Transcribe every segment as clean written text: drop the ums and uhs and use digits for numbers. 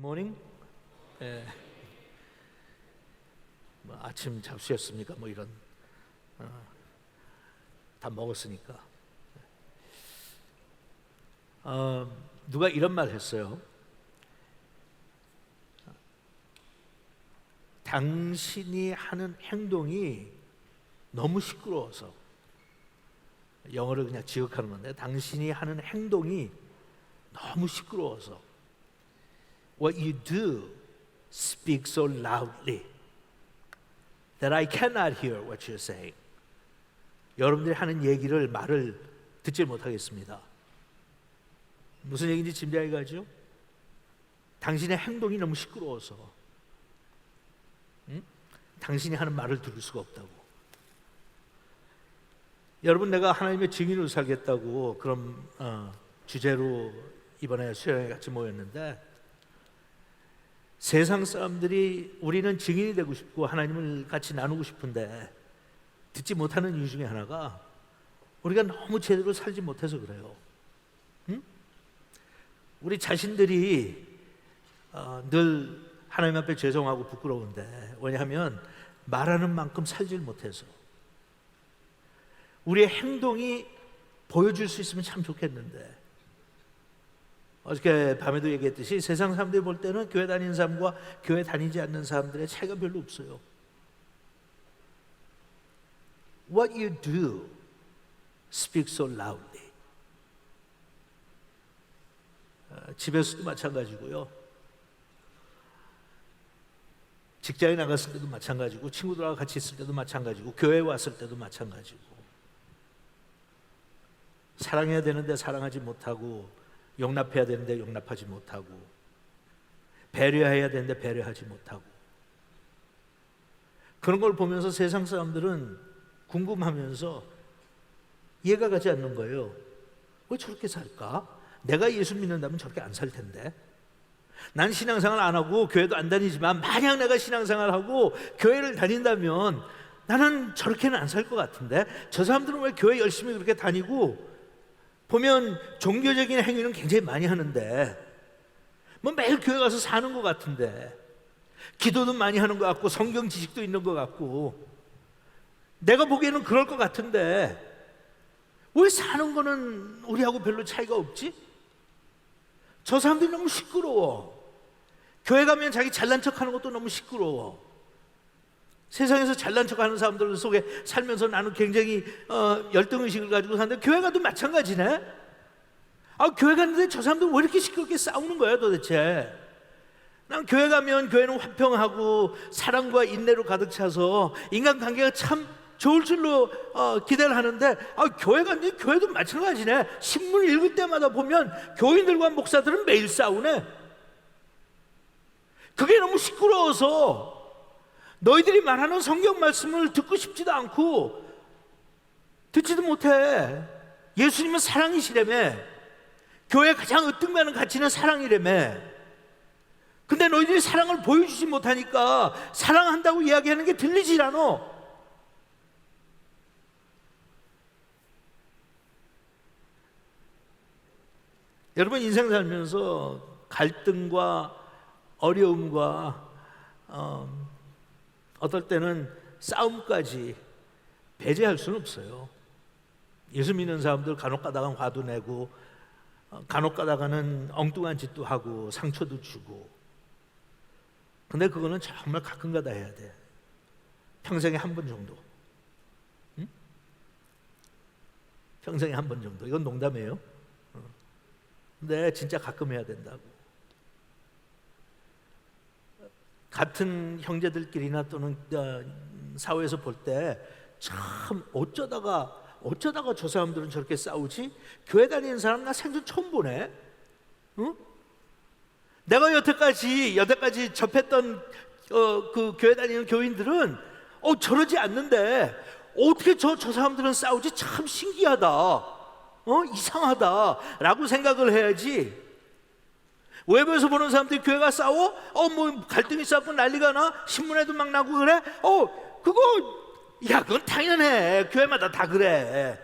굿모닝. 예. 뭐 아침 잡수셨습니까? 뭐 이런 다 먹었으니까. 누가 이런 말 했어요. 당신이 하는 행동이 너무 시끄러워서, 영어를 그냥 지역하는 건데, 당신이 하는 행동이 너무 시끄러워서 What you do speaks so loudly that I cannot hear what you're saying. 여러분들이 하는 얘기를, 말을 듣지 못하겠습니다. 무슨 얘기인지 짐작이 가죠? 당신의 행동이 너무 시끄러워서 당신이 하는 말을 들을 수가 없다고. 여러분, 내가 하나님의 증인으로 살겠다고 그런 주제로 이번에 수련회 같이 모였는데, 세상 사람들이 우리는 증인이 되고 싶고 하나님을 같이 나누고 싶은데 듣지 못하는 이유 중에 하나가 우리가 너무 제대로 살지 못해서 그래요. 우리 자신들이 늘 하나님 앞에 죄송하고 부끄러운데, 왜냐하면 말하는 만큼 살질 못해서. 우리의 행동이 보여줄 수 있으면 참 좋겠는데, 어저께 밤에도 얘기했듯이 세상 사람들이 볼 때는 교회 다니는 사람과 교회 다니지 않는 사람들의 차이가 별로 없어요. What you do speaks so loudly. 집에서도 마찬가지고요, 직장에 나갔을 때도 마찬가지고, 친구들하고 같이 있을 때도 마찬가지고, 교회에 왔을 때도 마찬가지고. 사랑해야 되는데 사랑하지 못하고, 용납해야 되는데 용납하지 못하고, 배려해야 되는데 배려하지 못하고, 그런 걸 보면서 세상 사람들은 궁금하면서 이해가 가지 않는 거예요. 왜 저렇게 살까? 내가 예수 믿는다면 저렇게 안 살 텐데. 난 신앙생활 안 하고 교회도 안 다니지만 만약 내가 신앙생활하고 교회를 다닌다면 나는 저렇게는 안 살 것 같은데, 저 사람들은 왜 교회 열심히 그렇게 다니고 보면 종교적인 행위는 굉장히 많이 하는데 뭐 매일 교회 가서 사는 것 같은데, 기도도 많이 하는 것 같고 성경 지식도 있는 것 같고, 내가 보기에는 그럴 것 같은데 왜 사는 거는 우리하고 별로 차이가 없지? 저 사람들이 너무 시끄러워. 교회 가면 자기 잘난 척하는 것도 너무 시끄러워. 세상에서 잘난 척하는 사람들 속에 살면서 나는 굉장히 열등의식을 가지고 사는데, 교회 가도 마찬가지네. 교회 갔는데 저 사람들 왜 이렇게 시끄럽게 싸우는 거야 도대체? 난 교회 가면 교회는 화평하고 사랑과 인내로 가득 차서 인간관계가 참 좋을 줄로 기대를 하는데, 교회 갔는데 교회도 마찬가지네. 신문 읽을 때마다 보면 교인들과 목사들은 매일 싸우네. 그게 너무 시끄러워서 너희들이 말하는 성경 말씀을 듣고 싶지도 않고 듣지도 못해. 예수님은 사랑이시라며. 교회에 가장 으뜸가는 가치는 사랑이라며. 근데 너희들이 사랑을 보여주지 못하니까 사랑한다고 이야기하는 게 들리질 않아. 여러분, 인생 살면서 갈등과 어려움과 어떨 때는 싸움까지 배제할 수는 없어요. 예수 믿는 사람들 간혹 가다가 화도 내고, 간혹 가다가는 엉뚱한 짓도 하고 상처도 주고. 근데 그거는 정말 가끔가다 해야 돼. 평생에 한 번 정도. 평생에 한 번 정도. 이건 농담이에요. 근데 진짜 가끔 해야 된다고. 같은 형제들끼리나 또는 사회에서 볼 때 참 어쩌다가 저 사람들은 저렇게 싸우지? 교회 다니는 사람 나 생전 처음 보네. 응? 내가 여태까지 접했던 그 교회 다니는 교인들은 저러지 않는데 어떻게 저 사람들은 싸우지? 참 신기하다. 이상하다라고 생각을 해야지. 외부에서 보는 사람들이 교회가 싸워? 뭐 갈등이 싸고 난리가 나? 신문에도 막 나고 그래? 그건 당연해. 교회마다 다 그래.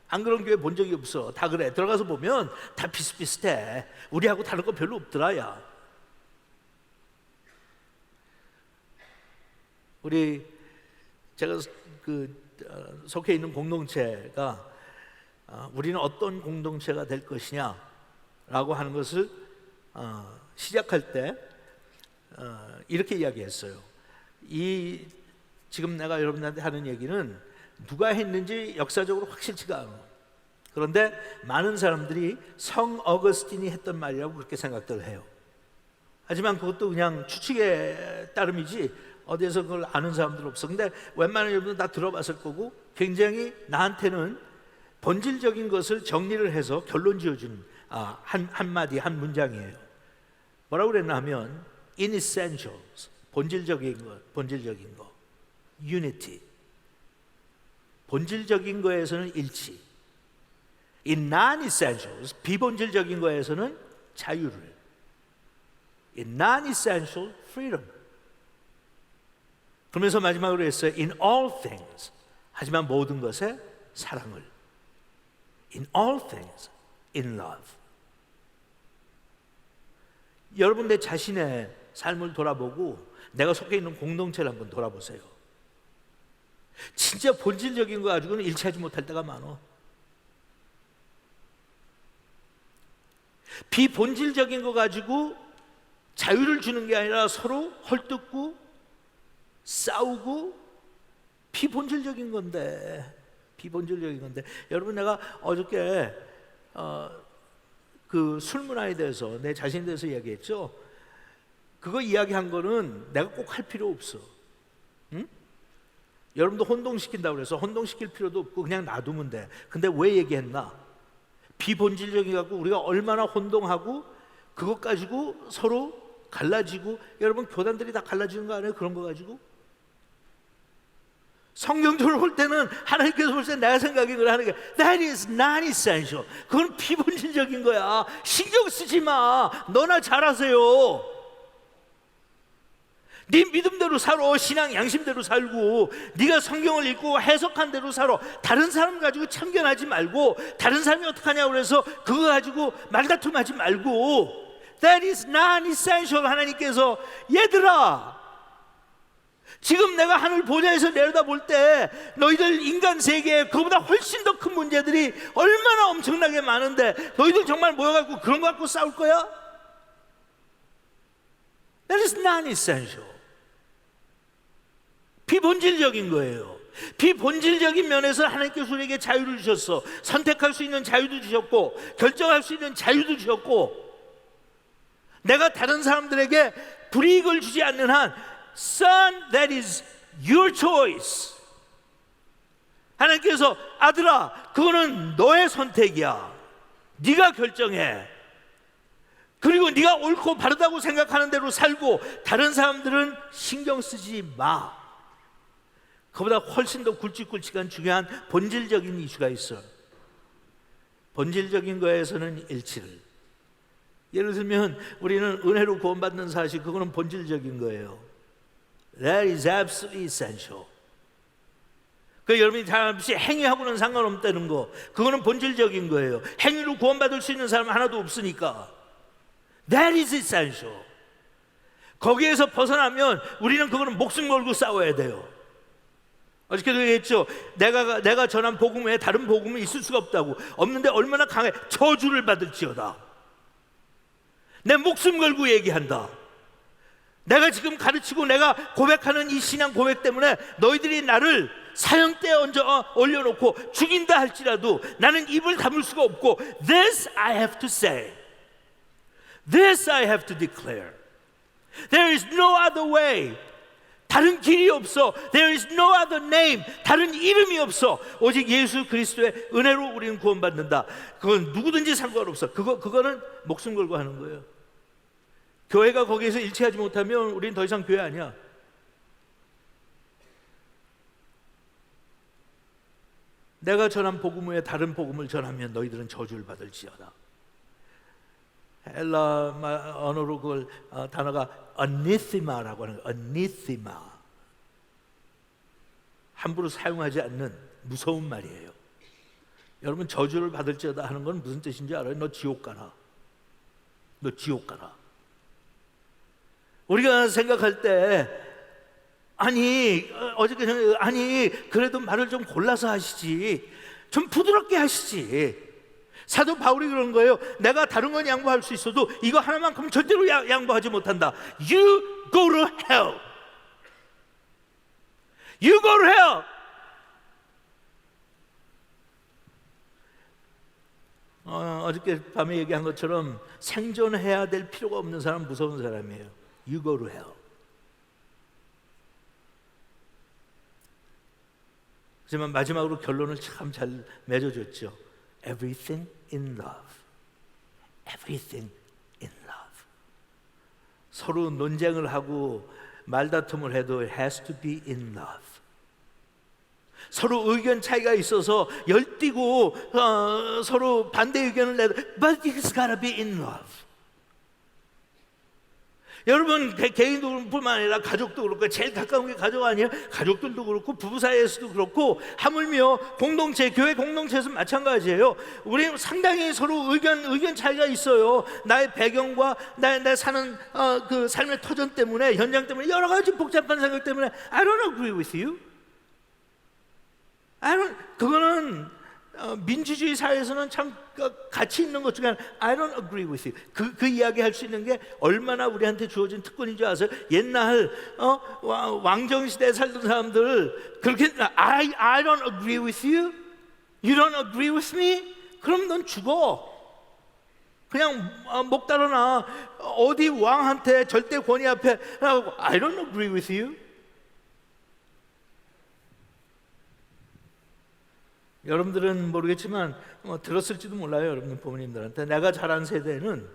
안 그런 교회 본 적이 없어. 다 그래. 들어가서 보면 다 비슷비슷해. 우리하고 다른 거 별로 없더라. 야, 제가 속해 있는 공동체가 우리는 어떤 공동체가 될 것이냐라고 하는 것을 시작할 때 이렇게 이야기했어요. 지금 내가 여러분한테 하는 얘기는 누가 했는지 역사적으로 확실치가 않아. 그런데 많은 사람들이 성 어거스틴이 했던 말이라고 그렇게 생각들 해요. 하지만 그것도 그냥 추측의 따름이지 어디에서 그걸 아는 사람들 없어. 근데 웬만한 여러분들 다 들어봤을 거고, 굉장히 나한테는 본질적인 것을 정리를 해서 결론 지어준 한마디 한 문장이에요. 뭐라고 그랬나 하면 in essentials, 본질적인 거 unity, 본질적인 거에서는 일치, in non-essentials, 비본질적인 거에서는 자유를, in non-essential freedom. 그러면서 마지막으로 했어요. in all things, 하지만 모든 것에 사랑을, in all things, in love. 여러분 내 자신의 삶을 돌아보고 내가 속해 있는 공동체를 한번 돌아보세요. 진짜 본질적인 거 가지고는 일치하지 못할 때가 많아. 비본질적인 거 가지고 자유를 주는 게 아니라 서로 헐뜯고 싸우고, 비본질적인 건데 여러분, 내가 어저께 그 술 문화에 대해서 내 자신에 대해서 이야기했죠. 그거 이야기한 거는 내가 꼭 할 필요 없어. 응? 여러분도 혼동시킨다고 그래서 혼동시킬 필요도 없고 그냥 놔두면 돼. 근데 왜 얘기했나? 비본질적이 갖고 우리가 얼마나 혼동하고 그것 가지고 서로 갈라지고, 여러분 교단들이 다 갈라지는 거 아니에요? 그런 거 가지고. 성경적으로 볼 때는 하나님께서 볼 때 내가 생각을 하는 게 that is non-essential. 그건 비본질적인 거야. 신경 쓰지 마. 너나 잘하세요. 네 믿음대로 살아. 신앙 양심대로 살고, 네가 성경을 읽고 해석한 대로 살아. 다른 사람 가지고 참견하지 말고, 다른 사람이 어떡하냐고 그래서 그거 가지고 말다툼하지 말고. That is non-essential. 하나님께서 얘들아, 지금 내가 하늘 보좌에서 내려다볼 때 너희들 인간 세계에 그보다 훨씬 더 큰 문제들이 얼마나 엄청나게 많은데 너희들 정말 모여갖고 그런 거 갖고 싸울 거야? That is non-essential. 비본질적인 거예요. 비본질적인 면에서 하나님께서 우리에게 자유를 주셨어. 선택할 수 있는 자유도 주셨고, 결정할 수 있는 자유도 주셨고, 내가 다른 사람들에게 불이익을 주지 않는 한 Son, that is your choice. 하나님께서 아들아, 그거는 너의 선택이야. 네가 결정해. 그리고 네가 옳고 바르다고 생각하는 대로 살고, 다른 사람들은 신경 쓰지 마. 그보다 훨씬 더 굵직굵직한 중요한 본질적인 이슈가 있어. 본질적인 거에서는 일치를. 예를 들면 우리는 은혜로 구원받는 사실, 그거는 본질적인 거예요. That is absolutely essential. 여러분이 잠시 행위하고는 상관없다는 거, 그거는 본질적인 거예요. 행위로 구원받을 수 있는 사람은 하나도 없으니까. That is essential. 거기에서 벗어나면 우리는 그거는 목숨 걸고 싸워야 돼요. 어저께도 얘기했죠. 내가 전한 복음 외에 다른 복음은 있을 수가 없다고. 없는데 얼마나 강해. 저주를 받을지어다. 내 목숨 걸고 얘기한다. 내가 지금 가르치고 내가 고백하는 이 신앙 고백 때문에 너희들이 나를 사형대에 올려놓고 죽인다 할지라도 나는 입을 다물 수가 없고, This I have to say, This I have to declare. There is no other way. 다른 길이 없어. There is no other name. 다른 이름이 없어. 오직 예수 그리스도의 은혜로 우리는 구원받는다. 그건 누구든지 상관없어. 그거는 목숨 걸고 하는 거예요. 교회가 거기에서 일치하지 못하면 우리는 더 이상 교회 아니야. 내가 전한 복음 외에 다른 복음을 전하면 너희들은 저주를 받을지어다. 헬라 언어로 그걸 단어가 anathema라고 하는 거예요. anathema. 함부로 사용하지 않는 무서운 말이에요. 여러분, 저주를 받을지어다 하는 건 무슨 뜻인지 알아요? 너 지옥 가라. 너 지옥 가라. 우리가 생각할 때 아니 어저께 아니 그래도 말을 좀 골라서 하시지, 좀 부드럽게 하시지. 사도 바울이 그런 거예요. 내가 다른 건 양보할 수 있어도 이거 하나만큼 절대로 양보하지 못한다. You go to hell. You go to hell. 어저께 밤에 얘기한 것처럼 생존해야 될 필요가 없는 사람 무서운 사람이에요. You go to hell. 하지만 마지막으로 결론을 참 잘 맺어줬죠. Everything in love. Everything in love. 서로 논쟁을 하고 말다툼을 해도 it has to be in love. 서로 의견 차이가 있어서 열띠고 서로 반대 의견을 내도 but it's gotta be in love. 여러분 개인도 뿐만 아니라 가족도 그렇고, 제일 가까운 게 가족 아니에요? 가족들도 그렇고 부부 사이에서도 그렇고, 하물며 공동체, 교회 공동체에서 마찬가지예요. 우리 상당히 서로 의견 차이가 있어요. 나의 배경과 나 사는 그 삶의 터전 때문에, 현장 때문에, 여러 가지 복잡한 생각 때문에 I don't agree with you. 그거는 민주주의 사회에서는 참 가치 있는 것 중에 하나. I don't agree with you. 그 이야기 할 수 있는 게 얼마나 우리한테 주어진 특권인 줄 아세요? 옛날 왕정시대에 살던 사람들 그렇게 I don't agree with you. You don't agree with me. 그럼 넌 죽어. 그냥 목 달아나. 어디 왕한테 절대 권위 앞에 I don't agree with you. 여러분들은 모르겠지만 들었을지도 몰라요. 여러분 부모님들한테 내가 자란 세대는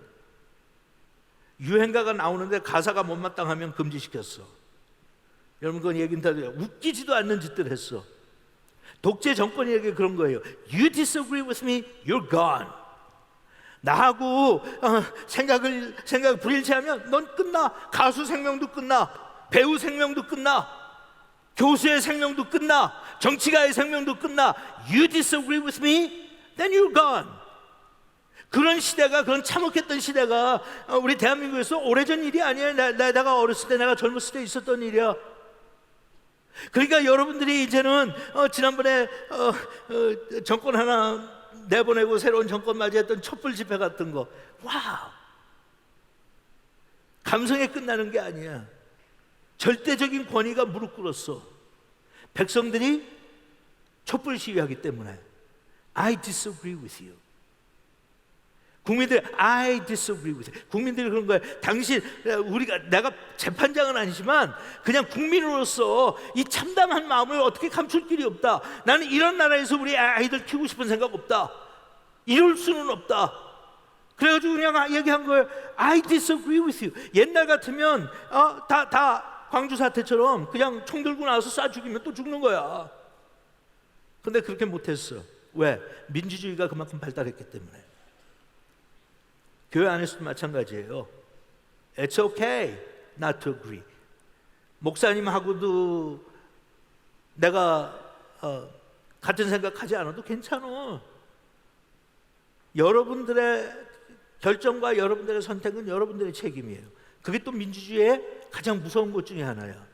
유행가가 나오는데 가사가 못마땅하면 금지시켰어. 여러분 그건 얘기는 다 웃기지도 않는 짓들 했어. 독재 정권에게 그런 거예요. You disagree with me, you're gone. 나하고 생각 불일치하면 넌 끝나. 가수 생명도 끝나. 배우 생명도 끝나. 교수의 생명도 끝나. 정치가의 생명도 끝나. You disagree with me? Then you're gone. 그런 시대가, 그런 참혹했던 시대가 우리 대한민국에서 오래전 일이 아니에요. 내가 어렸을 때, 내가 젊었을 때 있었던 일이야. 그러니까 여러분들이 이제는 지난번에 정권 하나 내보내고 새로운 정권 맞이했던 촛불 집회 같은 거, 와우, 감성에 끝나는 게 아니야. 절대적인 권위가 무릎 꿇었어. 백성들이 촛불 시위하기 때문에 I disagree with you. 국민들이 I disagree with you. 국민들이 그런 거예요. 당신, 내가 재판장은 아니지만 그냥 국민으로서 이 참담한 마음을 어떻게 감출 길이 없다. 나는 이런 나라에서 우리 아이들 키우고 싶은 생각 없다. 이럴 수는 없다. 그래가지고 그냥 얘기한 거예요. I disagree with you. 옛날 같으면 다 광주 사태처럼 그냥 총 들고 나와서 쏴 죽이면 또 죽는 거야. 근데 그렇게 못했어. 왜? 민주주의가 그만큼 발달했기 때문에. 교회 안에서도 마찬가지예요. It's okay not to agree. 목사님하고도 내가 같은 생각하지 않아도 괜찮아. 여러분들의 결정과 여러분들의 선택은 여러분들의 책임이에요. 그게 또 민주주의의 가장 무서운 것 중에 하나야.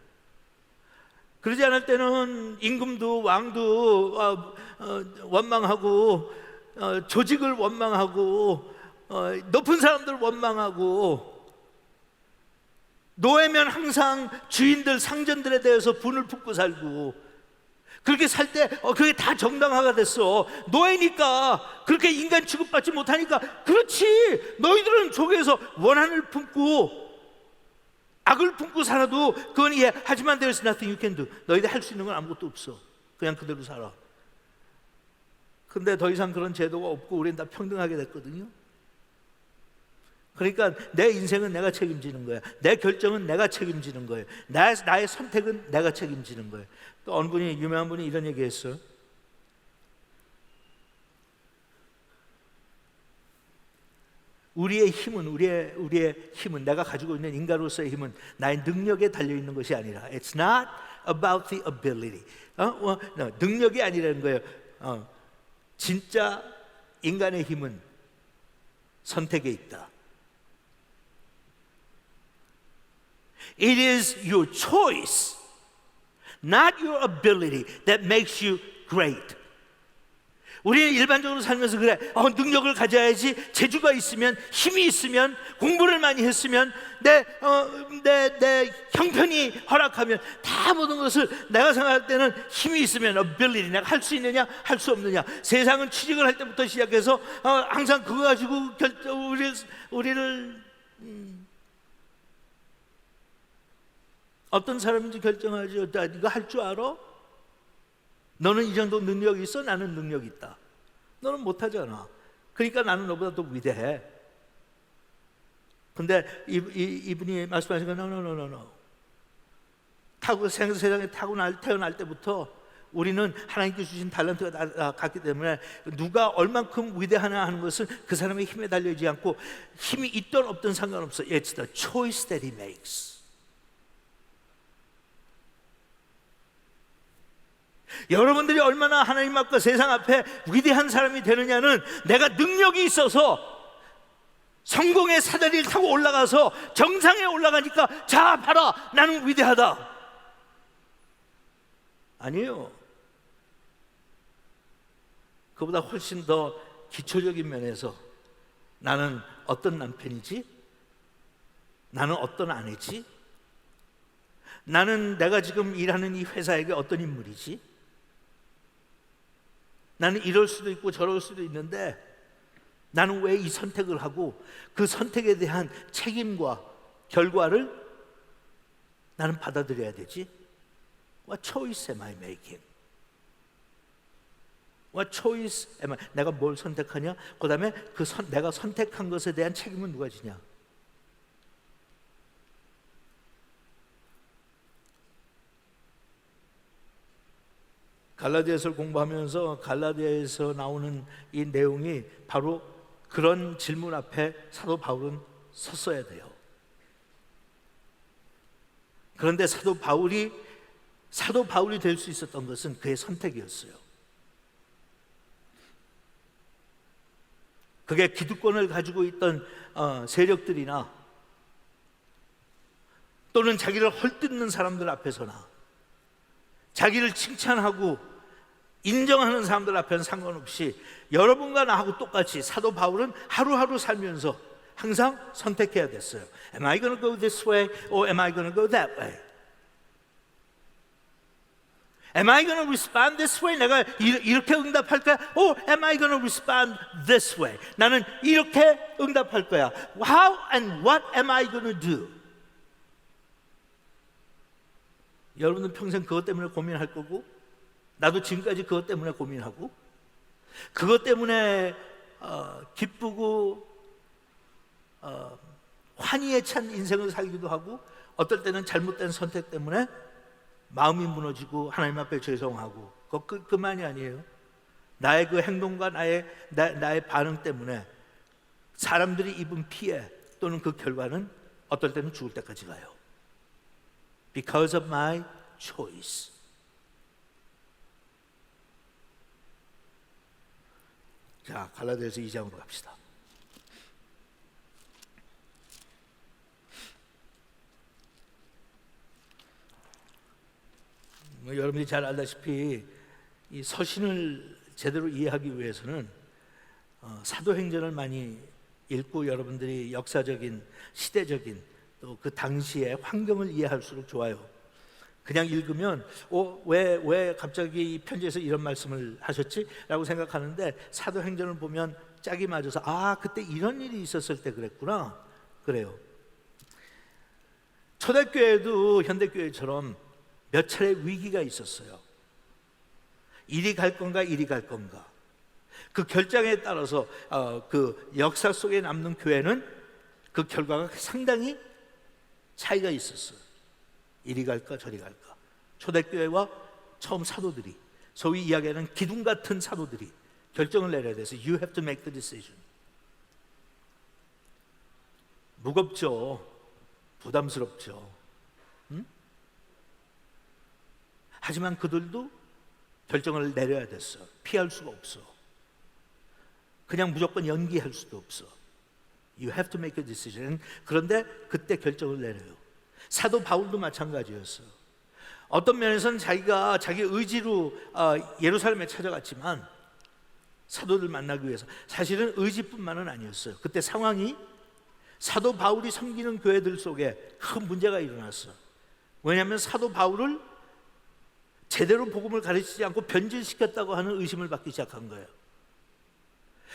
그러지 않을 때는 임금도 왕도 원망하고, 조직을 원망하고, 높은 사람들 원망하고, 노예면 항상 주인들, 상전들에 대해서 분을 품고 살고, 그렇게 살 때 그게 다 정당화가 됐어. 노예니까, 그렇게 인간 취급받지 못하니까. 그렇지, 너희들은 속에서 원한을 품고 악을 품고 살아도 그건 이해. 하지만 there's nothing you can do. 너희들 할 수 있는 건 아무것도 없어. 그냥 그대로 살아. 근데 더 이상 그런 제도가 없고 우리는 다 평등하게 됐거든요. 그러니까 내 인생은 내가 책임지는 거야. 내 결정은 내가 책임지는 거예요. 나의 선택은 내가 책임지는 거예요. 또 어느 분이, 유명한 분이 이런 얘기 했어요. 우리의 힘은, 내가 가지고 있는 인간으로서의 힘은 나의 능력에 달려있는 것이 아니라 It's not about the ability. 능력이 아니라는 거예요. 진짜 인간의 힘은 선택에 있다. It is your choice Not your ability that makes you great. 우리는 일반적으로 살면서 그래. 능력을 가져야지. 재주가 있으면, 힘이 있으면, 공부를 많이 했으면, 내 형편이 허락하면 다 모든 것을 내가 생각할 때는 힘이 있으면 ability, 내가 할 수 있느냐, 할 수 없느냐. 세상은 취직을 할 때부터 시작해서 항상 그거 가지고 우리를 어떤 사람인지 결정하죠. 네가 할 줄 알아? 너는 이 정도 능력이 있어? 나는 능력이 있다. 너는 못하잖아. 그러니까 나는 너보다 더 위대해. 근데 이분이 말씀하신 건 no. 세상에 태어날 때부터 우리는 하나님께 주신 달란트가 같기 때문에 누가 얼만큼 위대하나 하는 것은 그 사람의 힘에 달려있지 않고 힘이 있든 없든 상관없어. It's the choice that he makes. 여러분들이 얼마나 하나님 앞과 세상 앞에 위대한 사람이 되느냐는 내가 능력이 있어서 성공의 사다리를 타고 올라가서 정상에 올라가니까 자 봐라 나는 위대하다. 아니에요. 그보다 훨씬 더 기초적인 면에서 나는 어떤 남편이지? 나는 어떤 아내지? 나는 내가 지금 일하는 이 회사에게 어떤 인물이지? 나는 이럴 수도 있고 저럴 수도 있는데 나는 왜 이 선택을 하고 그 선택에 대한 책임과 결과를 나는 받아들여야 되지? What choice am I making? What choice am I? 내가 뭘 선택하냐? 그 다음에 내가 선택한 것에 대한 책임은 누가 지냐? 갈라디아서를 공부하면서 갈라디아에서 나오는 이 내용이 바로 그런 질문 앞에 사도 바울은 섰어야 돼요. 그런데 사도 바울이 될 수 있었던 것은 그의 선택이었어요. 그게 기득권을 가지고 있던 세력들이나 또는 자기를 헐뜯는 사람들 앞에서나 자기를 칭찬하고 인정하는 사람들 앞에는 상관없이 여러분과 나하고 똑같이 사도 바울은 하루하루 살면서 항상 선택해야 됐어요. Am I going to go this way or am I going to go that way? Am I going to respond this way? 내가 이렇게 응답할 거야? Or am I going to respond this way? 나는 이렇게 응답할 거야. How and what am I going to do? 여러분은 평생 그것 때문에 고민할 거고 나도 지금까지 그것 때문에 고민하고 그것 때문에 기쁘고 환희에 찬 인생을 살기도 하고 어떨 때는 잘못된 선택 때문에 마음이 무너지고 하나님 앞에 죄송하고 그만이 아니에요. 나의 그 행동과 나의 반응 때문에 사람들이 입은 피해 또는 그 결과는 어떨 때는 죽을 때까지 가요. Because of my choice. 자, 갈라디아서 2장으로 갑시다. 여러분이 잘 알다시피 이 서신을 제대로 이해하기 위해서는 사도행전을 많이 읽고 여러분들이 역사적인, 시대적인 또 그 당시의 환경을 이해할수록 좋아요. 그냥 읽으면 왜 갑자기 이 편지에서 이런 말씀을 하셨지? 라고 생각하는데 사도행전을 보면 짝이 맞아서 그때 이런 일이 있었을 때 그랬구나. 그래요. 초대교회도 현대교회처럼 몇 차례 위기가 있었어요. 이리 갈 건가 이리 갈 건가. 그 결정에 따라서 그 역사 속에 남는 교회는 그 결과가 상당히 차이가 있었어요. 이리 갈까 저리 갈까. 초대교회와 처음 사도들이, 소위 이야기하는 기둥 같은 사도들이 결정을 내려야 돼서 You have to make the decision. 무겁죠. 부담스럽죠. 하지만 그들도 결정을 내려야 됐어. 피할 수가 없어. 그냥 무조건 연기할 수도 없어. You have to make a decision. 그런데 그때 결정을 내려요. 사도 바울도 마찬가지였어요. 어떤 면에서는 자기가 자기 의지로 예루살렘에 찾아갔지만 사도들 만나기 위해서 사실은 의지뿐만은 아니었어요. 그때 상황이 사도 바울이 섬기는 교회들 속에 큰 문제가 일어났어요. 왜냐하면 사도 바울을 제대로 복음을 가르치지 않고 변질시켰다고 하는 의심을 받기 시작한 거예요.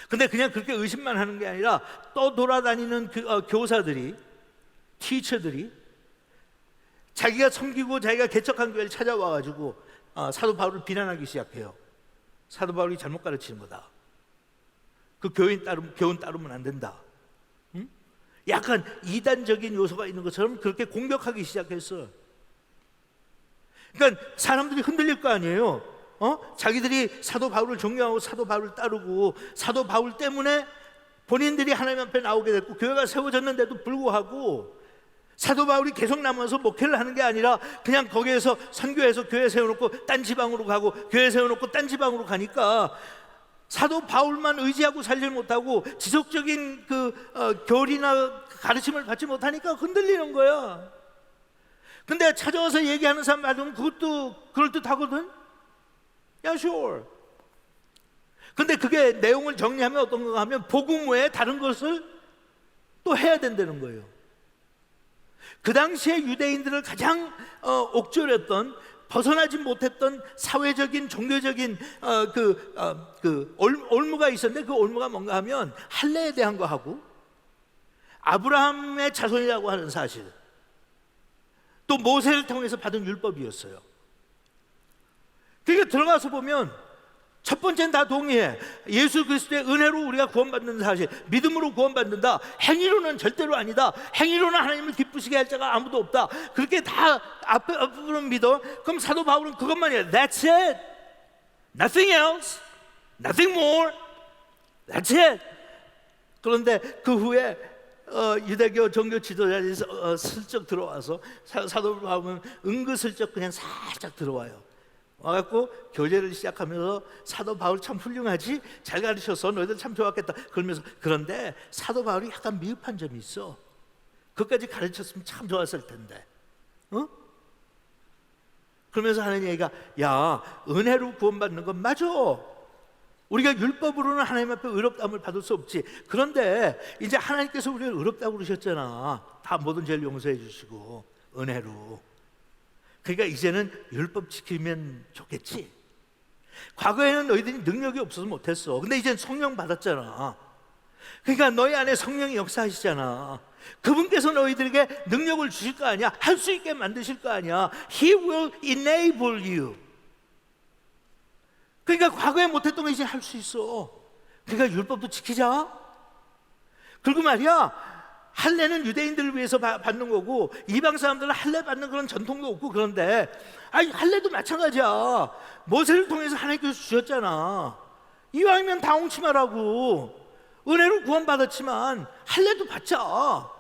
근데 그냥 그렇게 의심만 하는 게 아니라 또 돌아다니는 교사들이, 티처들이 자기가 섬기고 자기가 개척한 교회를 찾아와가지고 사도 바울을 비난하기 시작해요. 사도 바울이 잘못 가르치는 거다. 그 교훈 따르면 안 된다. 응? 약간 이단적인 요소가 있는 것처럼 그렇게 공격하기 시작했어요. 그러니까 사람들이 흔들릴 거 아니에요. 자기들이 사도 바울을 존경하고 사도 바울을 따르고 사도 바울 때문에 본인들이 하나님 앞에 나오게 됐고 교회가 세워졌는데도 불구하고 사도 바울이 계속 남아서 목회를 하는 게 아니라 그냥 거기에서 선교해서 교회 세워놓고 딴 지방으로 가고 교회 세워놓고 딴 지방으로 가니까 사도 바울만 의지하고 살지 못하고 지속적인 교리나 가르침을 받지 못하니까 흔들리는 거야. 근데 찾아와서 얘기하는 사람 말하면 그것도 그럴듯하거든. 야, sure. 근데 그게 내용을 정리하면 어떤 건가 하면 복음 외에 다른 것을 또 해야 된다는 거예요. 그 당시에 유대인들을 가장 옥졸했던, 벗어나지 못했던 사회적인 종교적인 올무가 있었는데 그 올무가 뭔가 하면 할례에 대한 거 하고 아브라함의 자손이라고 하는 사실, 또 모세를 통해서 받은 율법이었어요. 그러니까 들어가서 보면 첫 번째는 다 동의해. 예수 그리스도의 은혜로 우리가 구원받는 사실, 믿음으로 구원받는다. 행위로는 절대로 아니다. 행위로는 하나님을 기쁘시게 할 자가 아무도 없다. 그렇게 다 앞으로 믿어. 그럼 사도 바울은 그것만 해. That's it. Nothing else. Nothing more. That's it. 그런데 그 후에 유대교 종교 지도자들이 슬쩍 들어와서 사도 바울은 은근슬쩍 그냥 살짝 들어와요. 와갖고 교제를 시작하면서 사도 바울 참 훌륭하지? 잘 가르쳐서 너희들 참 좋았겠다. 그러면서 그런데 사도 바울이 약간 미흡한 점이 있어. 그것까지 가르쳤으면 참 좋았을 텐데. 그러면서 하는 얘기가 야, 은혜로 구원받는 건 맞아. 우리가 율법으로는 하나님 앞에 의롭다함을 받을 수 없지. 그런데 이제 하나님께서 우리를 의롭다고 그러셨잖아. 다 모든 죄를 용서해 주시고 은혜로. 그러니까 이제는 율법 지키면 좋겠지. 과거에는 너희들이 능력이 없어서 못했어. 근데 이제는 성령 받았잖아. 그러니까 너희 안에 성령이 역사하시잖아. 그분께서 너희들에게 능력을 주실 거 아니야. 할 수 있게 만드실 거 아니야. He will enable you. 그러니까 과거에 못했던 거 이제 할 수 있어. 그러니까 율법도 지키자. 그리고 말이야, 할례는 유대인들을 위해서 받는 거고 이방 사람들은 할례 받는 그런 전통도 없고. 그런데 할례도 마찬가지야. 모세를 통해서 하나님께서 주셨잖아. 이왕이면 다 옹치마라고. 은혜로 구원받았지만 할례도 받자.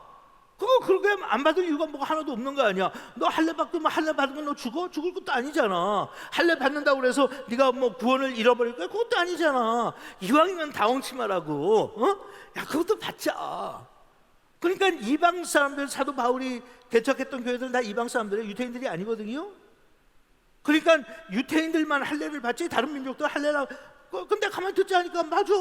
그렇게 안 받을 이유가 뭐가 하나도 없는 거 아니야. 너 할례 받으면 할례 받으면 너 죽어? 죽을 것도 아니잖아. 할례 받는다고 그래서 네가 뭐 구원을 잃어버릴 거야? 그것도 아니잖아. 이왕이면 다 옹치마라고. 야, 그것도 받자. 그러니까 이방 사람들, 사도 바울이 개척했던 교회들은 다 이방 사람들이에요. 유태인들이 아니거든요. 그러니까 유태인들만 할례를 받지 다른 민족도 할례라. 근데 가만히 듣지 않으니까 맞아.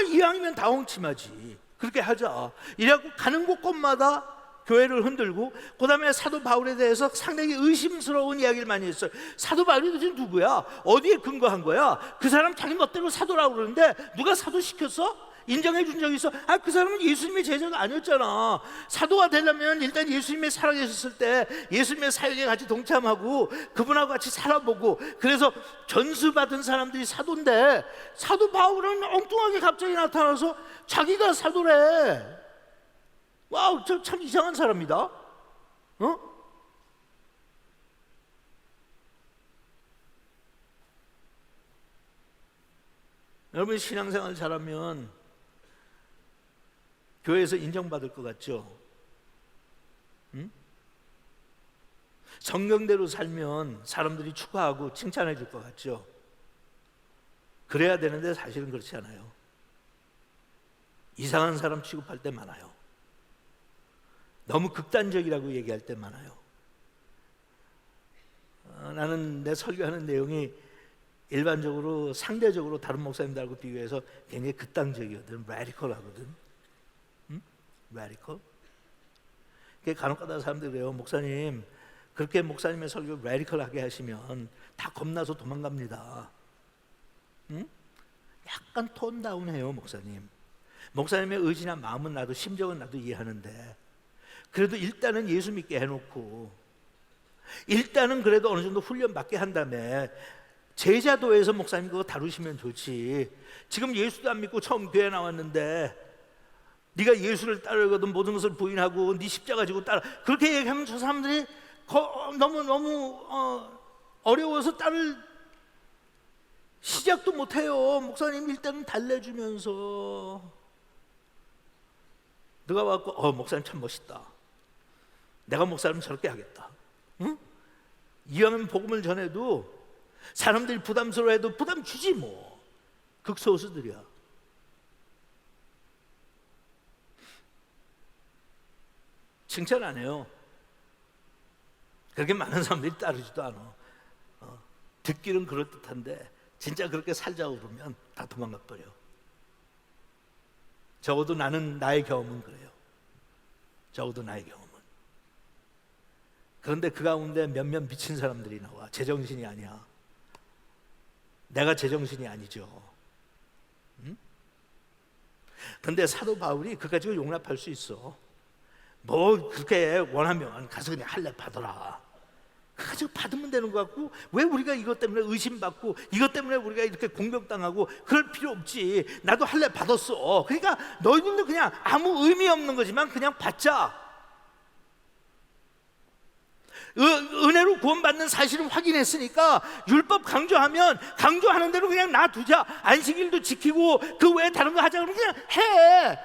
이왕이면 다 옹치마지. 그렇게 하자. 이래갖고 가는 곳곳마다 교회를 흔들고, 그 다음에 사도 바울에 대해서 상당히 의심스러운 이야기를 많이 했어요. 사도 바울이 도대체 누구야? 어디에 근거한 거야? 그 사람 자기 멋대로 사도라고 그러는데 누가 사도 시켰어? 인정해 준 적이 있어? 그 사람은 예수님의 제자가 아니었잖아. 사도가 되려면 일단 예수님이 살아계셨을 때 예수님의 사역에 같이 동참하고 그분하고 같이 살아보고, 그래서 전수받은 사람들이 사도인데 사도 바울은 엉뚱하게 갑자기 나타나서 자기가 사도래. 와우, 저 참 이상한 사람이다. 여러분 신앙생활 잘하면 교회에서 인정받을 것 같죠? 성경대로 살면 사람들이 축하하고 칭찬해 줄 것 같죠? 그래야 되는데 사실은 그렇지 않아요. 이상한 사람 취급할 때 많아요. 너무 극단적이라고 얘기할 때 많아요. 나는 내 설교하는 내용이 일반적으로 상대적으로 다른 목사님들하고 비교해서 굉장히 극단적이거든. 라디컬하거든. 응? 라디컬. 간혹가다 사람들이 그래요. 목사님, 그렇게 목사님의 설교 라디컬하게 하시면 다 겁나서 도망갑니다. 응? 약간 톤 다운해요, 목사님. 목사님의 의지나 마음은 나도, 심정은 나도 이해하는데, 그래도 일단은 예수 믿게 해놓고, 일단은 그래도 어느 정도 훈련 받게 한 다음에 제자도에서 목사님 그거 다루시면 좋지. 지금 예수도 안 믿고 처음 교회 나왔는데 네가 예수를 따르거든 모든 것을 부인하고 네 십자가 지고 따라, 그렇게 얘기하면 저 사람들이 너무 어려워서 따를 시작도 못해요. 목사님 일단은 달래주면서 누가 와서 목사님 참 멋있다, 내가 목사님 저렇게 하겠다, 응? 이왕이면 복음을 전해도 사람들이 부담스러워해도 부담 주지 뭐. 극소수들이야. 칭찬 안 해요. 그렇게 많은 사람들이 따르지도 않아. 듣기는 그럴듯한데 진짜 그렇게 살자고 그러면 다 도망가 버려. 적어도 나의 경험은 그래요. 적어도 나의 경험은. 그런데 그 가운데 몇몇 미친 사람들이 나와. 제정신이 아니야. 내가 제정신이 아니죠. 응? 근데 사도 바울이 그거 가지고 용납할 수 있어. 뭐 그렇게 원하면 가서 그냥 할례 받아라. 그거 가지고 받으면 되는 것 같고, 왜 우리가 이것 때문에 의심받고 이것 때문에 우리가 이렇게 공격당하고 그럴 필요 없지. 나도 할례 받았어. 그러니까 너희들도 그냥 아무 의미 없는 거지만 그냥 받자. 은혜로 구원받는 사실을 확인했으니까 율법 강조하는 대로 그냥 놔두자. 안식일도 지키고 그 외에 다른 거 하자 그러면 그냥 해.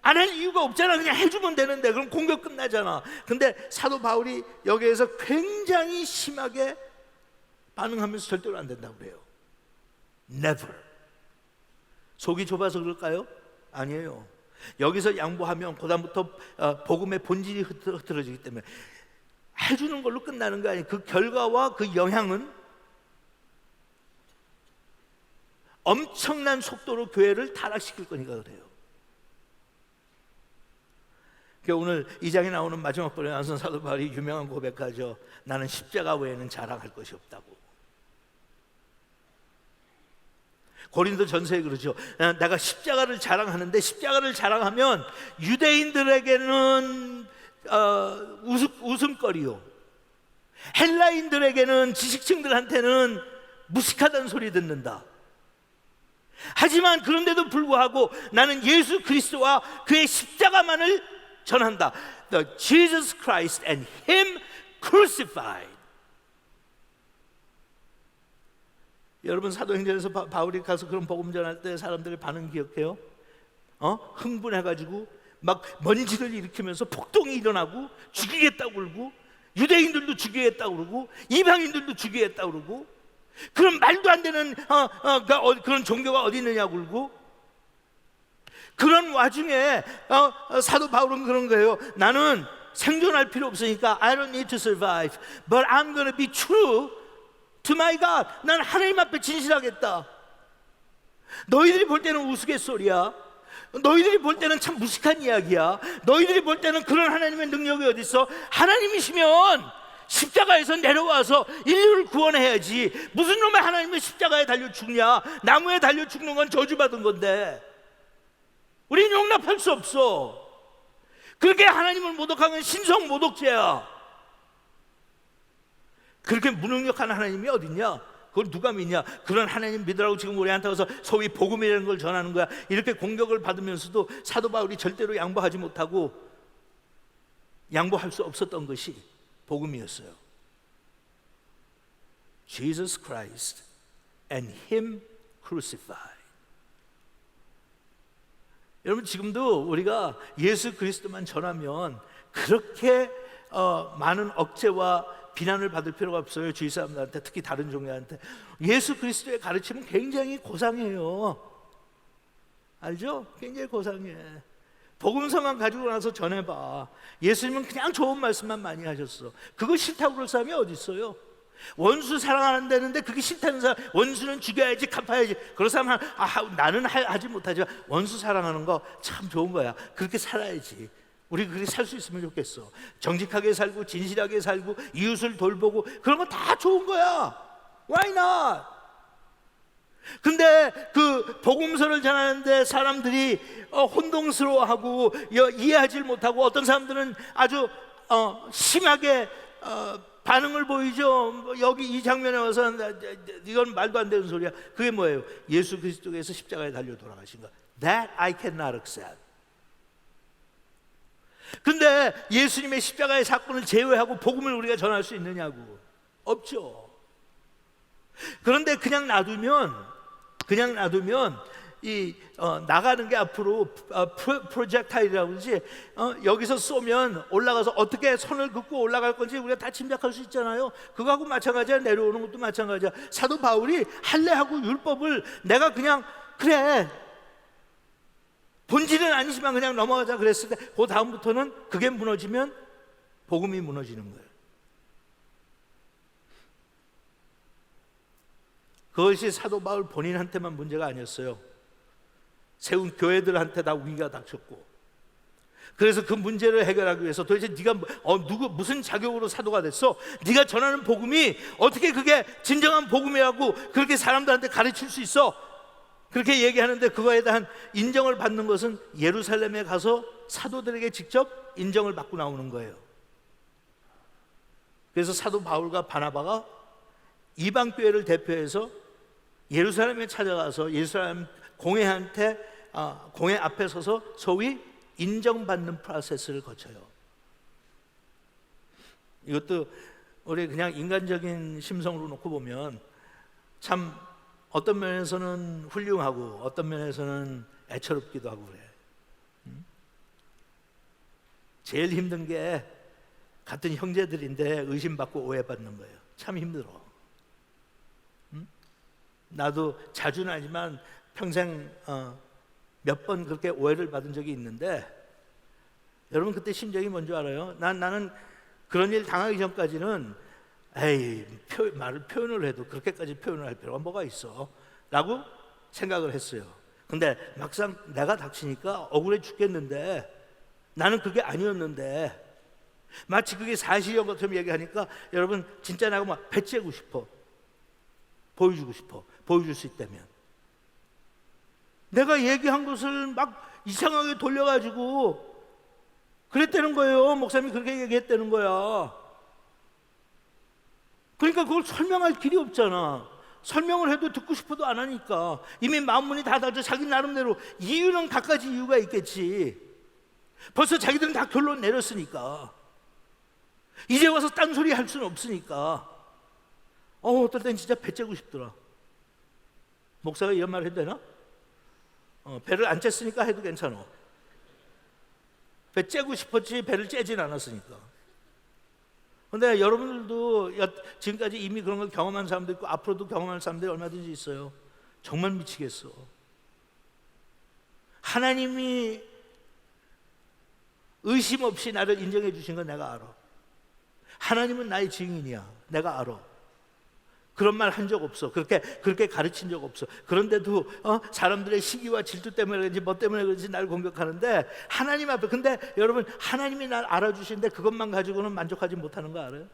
안 할 이유가 없잖아. 그냥 해주면 되는데. 그럼 공격 끝나잖아. 근데 사도 바울이 여기에서 굉장히 심하게 반응하면서 절대로 안 된다고 그래요. Never. 속이 좁아서 그럴까요? 아니에요. 여기서 양보하면 그다음부터 복음의 본질이 흐트러지기 때문에 해주는 걸로 끝나는 거 아니에요. 그 결과와 그 영향은 엄청난 속도로 교회를 타락시킬 거니까 그래요. 오늘 2장에 나오는 마지막 번에 나선 사도 바울이 유명한 고백하죠. 나는 십자가 외에는 자랑할 것이 없다고. 고린도 전서에 그러죠. 내가 십자가를 자랑하는데, 십자가를 자랑하면 유대인들에게는 웃음거리요, 헬라인들에게는, 지식층들한테는 무식하다는 소리 듣는다. 하지만 그런데도 불구하고 나는 예수 그리스도와 그의 십자가만을 전한다. The Jesus Christ and Him crucified. 여러분 사도행전에서 바울이 가서 그런 복음 전할 때 사람들의 반응 기억해요? 흥분해가지고 막 먼지를 일으키면서 폭동이 일어나고 죽이겠다고 그러고, 유대인들도 죽이겠다고 그러고 이방인들도 죽이겠다고 그러고, 그런 말도 안 되는 그런 종교가 어디 있느냐고 그러고, 그런 와중에 사도 바울은 그런 거예요. 나는 생존할 필요 없으니까 I don't need to survive, but I'm going to be true to my God. 난 하나님 앞에 진실하겠다. 너희들이 볼 때는 우스갯소리야. 너희들이 볼 때는 참 무식한 이야기야. 너희들이 볼 때는 그런 하나님의 능력이 어디 있어? 하나님이시면 십자가에서 내려와서 인류를 구원해야지. 무슨 놈의 하나님의 십자가에 달려 죽냐? 나무에 달려 죽는 건 저주받은 건데 우리는 용납할 수 없어. 그렇게 하나님을 모독한 건 신성 모독죄야. 그렇게 무능력한 하나님이 어딨냐? 그걸 누가 믿냐? 그런 하나님 믿으라고 지금 우리한테 와서 소위 복음이라는 걸 전하는 거야. 이렇게 공격을 받으면서도 사도 바울이 절대로 양보하지 못하고 양보할 수 없었던 것이 복음이었어요. Jesus Christ and Him crucified. 여러분 지금도 우리가 예수 그리스도만 전하면 그렇게 많은 억제와 비난을 받을 필요가 없어요. 주위 사람들한테, 특히 다른 종교한테. 예수 그리스도의 가르침은 굉장히 고상해요. 알죠? 굉장히 고상해. 복음서만 가지고 나서 전해봐. 예수님은 그냥 좋은 말씀만 많이 하셨어. 그거 싫다고 그럴 사람이 어디 있어요? 원수 사랑 안 되는데 그게 싫다는 사람, 원수는 죽여야지, 갚아야지, 그런 사람 나는 하지 못하지만 원수 사랑하는 거 참 좋은 거야. 그렇게 살아야지. 우리 그렇게 살 수 있으면 좋겠어. 정직하게 살고 진실하게 살고 이웃을 돌보고 그런 거 다 좋은 거야. Why not? 근데 그 복음서를 전하는데 사람들이 혼동스러워하고 이해하지 못하고, 어떤 사람들은 아주 심하게 반응을 보이죠. 여기 이 장면에 와서 이건 말도 안 되는 소리야. 그게 뭐예요? 예수 그리스도께서 십자가에 달려 돌아가신 거. That I cannot accept. 근데 예수님의 십자가의 사건을 제외하고 복음을 우리가 전할 수 있느냐고. 없죠. 그런데 그냥 놔두면 이 나가는 게 앞으로 프로젝타일이라고 그러지, 여기서 쏘면 올라가서 어떻게 손을 긋고 올라갈 건지 우리가 다 짐작할 수 있잖아요. 그거하고 마찬가지야. 내려오는 것도 마찬가지야. 사도 바울이 할례하고 율법을 내가 그냥 그래 본질은 아니지만 그냥 넘어가자 그랬을 때, 그 다음부터는 그게 무너지면 복음이 무너지는 거예요. 그것이 사도 바울 본인한테만 문제가 아니었어요. 세운 교회들한테 다 위기가 닥쳤고, 그래서 그 문제를 해결하기 위해서 도대체 네가 무슨 자격으로 사도가 됐어? 네가 전하는 복음이 어떻게 그게 진정한 복음이라고 그렇게 사람들한테 가르칠 수 있어? 그렇게 얘기하는데, 그거에 대한 인정을 받는 것은 예루살렘에 가서 사도들에게 직접 인정을 받고 나오는 거예요. 그래서 사도 바울과 바나바가 이방 교회를 대표해서 예루살렘에 찾아가서 예루살렘 공회한테 공회 앞에 서서 소위 인정받는 프로세스를 거쳐요. 이것도 우리 그냥 인간적인 심성으로 놓고 보면 참 어떤 면에서는 훌륭하고 어떤 면에서는 애처롭기도 하고 그래. 제일 힘든 게 같은 형제들인데 의심받고 오해받는 거예요. 참 힘들어. 나도 자주는 아니지만 평생 몇 번 그렇게 오해를 받은 적이 있는데, 여러분 그때 심정이 뭔지 알아요? 나는 그런 일 당하기 전까지는 말을 표현을 해도 그렇게까지 표현을 할 필요가 뭐가 있어? 라고 생각을 했어요. 근데 막상 내가 닥치니까 억울해 죽겠는데, 나는 그게 아니었는데 마치 그게 사실인 것처럼 얘기하니까 여러분 진짜 나하고 막 배째고 싶어. 보여주고 싶어. 보여줄 수 있다면. 내가 얘기한 것을 막 이상하게 돌려가지고 그랬다는 거예요. 목사님이 그렇게 얘기했다는 거야. 그러니까 그걸 설명할 길이 없잖아. 설명을 해도 듣고 싶어도 안 하니까. 이미 마음문이 다 닫혀. 자기 나름대로 이유는 갖가지 이유가 있겠지. 벌써 자기들은 다 결론 내렸으니까. 이제 와서 딴소리 할 수는 없으니까. 어떨 땐 진짜 배 째고 싶더라. 목사가 이런 말 해도 되나? 배를 안 쬐으니까 해도 괜찮아. 배 째고 싶었지 배를 째진 않았으니까. 근데 여러분들도 지금까지 이미 그런 걸 경험한 사람도 있고 앞으로도 경험할 사람들이 얼마든지 있어요. 정말 미치겠어. 하나님이 의심 없이 나를 인정해 주신 건 내가 알아. 하나님은 나의 증인이야. 내가 알아. 그런 말 한 적 없어. 그렇게 가르친 적 없어. 그런데도 사람들의 시기와 질투 때문에 그런지 뭐 때문에 그런지 날 공격하는데, 하나님 앞에, 근데 여러분 하나님이 날 알아주시는데 그것만 가지고는 만족하지 못하는 거 알아요?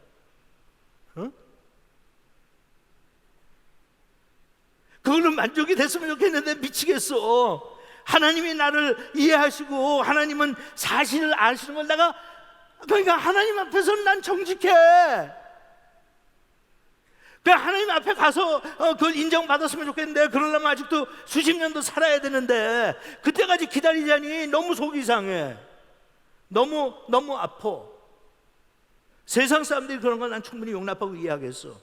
그거는 만족이 됐으면 좋겠는데 미치겠어. 하나님이 나를 이해하시고 하나님은 사실을 아시는 걸 내가, 그러니까 하나님 앞에서는 난 정직해. 그냥 하나님 앞에 가서 그걸 인정받았으면 좋겠는데, 그러려면 아직도 수십 년도 살아야 되는데 그때까지 기다리자니 너무 속이 상해. 너무 아파. 세상 사람들이 그런 건 난 충분히 용납하고 이해하겠어.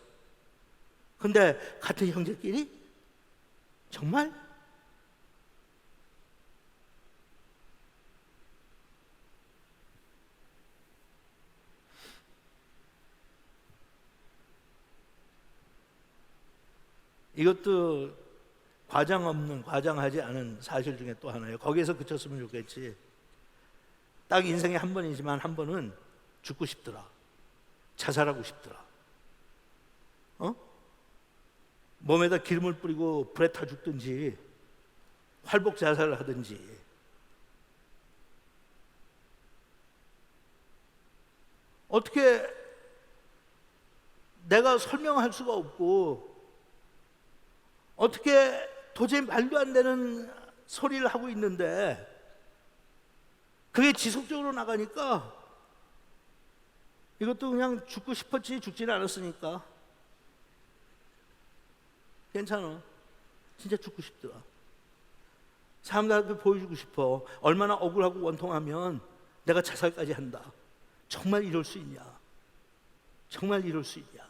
근데 같은 형제끼리? 정말? 이것도 과장하지 않은 사실 중에 또 하나예요. 거기에서 그쳤으면 좋겠지. 딱 인생에 한 번이지만 한 번은 죽고 싶더라. 자살하고 싶더라. 어? 몸에다 기름을 뿌리고 불에 타 죽든지 활복 자살을 하든지. 어떻게 내가 설명할 수가 없고 어떻게 도저히 말도 안 되는 소리를 하고 있는데 그게 지속적으로 나가니까 이것도 그냥 죽고 싶었지 죽지는 않았으니까 괜찮아. 진짜 죽고 싶더라. 사람들한테 보여주고 싶어. 얼마나 억울하고 원통하면 내가 자살까지 한다. 정말 이럴 수 있냐? 정말 이럴 수 있냐?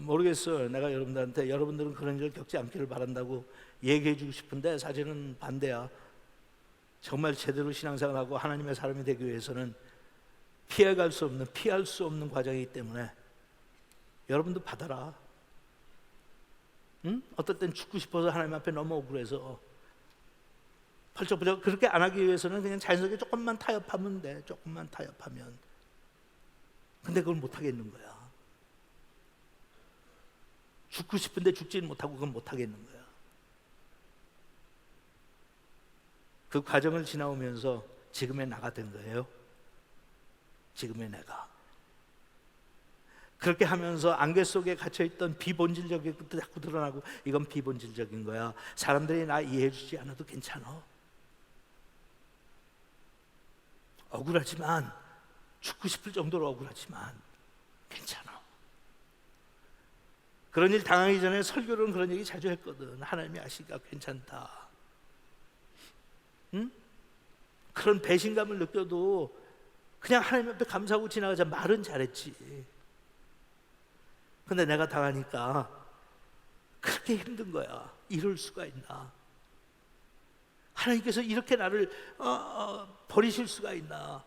모르겠어요. 내가 여러분들한테 여러분들은 그런 일을 겪지 않기를 바란다고 얘기해 주고 싶은데 사실은 반대야. 정말 제대로 신앙생활하고 하나님의 사람이 되기 위해서는 피할 수 없는 과정이기 때문에 여러분도 받아라. 응? 어떨 땐 죽고 싶어서 하나님 앞에 너무 억울해서 펄쩍펄쩍 그렇게 안 하기 위해서는 그냥 자연스럽게 조금만 타협하면 돼. 조금만 타협하면. 근데 그걸 못 하겠는 거야. 죽고 싶은데 죽지는 못하고 그건 못 하겠는 거야. 그 과정을 지나오면서 지금의 나가 된 거예요. 지금의 내가. 그렇게 하면서 안개 속에 갇혀있던 비본질적인 것도 자꾸 드러나고 이건 비본질적인 거야. 사람들이 나 이해해 주지 않아도 괜찮아. 억울하지만 죽고 싶을 정도로 억울하지만 괜찮아. 그런 일 당하기 전에 설교로는 그런 얘기 자주 했거든. 하나님이 아시니까 괜찮다. 응? 그런 배신감을 느껴도 그냥 하나님 앞에 감사하고 지나가자. 말은 잘했지. 근데 내가 당하니까 그렇게 힘든 거야. 이럴 수가 있나? 하나님께서 이렇게 나를 버리실 수가 있나?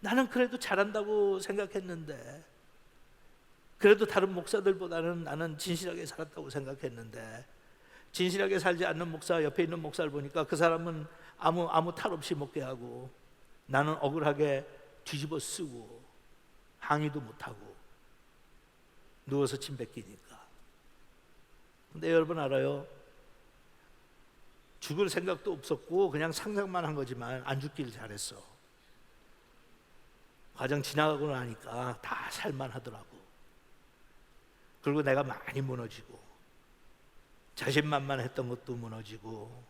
나는 그래도 잘한다고 생각했는데, 그래도 다른 목사들보다는 나는 진실하게 살았다고 생각했는데, 진실하게 살지 않는 목사, 옆에 있는 목사를 보니까 그 사람은 아무 탈 없이 먹게 하고 나는 억울하게 뒤집어 쓰고 항의도 못하고 누워서 침 뱉기니까. 근데 여러분 알아요? 죽을 생각도 없었고 그냥 상상만 한 거지만 안 죽기를 잘했어. 과정 지나가고 나니까 다 살만하더라고. 그리고 내가 많이 무너지고 자신만만했던 것도 무너지고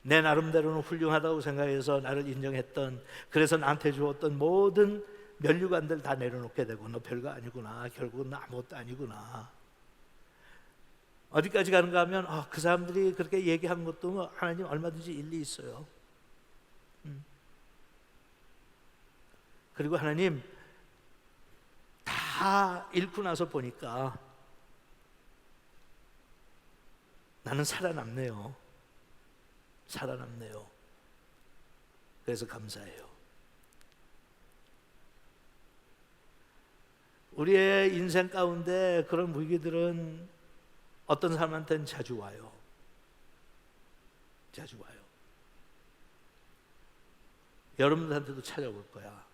내 나름대로는 훌륭하다고 생각해서 나를 인정했던, 그래서 나한테 주었던 모든 면류관들 다 내려놓게 되고 너 별거 아니구나, 결국은 너 아무것도 아니구나. 어디까지 가는가 하면 그 사람들이 그렇게 얘기한 것도 하나님 얼마든지 일리 있어요. 그리고 하나님 다 잃고 나서 보니까 나는 살아남네요. 살아남네요. 그래서 감사해요. 우리의 인생 가운데 그런 위기들은 어떤 사람한테는 자주 와요. 자주 와요. 여러분들한테도 찾아올 거야.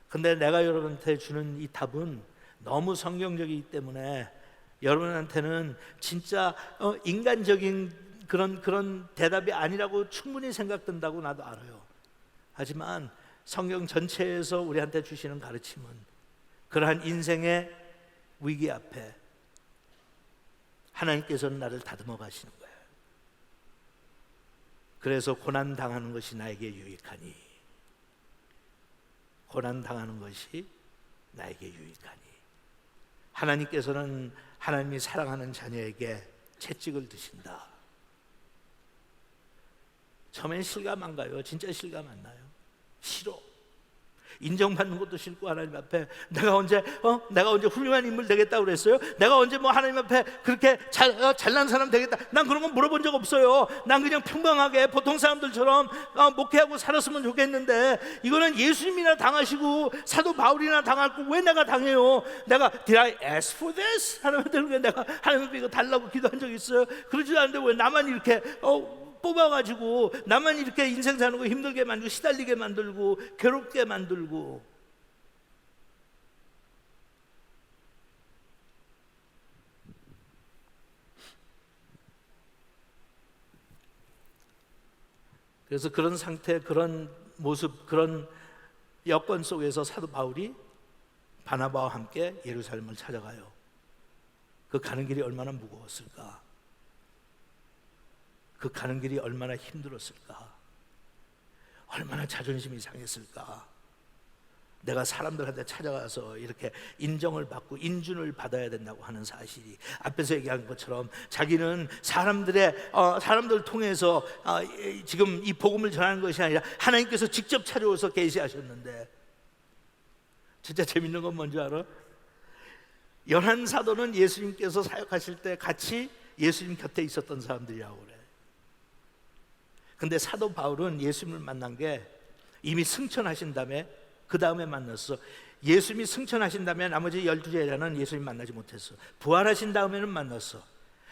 근데 내가 여러분한테 주는 이 답은 너무 성경적이기 때문에 여러분한테는 진짜 인간적인 그런 대답이 아니라고 충분히 생각된다고 나도 알아요. 하지만 성경 전체에서 우리한테 주시는 가르침은 그러한 인생의 위기 앞에 하나님께서는 나를 다듬어 가시는 거예요. 그래서 고난 당하는 것이 나에게 유익하니, 고난 당하는 것이 나에게 유익하니. 하나님께서는 하나님이 사랑하는 자녀에게 채찍을 드신다. 처음엔 실감 안 가요. 진짜 실감 안 나요. 싫어. 인정받는 것도 싫고 하나님 앞에 내가 언제 훌륭한 인물 되겠다고 그랬어요? 내가 언제 뭐 하나님 앞에 그렇게 잘난 사람 되겠다? 난 그런 건 물어본 적 없어요. 난 그냥 평범하게 보통 사람들처럼 목회하고 살았으면 좋겠는데 이거는 예수님이나 당하시고 사도 바울이나 당할 거 왜 내가 당해요? 내가 Did I ask for this? 하나님한테 내가 하나님 앞에 이거 달라고 기도한 적 있어요? 그러지 않는데 왜 나만 이렇게 뽑아가지고 나만 이렇게 인생 사는 거 힘들게 만들고 시달리게 만들고 괴롭게 만들고. 그래서 그런 상태, 그런 모습, 그런 여건 속에서 사도 바울이 바나바와 함께 예루살렘을 찾아가요. 그 가는 길이 얼마나 무거웠을까? 그 가는 길이 얼마나 힘들었을까? 얼마나 자존심이 상했을까? 내가 사람들한테 찾아가서 이렇게 인정을 받고 인준을 받아야 된다고 하는 사실이, 앞에서 얘기한 것처럼 자기는 사람들을 통해서 지금 이 복음을 전하는 것이 아니라 하나님께서 직접 찾아오셔서 계시하셨는데, 진짜 재밌는 건 뭔지 알아? 연한 사도는 예수님께서 사역하실 때 같이 예수님 곁에 있었던 사람들이라고 그래. 근데 사도 바울은 예수님을 만난 게 이미 승천하신 다음에 그 다음에 만났어. 예수님이 승천하신 다음에 나머지 12제자는 예수님 만나지 못했어. 부활하신 다음에는 만났어.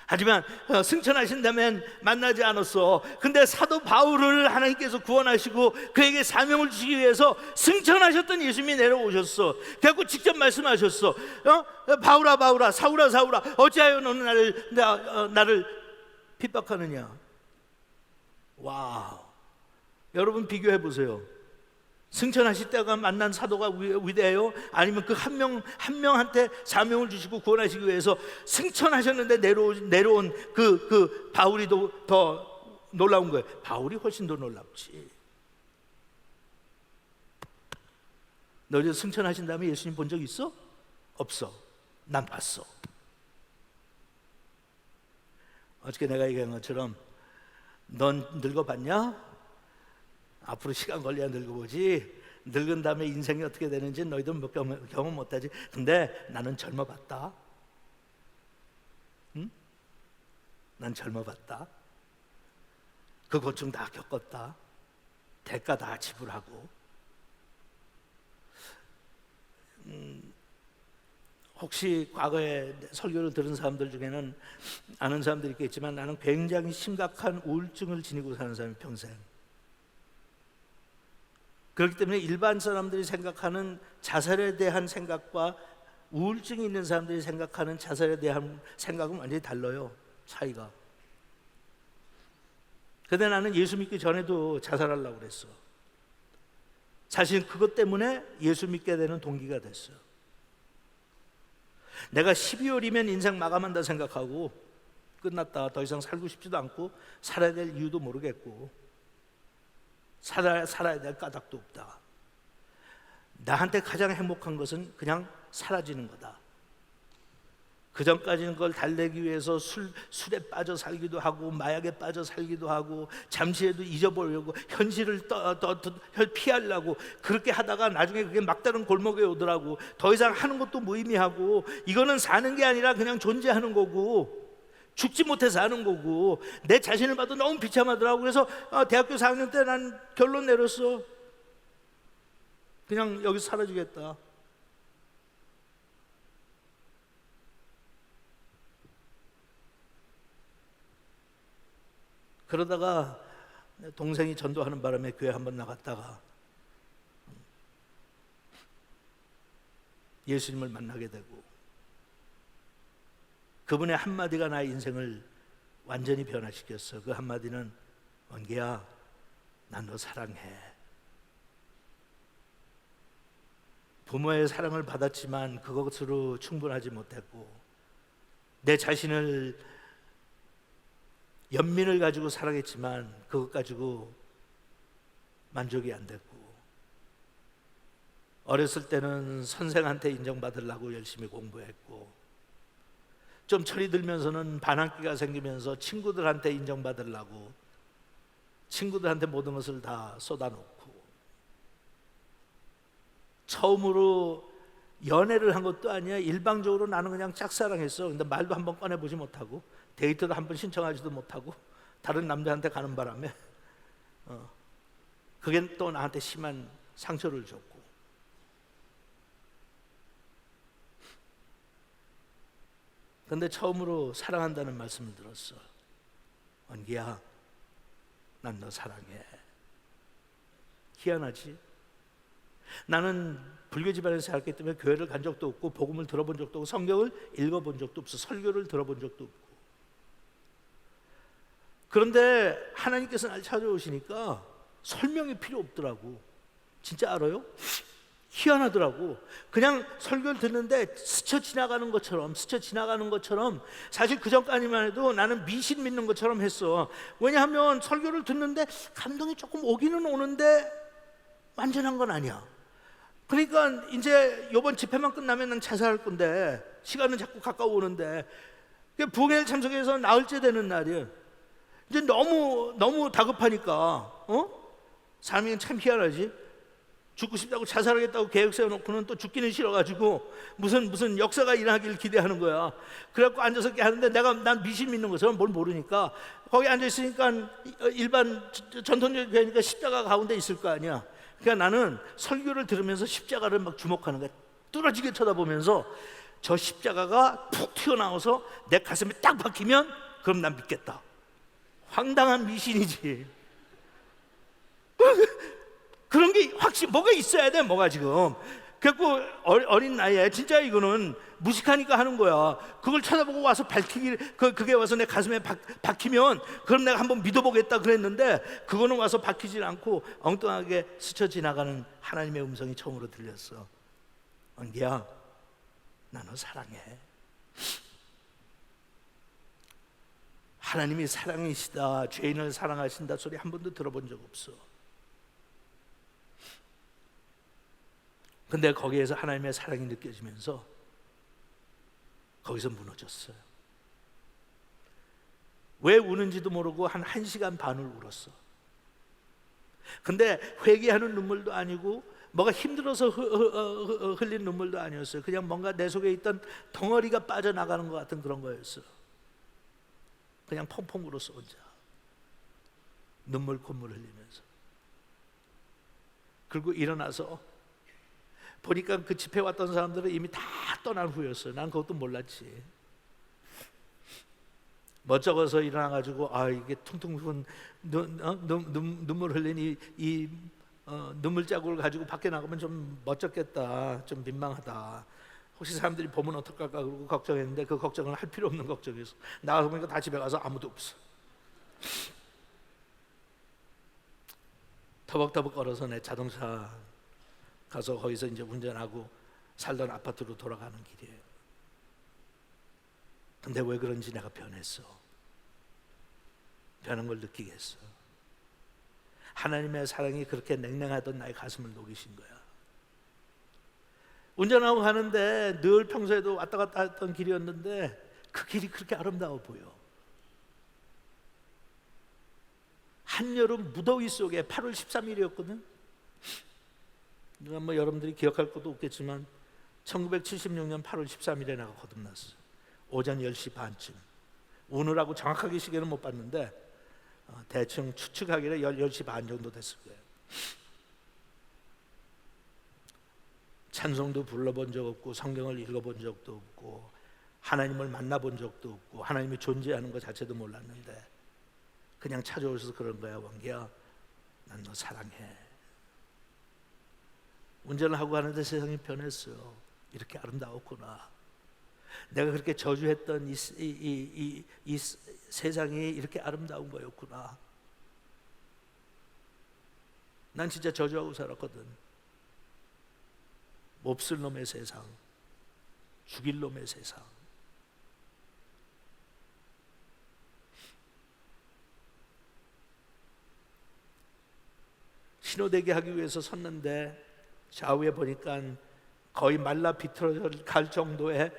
하지만 승천하신 다음엔 만나지 않았어. 근데 사도 바울을 하나님께서 구원하시고 그에게 사명을 주시기 위해서 승천하셨던 예수님이 내려오셨어. 그래서 직접 말씀하셨어. 바울아 바울아, 사울아 사울아, 어찌하여 너는 나를 핍박하느냐. 와우. 여러분 비교해 보세요. 승천하실 때가 만난 사도가 위대해요? 아니면 그 한 명한테 사명을 주시고 구원하시기 위해서 승천하셨는데 내려온 그 바울이 더 놀라운 거예요. 바울이 훨씬 더 놀랍지. 너 이제 승천하신 다음에 예수님 본 적 있어? 없어. 난 봤어. 어저께 내가 얘기한 것처럼 넌 늙어봤냐? 앞으로 시간 걸려야 늙어보지. 늙은 다음에 인생이 어떻게 되는지 너희도 경험 못하지. 근데 나는 젊어봤다. 응? 난 젊어봤다. 그 고충 다 겪었다. 대가 다 지불하고. 혹시 과거에 설교를 들은 사람들 중에는 아는 사람들이 있겠지만 나는 굉장히 심각한 우울증을 지니고 사는 사람이 평생. 그렇기 때문에 일반 사람들이 생각하는 자살에 대한 생각과 우울증이 있는 사람들이 생각하는 자살에 대한 생각은 완전히 달라요. 차이가. 그런데 나는 예수 믿기 전에도 자살하려고 그랬어. 사실 그것 때문에 예수 믿게 되는 동기가 됐어요. 내가 12월이면 인생 마감한다 생각하고 끝났다, 더 이상 살고 싶지도 않고 살아야 될 이유도 모르겠고 살아야 될 까닭도 없다. 나한테 가장 행복한 것은 그냥 사라지는 거다. 그 전까지는 그걸 달래기 위해서 술에 빠져 살기도 하고 마약에 빠져 살기도 하고 잠시라도 잊어보려고 현실을 피하려고 그렇게 하다가 나중에 그게 막다른 골목에 오더라고. 더 이상 하는 것도 무의미하고 이거는 사는 게 아니라 그냥 존재하는 거고 죽지 못해서 하는 거고 내 자신을 봐도 너무 비참하더라고. 그래서 대학교 4학년 때 난 결론 내렸어. 그냥 여기서 사라지겠다. 그러다가 동생이 전도하는 바람에 교회 한번 나갔다가 예수님을 만나게 되고 그분의 한마디가 나의 인생을 완전히 변화시켰어. 그 한마디는 원기야, 난 너 사랑해. 부모의 사랑을 받았지만 그것으로 충분하지 못했고 내 자신을 연민을 가지고 사랑했지만 그것 가지고 만족이 안 됐고 어렸을 때는 선생한테 인정받으려고 열심히 공부했고 좀 철이 들면서는 반항기가 생기면서 친구들한테 인정받으려고 친구들한테 모든 것을 다 쏟아놓고 처음으로 연애를 한 것도 아니야. 일방적으로 나는 그냥 짝사랑했어. 근데 말도 한번 꺼내보지 못하고 데이트도 한번 신청하지도 못하고 다른 남자한테 가는 바람에 그게 또 나한테 심한 상처를 줬고 근데 처음으로 사랑한다는 말씀을 들었어. 원기야, 난 너 사랑해. 희한하지? 나는 불교 집안에서 살았기 때문에 교회를 간 적도 없고 복음을 들어본 적도 없고 성경을 읽어본 적도 없어. 설교를 들어본 적도 없고. 그런데 하나님께서 날 찾아오시니까 설명이 필요 없더라고. 진짜 알아요? 희한하더라고. 그냥 설교를 듣는데 스쳐 지나가는 것처럼 사실 그 전까지만 해도 나는 미신 믿는 것처럼 했어. 왜냐하면 설교를 듣는데 감동이 조금 오기는 오는데 완전한 건 아니야. 그러니까 이제 이번 집회만 끝나면 난 자살할 건데 시간은 자꾸 가까워오는데 부흥회 참석해서 나흘째 되는 날이야. 이제 너무 다급하니까 삶이 참 희한하지. 죽고 싶다고 자살하겠다고 계획 세워놓고는 또 죽기는 싫어가지고 무슨 역사가 일어나기를 기대하는 거야. 그래갖고 앉아서 하는데 난 미신 믿는 것처럼 뭘 모르니까 거기 앉아있으니까 일반 전통적인 교회니까 십자가 가운데 있을 거 아니야. 그러니까 나는 설교를 들으면서 십자가를 막 주목하는 거야. 뚫어지게 쳐다보면서 저 십자가가 푹 튀어나와서 내 가슴에 딱 박히면 그럼 난 믿겠다. 황당한 미신이지. 그런 게 확실히 뭐가 있어야 돼. 뭐가 지금 그래갖고 어린 나이에 진짜 이거는 무식하니까 하는 거야. 그걸 쳐다보고 와서 그게 와서 내 가슴에 박히면 그럼 내가 한번 믿어보겠다 그랬는데 그거는 와서 박히질 않고 엉뚱하게 스쳐 지나가는 하나님의 음성이 처음으로 들렸어. 은기야, 나 너 사랑해. 하나님이 사랑이시다, 죄인을 사랑하신다 소리 한 번도 들어본 적 없어. 근데 거기에서 하나님의 사랑이 느껴지면서 거기서 무너졌어요. 왜 우는지도 모르고 한 1시간 반을 울었어. 근데 회개하는 눈물도 아니고 뭐가 힘들어서 흘린 눈물도 아니었어요. 그냥 뭔가 내 속에 있던 덩어리가 빠져나가는 것 같은 그런 거였어. 그냥 펑펑 울었어 혼자. 눈물 콧물 흘리면서. 그리고 일어나서 보니까 그 집회 왔던 사람들은 이미 다 떠난 후였어요. 난 그것도 몰랐지. 멋쩍어서 일어나가지고 이게 퉁퉁 부은 눈물 흘린 이 눈물 자국을 가지고 밖에 나가면 좀 멋쩍겠다, 좀 민망하다. 혹시 사람들이 보면 어떡할까 그러고 걱정했는데 그 걱정은 할 필요 없는 걱정이었어. 나가서 보니까 다 집에 가서 아무도 없어. 터벅터벅 걸어서 내 자동차 가서 거기서 이제 운전하고 살던 아파트로 돌아가는 길이에요. 근데 왜 그런지 내가 변했어. 변한 걸 느끼겠어. 하나님의 사랑이 그렇게 냉랭하던 나의 가슴을 녹이신 거야. 운전하고 가는데 늘 평소에도 왔다 갔다 했던 길이었는데 그 길이 그렇게 아름다워 보여. 한여름 무더위 속에 8월 13일이었거든. 뭐 여러분들이 기억할 것도 없겠지만 1976년 8월 13일에 내가 거듭났어. 오전 10시 반쯤. 우느라고 정확하게 시계는 못 봤는데 대충 추측하기를 10시 반 정도 됐을 거예요. 찬송도 불러본 적 없고 성경을 읽어본 적도 없고 하나님을 만나본 적도 없고 하나님이 존재하는 것 자체도 몰랐는데 그냥 찾아오셔서 그런 거야. 왕기야, 난 너 사랑해. 운전을 하고 가는데 세상이 변했어요. 이렇게 아름다웠구나. 내가 그렇게 저주했던 이 세상이 이렇게 아름다운 거였구나. 난 진짜 저주하고 살았거든. 몹쓸 놈의 세상, 죽일 놈의 세상. 신호대기 하기 위해서 섰는데 좌우에 보니까 거의 말라 비틀어 갈 정도의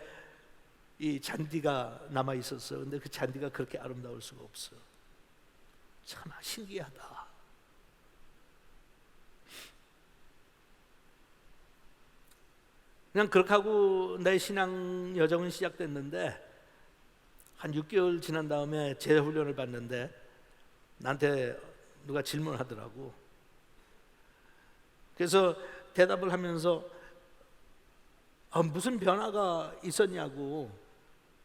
이 잔디가 남아 있었어. 근데 그 잔디가 그렇게 아름다울 수가 없어. 참 신기하다. 그냥 그렇게 하고 내 신앙 여정은 시작됐는데 한 6개월 지난 다음에 재훈련을 받는데 나한테 누가 질문하더라고. 그래서 대답을 하면서 무슨 변화가 있었냐고,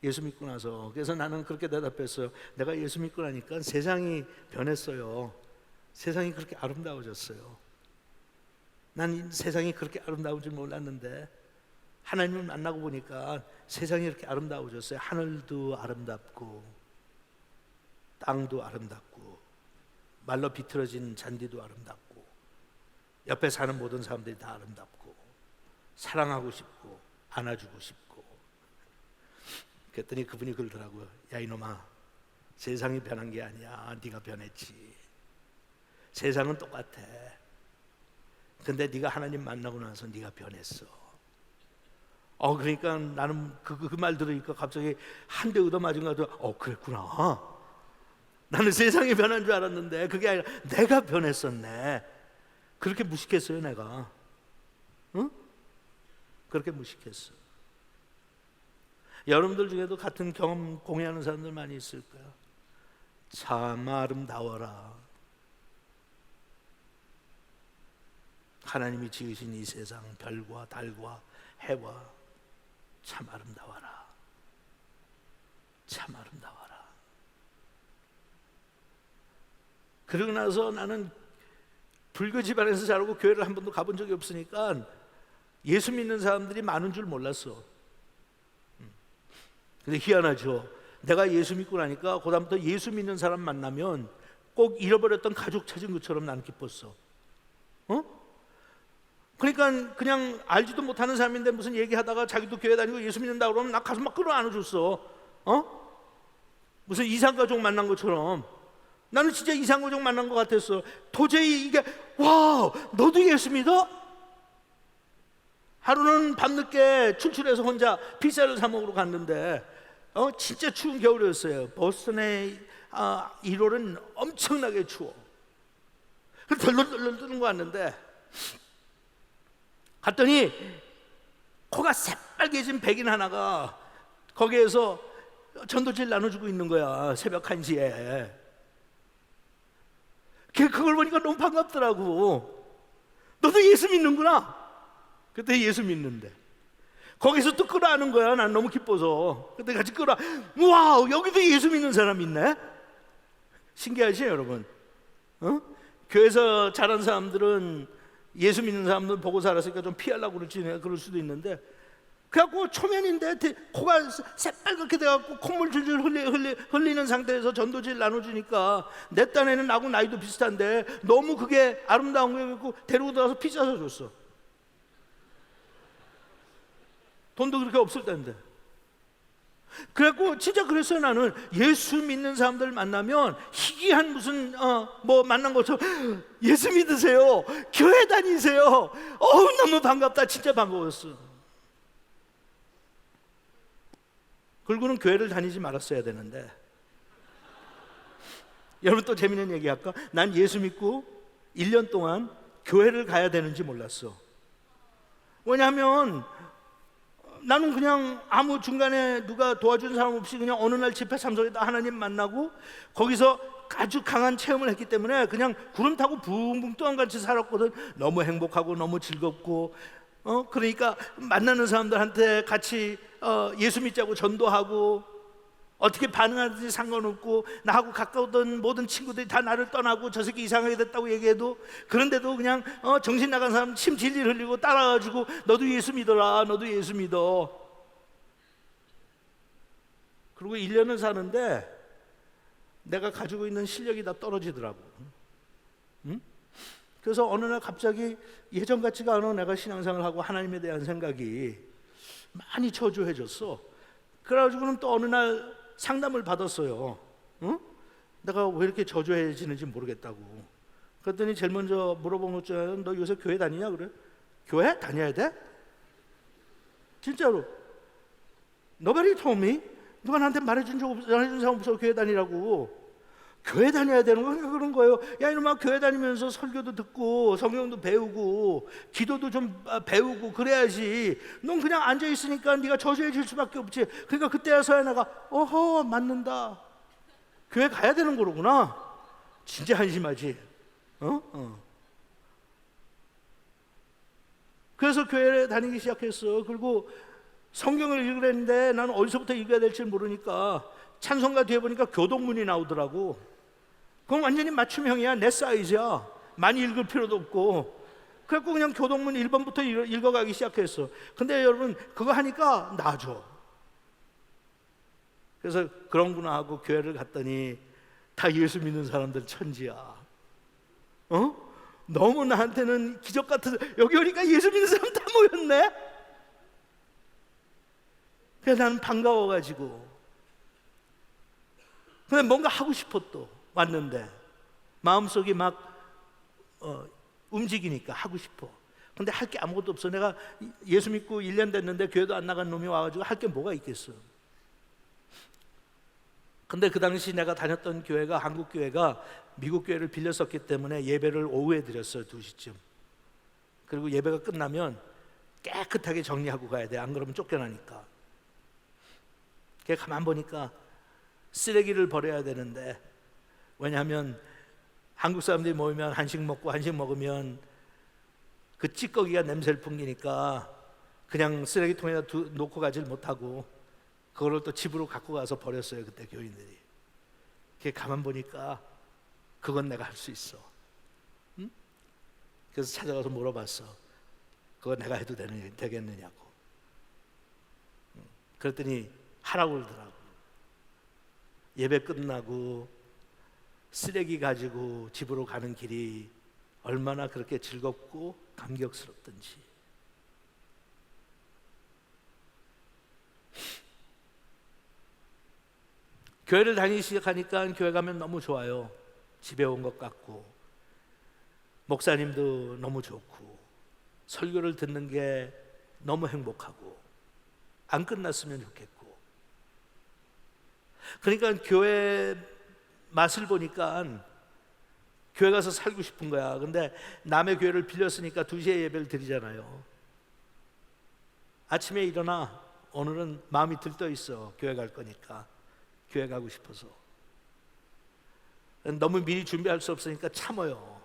예수 믿고 나서. 그래서 나는 그렇게 대답했어요. 내가 예수 믿고 나니까 세상이 변했어요. 세상이 그렇게 아름다워졌어요. 난 세상이 그렇게 아름다운 줄 몰랐는데 하나님을 만나고 보니까 세상이 이렇게 아름다워졌어요. 하늘도 아름답고 땅도 아름답고 말로 비틀어진 잔디도 아름답고 옆에 사는 모든 사람들이 다 아름답고 사랑하고 싶고 안아주고 싶고. 그랬더니 그분이 그러더라고요. 야 이놈아, 세상이 변한 게 아니야. 네가 변했지. 세상은 똑같아. 근데 네가 하나님 만나고 나서 네가 변했어. 그러니까 나는 그 말 들으니까 갑자기 한 대 얻어맞은 것 같아. 그랬구나. 나는 세상이 변한 줄 알았는데 그게 아니라 내가 변했었네. 그렇게 무식했어요 내가. 응? 그렇게 무식했어. 여러분들 중에도 같은 경험 공유하는 사람들 많이 있을 거야. 참 아름다워라. 하나님이 지으신 이 세상, 별과 달과 해와 참 아름다워라. 참 아름다워라. 그러고 나서 나는 불교 집안에서 자라고 교회를 한 번도 가본 적이 없으니까 예수 믿는 사람들이 많은 줄 몰랐어. 근데 희한하죠. 내가 예수 믿고 나니까 그다음부터 예수 믿는 사람 만나면 꼭 잃어버렸던 가족 찾은 것처럼 나는 기뻤어. 그러니까 그냥 알지도 못하는 사람인데 무슨 얘기하다가 자기도 교회 다니고 예수 믿는다 그러면 나 가슴 막 끌어안아줬어. 무슨 이상가족 만난 것처럼. 나는 진짜 이상가족 만난 것 같았어. 도저히 이게 와, 너도 예수 믿어? 하루는 밤늦게 출출해서 혼자 피자를 사 먹으러 갔는데 진짜 추운 겨울이었어요. 보스턴의 1월은 엄청나게 추워. 그래서 덜덜덜 뜨는 거 같는데 갔더니 코가 새빨개진 백인 하나가 거기에서 전도지를 나눠주고 있는 거야. 새벽 1시에. 그걸 보니까 너무 반갑더라고. 너도 예수 믿는구나. 그때 예수 믿는데 거기서 또 끌어안는 거야. 난 너무 기뻐서. 그때 같이 와우, 여기도 예수 믿는 사람 있네. 신기하지 여러분? 교회에서 자란 사람들은 예수 믿는 사람들 보고 살았으니까 좀 피하려고 그럴 수도 있는데, 그래갖고 초면인데 코가 새빨갛게 돼갖고 콧물 줄줄 흘리는 상태에서 전도지를 나눠주니까 내 딴에는 나하고 나이도 비슷한데 너무 그게 아름다운 거였고 데리고 들어가서 피자 사줬어. 돈도 그렇게 없을 때인데. 그래갖고 진짜 그랬어요. 나는 예수 믿는 사람들 만나면 희귀한 무슨 뭐 만난 것처럼 예수 믿으세요, 교회 다니세요, 너무 반갑다. 진짜 반가웠어. 그리고는 교회를 다니지 말았어야 되는데. 여러분 또 재밌는 얘기 할까? 난 예수 믿고 1년 동안 교회를 가야 되는지 몰랐어. 왜냐하면 나는 그냥 아무 중간에 누가 도와주는 사람 없이 그냥 어느 날 집회 참석했다 하나님 만나고 거기서 아주 강한 체험을 했기 때문에 그냥 구름 타고 붕붕 떠한같이 살았거든. 너무 행복하고 너무 즐겁고 그러니까 만나는 사람들한테 같이 예수 믿자고 전도하고 어떻게 반응하든지 상관없고, 나하고 가까웠던 모든 친구들이 다 나를 떠나고 저 새끼 이상하게 됐다고 얘기해도, 그런데도 그냥 정신 나간 사람 침 질질 흘리고 따라가지고 너도 예수 믿어라, 너도 예수 믿어. 그리고 1년을 사는데 내가 가지고 있는 실력이 다 떨어지더라고. 그래서 어느 날 갑자기 예전 같지가 않아. 내가 신앙생활을 하고 하나님에 대한 생각이 많이 초조해졌어. 그래가지고는 또 어느 날 상담을 받았어요. 내가 왜 이렇게 저조해지는지 모르겠다고. 그랬더니 제일 먼저 물어본 것 중에, 너 요새 교회 다니냐? 그래. 교회 다녀야 돼? 진짜로. Nobody told me. 누가 나한테 말해준 사람 없어 교회 다니라고. 교회 다녀야 되는 거 그런 거예요. 야 이놈아, 교회 다니면서 설교도 듣고 성경도 배우고 기도도 좀 배우고 그래야지. 넌 그냥 앉아 있으니까 네가 저조해질 수밖에 없지. 그러니까 그때서야 내가 어허, 맞는다. 교회 가야 되는 거로구나. 진짜 한심하지. 그래서 교회에 다니기 시작했어. 그리고 성경을 읽으랬는데 나는 어디서부터 읽어야 될지 모르니까 찬송가 뒤에 보니까 교동문이 나오더라고. 그건 완전히 맞춤형이야. 내 사이즈야. 많이 읽을 필요도 없고. 그래갖고 그냥 교동문 1번부터 읽어가기 시작했어. 근데 여러분 그거 하니까 나아져. 그래서 그런구나 하고 교회를 갔더니 다 예수 믿는 사람들 천지야. 너무 나한테는 기적 같아서 여기 오니까 예수 믿는 사람 다 모였네. 그래서 나는 반가워가지고, 근데 뭔가 하고 싶어. 또 왔는데 마음속이 막 움직이니까 하고 싶어. 근데 할 게 아무것도 없어. 내가 예수 믿고 1년 됐는데 교회도 안 나간 놈이 와가지고 할 게 뭐가 있겠어. 근데 그 당시 내가 다녔던 교회가, 한국 교회가 미국 교회를 빌렸었기 때문에 예배를 오후에 드렸어요. 2시쯤. 그리고 예배가 끝나면 깨끗하게 정리하고 가야 돼. 안 그러면 쫓겨나니까. 가만 보니까 쓰레기를 버려야 되는데, 왜냐하면 한국 사람들이 모이면 한식 먹으면 그 찌꺼기가 냄새를 풍기니까 그냥 쓰레기통에다 놓고 가질 못하고 그거를 또 집으로 갖고 가서 버렸어요. 그때 교인들이. 가만 보니까 그건 내가 할 수 있어. 응? 그래서 찾아가서 물어봤어. 그거 내가 해도 되겠느냐고. 그랬더니 하라고 그러더라고. 예배 끝나고 쓰레기 가지고 집으로 가는 길이 얼마나 그렇게 즐겁고 감격스럽던지. 교회를 다니기 시작하니까 교회 가면 너무 좋아요. 집에 온 것 같고, 목사님도 너무 좋고, 설교를 듣는 게 너무 행복하고, 안 끝났으면 좋겠고. 그러니까 교회 맛을 보니까 교회 가서 살고 싶은 거야. 근데 남의 교회를 빌렸으니까 2시에 예배를 드리잖아요. 아침에 일어나, 오늘은 마음이 들떠 있어. 교회 갈 거니까. 교회 가고 싶어서. 너무 미리 준비할 수 없으니까 참아요.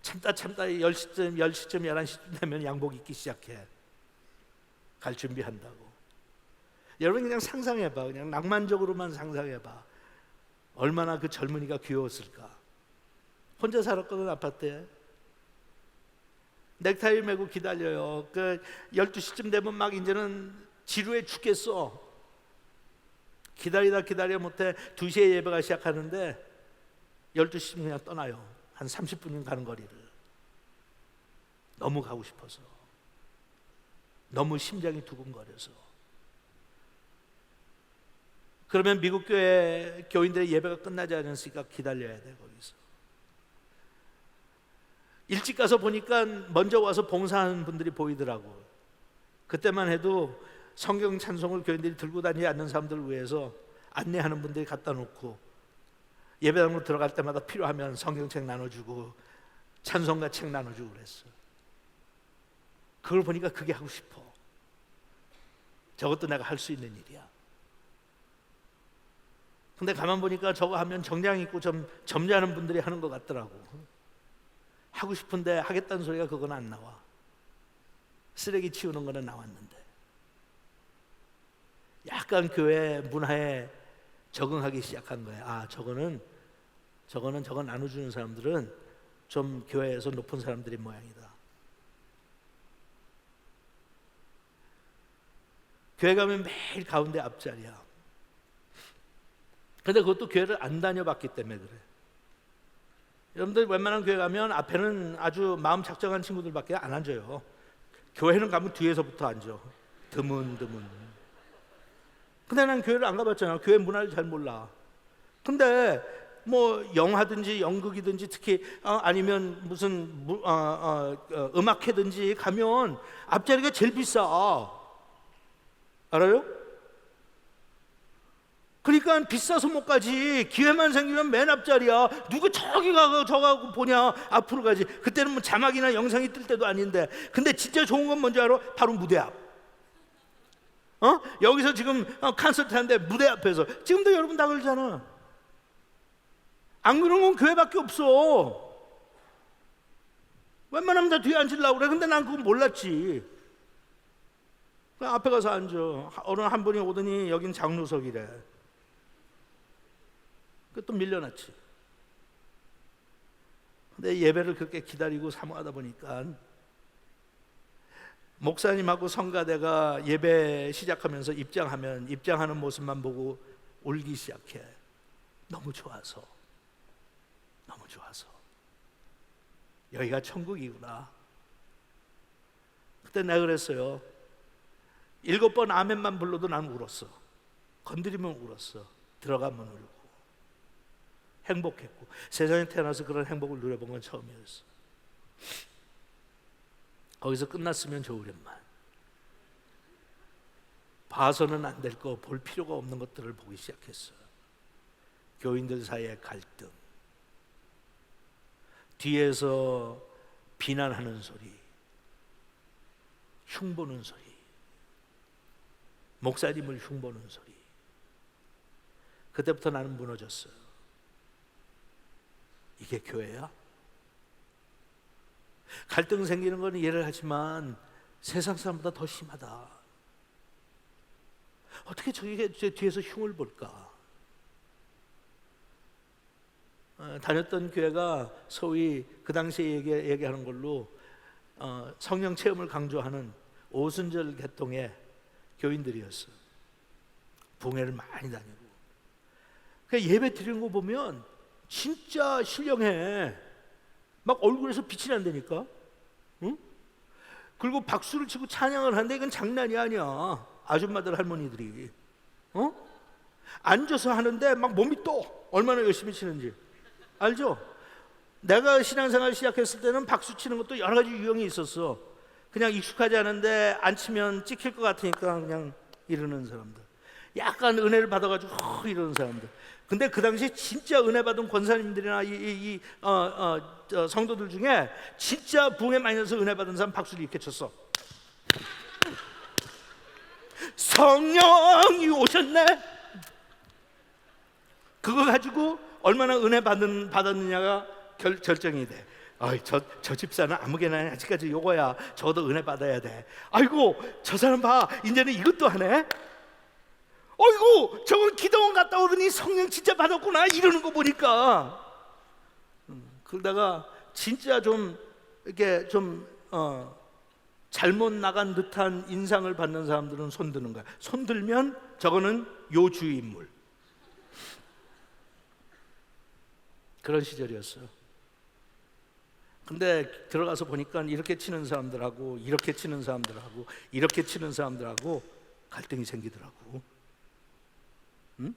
참다 10시쯤 11시쯤 되면 양복 입기 시작해. 갈 준비한다고. 여러분 그냥 상상해봐. 그냥 낭만적으로만 상상해봐. 얼마나 그 젊은이가 귀여웠을까. 혼자 살았거든, 아파트에. 넥타이 메고 기다려요. 12시쯤 되면 막 이제는 지루해 죽겠어. 기다려 못해 2시에 예배가 시작하는데 12시쯤 그냥 떠나요. 한 30분이면 가는 거리를. 너무 가고 싶어서, 너무 심장이 두근거려서. 그러면 미국 교회 교인들의 예배가 끝나지 않으니까 기다려야 돼. 거기서 일찍 가서 보니까 먼저 와서 봉사하는 분들이 보이더라고. 그때만 해도 성경 찬송을 교인들이 들고 다니지 않는 사람들을 위해서 안내하는 분들이 갖다 놓고, 예배당으로 들어갈 때마다 필요하면 성경책 나눠주고 찬송가 책 나눠주고 그랬어. 그걸 보니까 그게 하고 싶어. 저것도 내가 할 수 있는 일이야. 근데 가만 보니까 저거 하면 정장 입고 좀 점잖은 분들이 하는 것 같더라고. 하고 싶은데 하겠다는 소리가 그건 안 나와. 쓰레기 치우는 거는 나왔는데. 약간 교회 문화에 적응하기 시작한 거야. 아, 저거는 저거 나눠주는 사람들은 좀 교회에서 높은 사람들의 모양이다. 교회 가면 매일 가운데 앞자리야. 근데 그것도 교회를 안 다녀봤기 때문에 그래. 여러분들 웬만한 교회 가면 앞에는 아주 마음 작정한 친구들밖에 안 앉아요. 교회는 가면 뒤에서부터 앉아. 드문드문. 근데 난 교회를 안 가봤잖아. 교회 문화를 잘 몰라. 근데 뭐 영화든지 연극이든지 특히 아니면 무슨 음악회든지 가면 앞자리가 제일 비싸. 알아요? 그러니까 비싸서 못 가지. 기회만 생기면 맨 앞자리야. 누구 저기 가고 저 가고 보냐. 앞으로 가지. 그때는 뭐 자막이나 영상이 뜰 때도 아닌데. 근데 진짜 좋은 건 뭔지 알아? 바로 무대 앞. 여기서 지금 콘서트 하는데 무대 앞에서 지금도 여러분 다 그러잖아. 안 그런 건 교회밖에 없어. 웬만하면 다 뒤에 앉으려고 그래. 근데 난 그건 몰랐지. 그냥 앞에 가서 앉아. 어느 한 분이 오더니 여긴 장로석이래. 또 밀려났지. 근데 예배를 그렇게 기다리고 사모하다 보니까 목사님하고 성가대가 예배 시작하면서 입장하는 모습만 보고 울기 시작해. 너무 좋아서 여기가 천국이구나. 그때 내가 그랬어요. 7번 아멘만 불러도 난 울었어. 건드리면 울었어. 들어가면 울고. 행복했고, 세상에 태어나서 그런 행복을 누려본 건 처음이었어. 거기서 끝났으면 좋으련만. 봐서는 안 될 거, 볼 필요가 없는 것들을 보기 시작했어. 교인들 사이의 갈등, 뒤에서 비난하는 소리, 흉보는 소리, 목사님을 흉보는 소리. 그때부터 나는 무너졌어요. 이게 교회야? 갈등 생기는 건 이해를 하지만 세상 사람보다 더 심하다. 어떻게 저게 제 뒤에서 흉을 볼까? 다녔던 교회가 소위 그 당시에 얘기하는 걸로 성령 체험을 강조하는 오순절 계통의 교인들이었어. 붕해를 많이 다니고. 그 예배 드리는 거 보면 진짜 신령해. 막 얼굴에서 빛이 난다니까. 응? 그리고 박수를 치고 찬양을 하는데 이건 장난이 아니야. 아줌마들 할머니들이 앉아서 하는데 막 몸이 또 얼마나 열심히 치는지 알죠? 내가 신앙생활 시작했을 때는 박수 치는 것도 여러 가지 유형이 있었어. 그냥 익숙하지 않은데 안 치면 찍힐 것 같으니까 그냥 이러는 사람들, 약간 은혜를 받아가지고 이러는 사람들. 근데 그 당시에 진짜 은혜 받은 권사님들이나 성도들 중에 진짜 부흥에 많이 나서 은혜 받은 사람 박수를 이렇게 쳤어. 성령이 오셨네. 그거 가지고 얼마나 은혜 받았느냐가 결정이 돼. 저 집사는 아무개나 아직까지 요거야. 저도 은혜 받아야 돼. 아이고 저 사람 봐, 이제는 이것도 하네. 어이구 저건 기도원 갔다 오더니 성령 진짜 받았구나 이러는 거 보니까 그러다가 진짜 좀 이렇게 좀 잘못 나간 듯한 인상을 받는 사람들은 손 드는 거야. 손 들면 저거는 요주의 인물. 그런 시절이었어요. 근데 들어가서 보니까 이렇게 치는 사람들하고 이렇게 치는 사람들하고 이렇게 치는 사람들하고 갈등이 생기더라고. 응?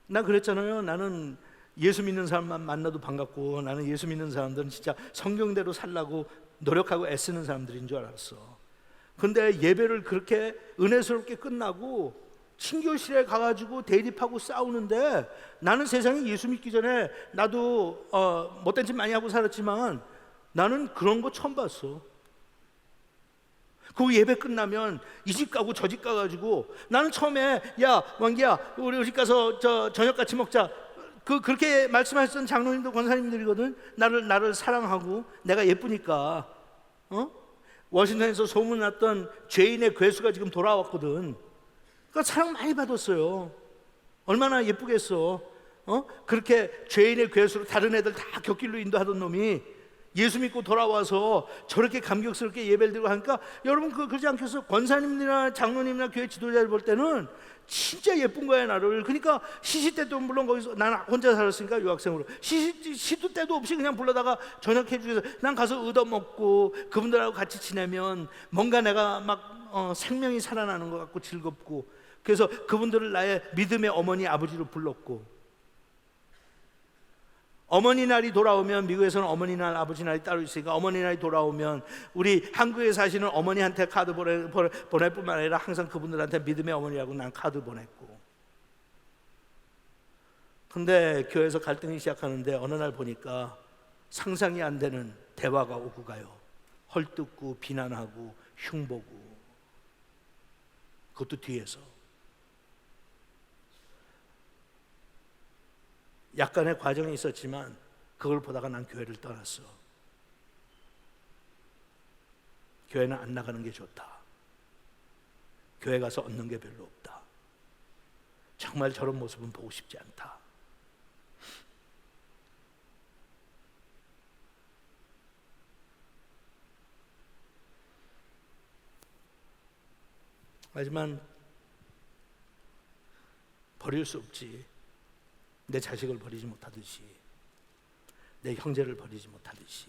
나 그랬잖아요. 나는 예수 믿는 사람만 만나도 반갑고, 나는 예수 믿는 사람들은 진짜 성경대로 살라고 노력하고 애쓰는 사람들인 줄 알았어. 근데 예배를 그렇게 은혜스럽게 끝나고 친교실에 가가지고 대립하고 싸우는데, 나는 세상에 예수 믿기 전에 나도 못된 짓 많이 하고 살았지만 나는 그런 거 처음 봤어. 그 예배 끝나면 이 집 가고 저 집 가가지고, 나는 처음에 야 왕기야 우리 집 가서 저녁 같이 먹자, 그렇게 말씀하셨던 장로님들 권사님들이거든. 나를 사랑하고 내가 예쁘니까. 워싱턴에서 소문났던 죄인의 괴수가 지금 돌아왔거든. 그러니까 사랑 많이 받았어요. 얼마나 예쁘겠어. 그렇게 죄인의 괴수로 다른 애들 다 곁길로 인도하던 놈이 예수 믿고 돌아와서 저렇게 감격스럽게 예배를 드리고 하니까, 여러분 그러지 않겠어요? 권사님이나 장로님이나 교회 지도자를 볼 때는 진짜 예쁜 거야 나를. 그러니까 시시 때도 물론 거기서 나는 혼자 살았으니까 유학생으로 시도 때도 없이 그냥 불러다가 저녁 해주셔서 난 가서 얻어먹고 그분들하고 같이 지내면 뭔가 내가 막 생명이 살아나는 것 같고 즐겁고, 그래서 그분들을 나의 믿음의 어머니 아버지로 불렀고, 어머니 날이 돌아오면, 미국에서는 어머니 날 아버지 날이 따로 있으니까 어머니 날이 돌아오면 우리 한국에 사시는 어머니한테 카드 보낼 뿐만 아니라 항상 그분들한테 믿음의 어머니라고 난 카드 보냈고. 근데 교회에서 갈등이 시작하는데 어느 날 보니까 상상이 안 되는 대화가 오고 가요. 헐뜯고 비난하고 흉보고. 그것도 뒤에서. 약간의 과정이 있었지만 그걸 보다가 난 교회를 떠났어. 교회는 안 나가는 게 좋다. 교회 가서 얻는 게 별로 없다. 정말 저런 모습은 보고 싶지 않다. 하지만 버릴 수 없지. 내 자식을 버리지 못하듯이, 내 형제를 버리지 못하듯이,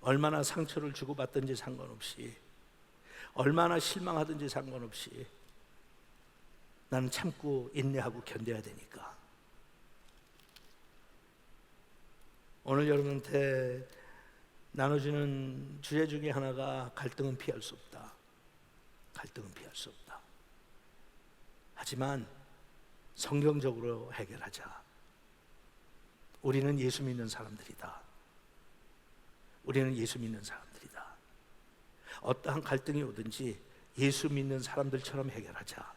얼마나 상처를 주고받든지 상관없이, 얼마나 실망하든지 상관없이 나는 참고 인내하고 견뎌야 되니까. 오늘 여러분한테 나눠주는 주제 중에 하나가 갈등은 피할 수 없다. 갈등은 피할 수 없다. 하지만 성경적으로 해결하자. 우리는 예수 믿는 사람들이다. 우리는 예수 믿는 사람들이다. 어떠한 갈등이 오든지 예수 믿는 사람들처럼 해결하자.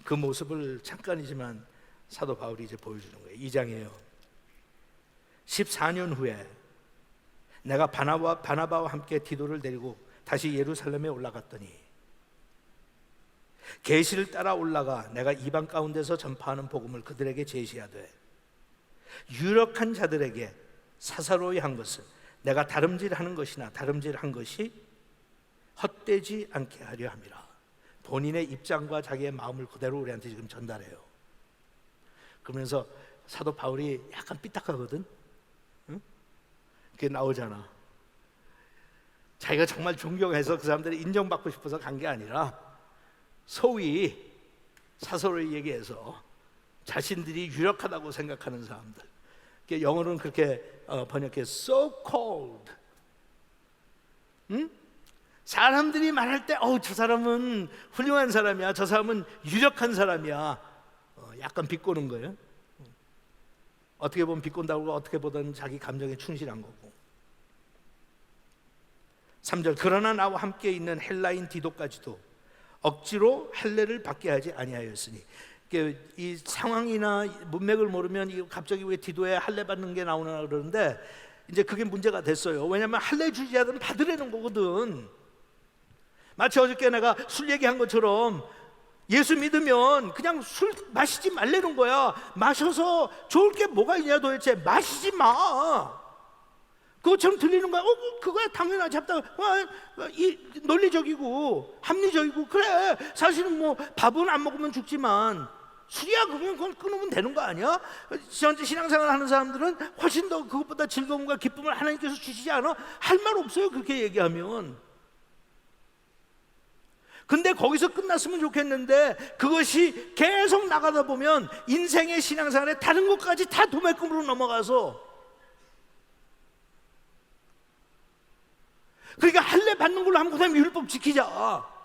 그 모습을 잠깐이지만 사도 바울이 이제 보여주는 거예요. 2장이에요. 14년 후에 내가 바나바와 함께 디도를 데리고 다시 예루살렘에 올라갔더니 계시를 따라 올라가 내가 이방 가운데서 전파하는 복음을 그들에게 제시하되 유력한 자들에게 사사로이 한 것은 내가 다름질하는 것이나 다름질한 것이 헛되지 않게 하려 함이라. 본인의 입장과 자기의 마음을 그대로 우리한테 지금 전달해요. 그러면서 사도 바울이 약간 삐딱하거든. 응? 그게 나오잖아. 자기가 정말 존경해서 그 사람들이 인정받고 싶어서 간 게 아니라 소위 사서를 얘기해서 자신들이 유력하다고 생각하는 사람들, 영어로는 그렇게 번역해 so called. 응? 사람들이 말할 때 저 사람은 훌륭한 사람이야, 저 사람은 유력한 사람이야, 약간 비꼬는 거예요. 어떻게 보면 비꼰다고, 어떻게 보면 자기 감정에 충실한 거고. 3절 그러나 나와 함께 있는 헬라인 디도까지도 억지로 할례를 받게 하지 아니하였으니, 이 상황이나 문맥을 모르면 갑자기 왜 디도에 할례 받는 게 나오나 그러는데 이제 그게 문제가 됐어요. 왜냐하면 할례 주지자들은 받으려는 거거든. 마치 어저께 내가 술 얘기한 것처럼 예수 믿으면 그냥 술 마시지 말라는 거야. 마셔서 좋을 게 뭐가 있냐 도대체. 마시지 마. 그것처럼 들리는 거야. 그거야 당연하지. 잡다. 논리적이고 합리적이고 그래. 사실은 뭐 밥은 안 먹으면 죽지만 술이야 그러면 그건 끊으면 되는 거 아니야? 현재 신앙생활 하는 사람들은 훨씬 더 그것보다 즐거움과 기쁨을 하나님께서 주시지 않아? 할 말 없어요 그렇게 얘기하면. 근데 거기서 끝났으면 좋겠는데 그것이 계속 나가다 보면 인생의 신앙생활에 다른 것까지 다 도매금으로 넘어가서, 그러니까 할례 받는 걸로 하면 그다음에 율법 지키자.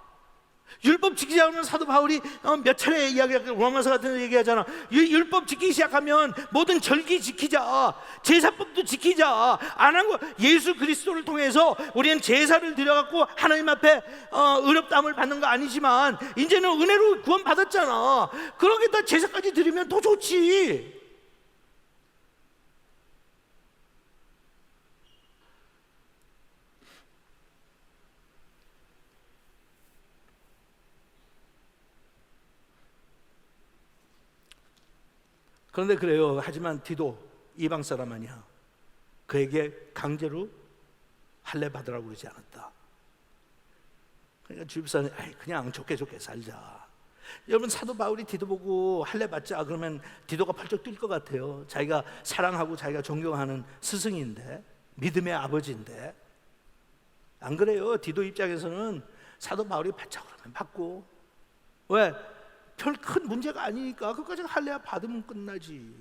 율법 지키자 하면 사도 바울이 몇 차례 이야기하고 로마서 같은 데 얘기하잖아. 율법 지키기 시작하면 모든 절기 지키자, 제사법도 지키자. 안 한 거 예수 그리스도를 통해서 우리는 제사를 드려갖고 하나님 앞에 의롭다함을 받는 거 아니지만 이제는 은혜로 구원 받았잖아. 그러기다 제사까지 드리면 더 좋지. 그런데 그래요. 하지만 디도 이방 사람 아니야. 그에게 강제로 할례 받으라고 그러지 않았다. 그러니까 주입사는 그냥 좋게 살자. 여러분 사도 바울이 디도 보고 할례 받자 그러면 디도가 펄쩍 뛸 것 같아요. 자기가 사랑하고 자기가 존경하는 스승인데, 믿음의 아버지인데. 안 그래요. 디도 입장에서는 사도 바울이 받자 그러면 받고, 왜? 별 큰 문제가 아니니까 그까지 할례 받으면 끝나지.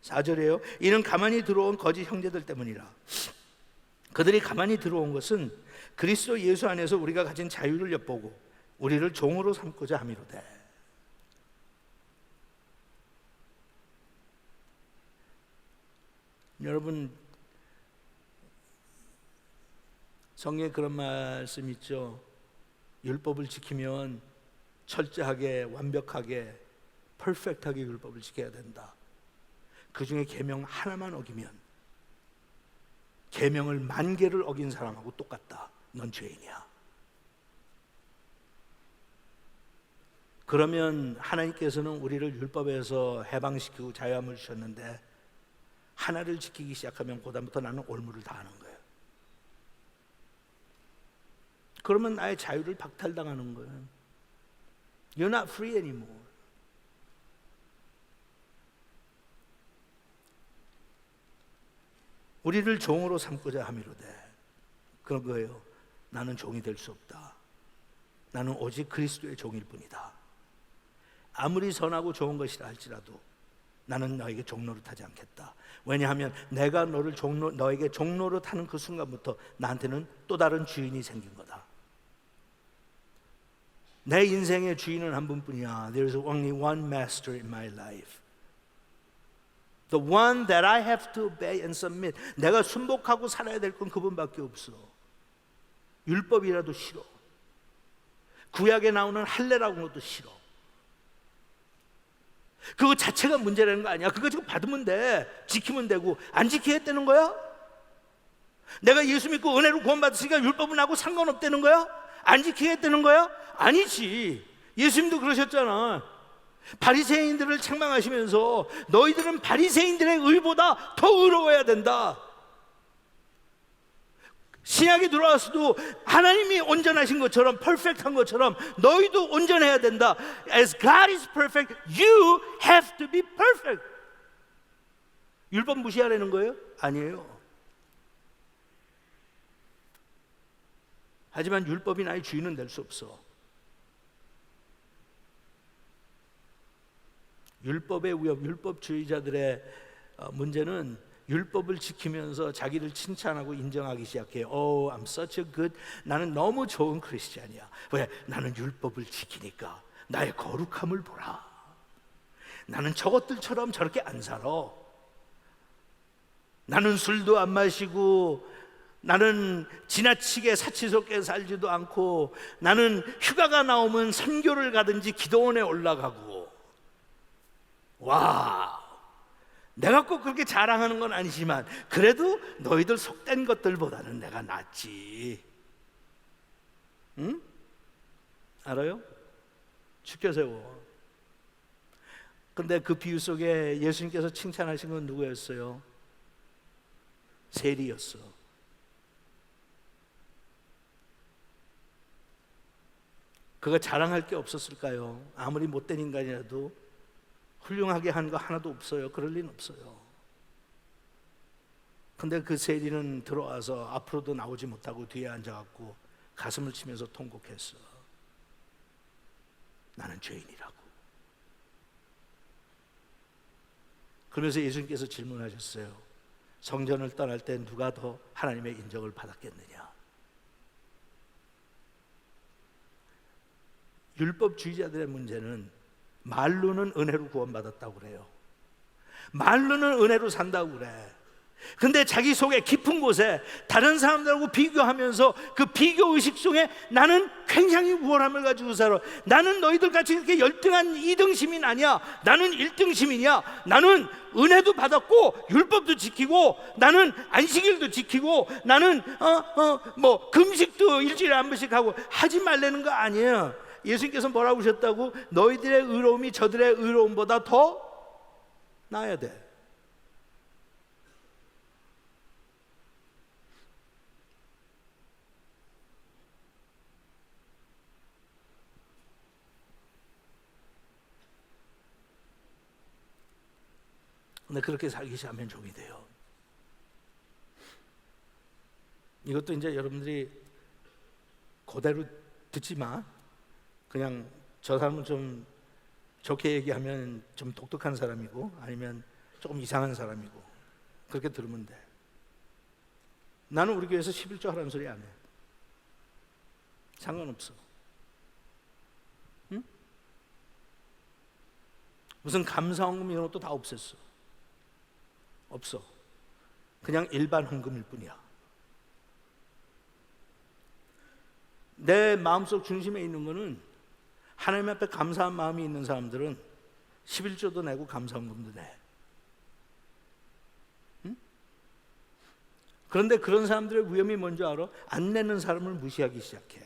4절이에요. 이는 가만히 들어온 거짓 형제들 때문이라. 그들이 가만히 들어온 것은 그리스도 예수 안에서 우리가 가진 자유를 엿보고 우리를 종으로 삼고자 함이로되. 여러분 성경에 그런 말씀 있죠. 율법을 지키면 철저하게 완벽하게 퍼펙트하게 율법을 지켜야 된다. 그 중에 계명 하나만 어기면 계명을 10,000개를 어긴 사람하고 똑같다. 넌 죄인이야. 그러면 하나님께서는 우리를 율법에서 해방시키고 자유함을 주셨는데 하나를 지키기 시작하면 그다음부터 나는 올무를 다하는 거예요. 그러면 나의 자유를 박탈당하는 거예요. You're not free anymore. 우리를 종으로 삼고자 함이로되 그런 거예요. 나는 종이 될 수 없다. 나는 오직 그리스도의 종일 뿐이다. 아무리 선하고 좋은 것이라 할지라도 나는 너에게 종노릇하지 않겠다. 왜냐하면 내가 너에게 종노릇하는 그 순간부터 나한테는 또 다른 주인이 생긴 거다. 내 인생의 주인은 한 분뿐이야. There's only one master in my life. The one that I have to obey and submit. 내가 순복하고 살아야 될 건 그분밖에 없어. 율법이라도 싫어. 구약에 나오는 할례라고 것도 싫어. 그거 자체가 문제라는 거 아니야. 그거 지금 받으면 돼. 지키면 되고. 안 지키겠다는 거야? 내가 예수 믿고 은혜로 구원받았으니까 율법은 하고 상관없다는 거야? 안 지키겠다는 거야? 아니지. 예수님도 그러셨잖아. 바리새인들을 책망하시면서 너희들은 바리새인들의 의보다 더 의로워야 된다. 신약에 들어와서도 하나님이 온전하신 것처럼, 퍼펙트한 것처럼 너희도 온전해야 된다. As God is perfect, you have to be perfect. 율법 무시하라는 거예요? 아니에요. 하지만 율법이 나의 주인은 될 수 없어. 율법의 위협, 율법주의자들의 문제는 율법을 지키면서 자기를 칭찬하고 인정하기 시작해요. Oh, I'm such a good, 나는 너무 좋은 크리스찬이야. 왜? 나는 율법을 지키니까 나의 거룩함을 보라. 나는 저것들처럼 저렇게 안 살아. 나는 술도 안 마시고, 나는 지나치게 사치스럽게 살지도 않고, 나는 휴가가 나오면 선교를 가든지 기도원에 올라가고. 와, 내가 꼭 그렇게 자랑하는 건 아니지만 그래도 너희들 속된 것들보다는 내가 낫지. 응? 알아요? 죽여 세워. 근데 그 비유 속에 예수님께서 칭찬하신 건 누구였어요? 세리였어. 그가 자랑할 게 없었을까요? 아무리 못된 인간이라도 훌륭하게 한 거 하나도 없어요. 그럴 리는 없어요. 근데 그 세리는 들어와서 앞으로도 나오지 못하고 뒤에 앉아갖고 가슴을 치면서 통곡했어. 나는 죄인이라고. 그러면서 예수님께서 질문하셨어요. 성전을 떠날 때 누가 더 하나님의 인정을 받았겠느냐? 율법주의자들의 문제는 말로는 은혜로 구원받았다고 그래요. 말로는 은혜로 산다고 그래. 근데 자기 속에 깊은 곳에 다른 사람들하고 비교하면서 그 비교의식 속에 나는 굉장히 우월함을 가지고 살아. 나는 너희들 같이 이렇게 열등한 2등 시민 아니야. 나는 1등 시민이야. 나는 은혜도 받았고 율법도 지키고, 나는 안식일도 지키고, 나는 뭐 금식도 일주일에 한 번씩 하고. 하지 말라는 거 아니에요. 예수님께서 뭐라고 하셨다고? 너희들의 의로움이 저들의 의로움보다 더 나아야 돼. 근데 그렇게 살기 시작하면 종이 돼요. 이것도 이제 여러분들이 그대로 듣지 마. 그냥 저 사람은 좀 좋게 얘기하면 좀 독특한 사람이고, 아니면 조금 이상한 사람이고, 그렇게 들으면 돼. 나는 우리 교회에서 11조 하라는 소리 안 해. 상관없어. 응? 무슨 감사헌금 이런 것도 다 없앴어. 없어. 그냥 일반 헌금일 뿐이야. 내 마음속 중심에 있는 거는 하나님 앞에 감사한 마음이 있는 사람들은 11조도 내고 감사헌금도 내. 응? 그런데 그런 사람들의 위험이 뭔지 알아? 안 내는 사람을 무시하기 시작해.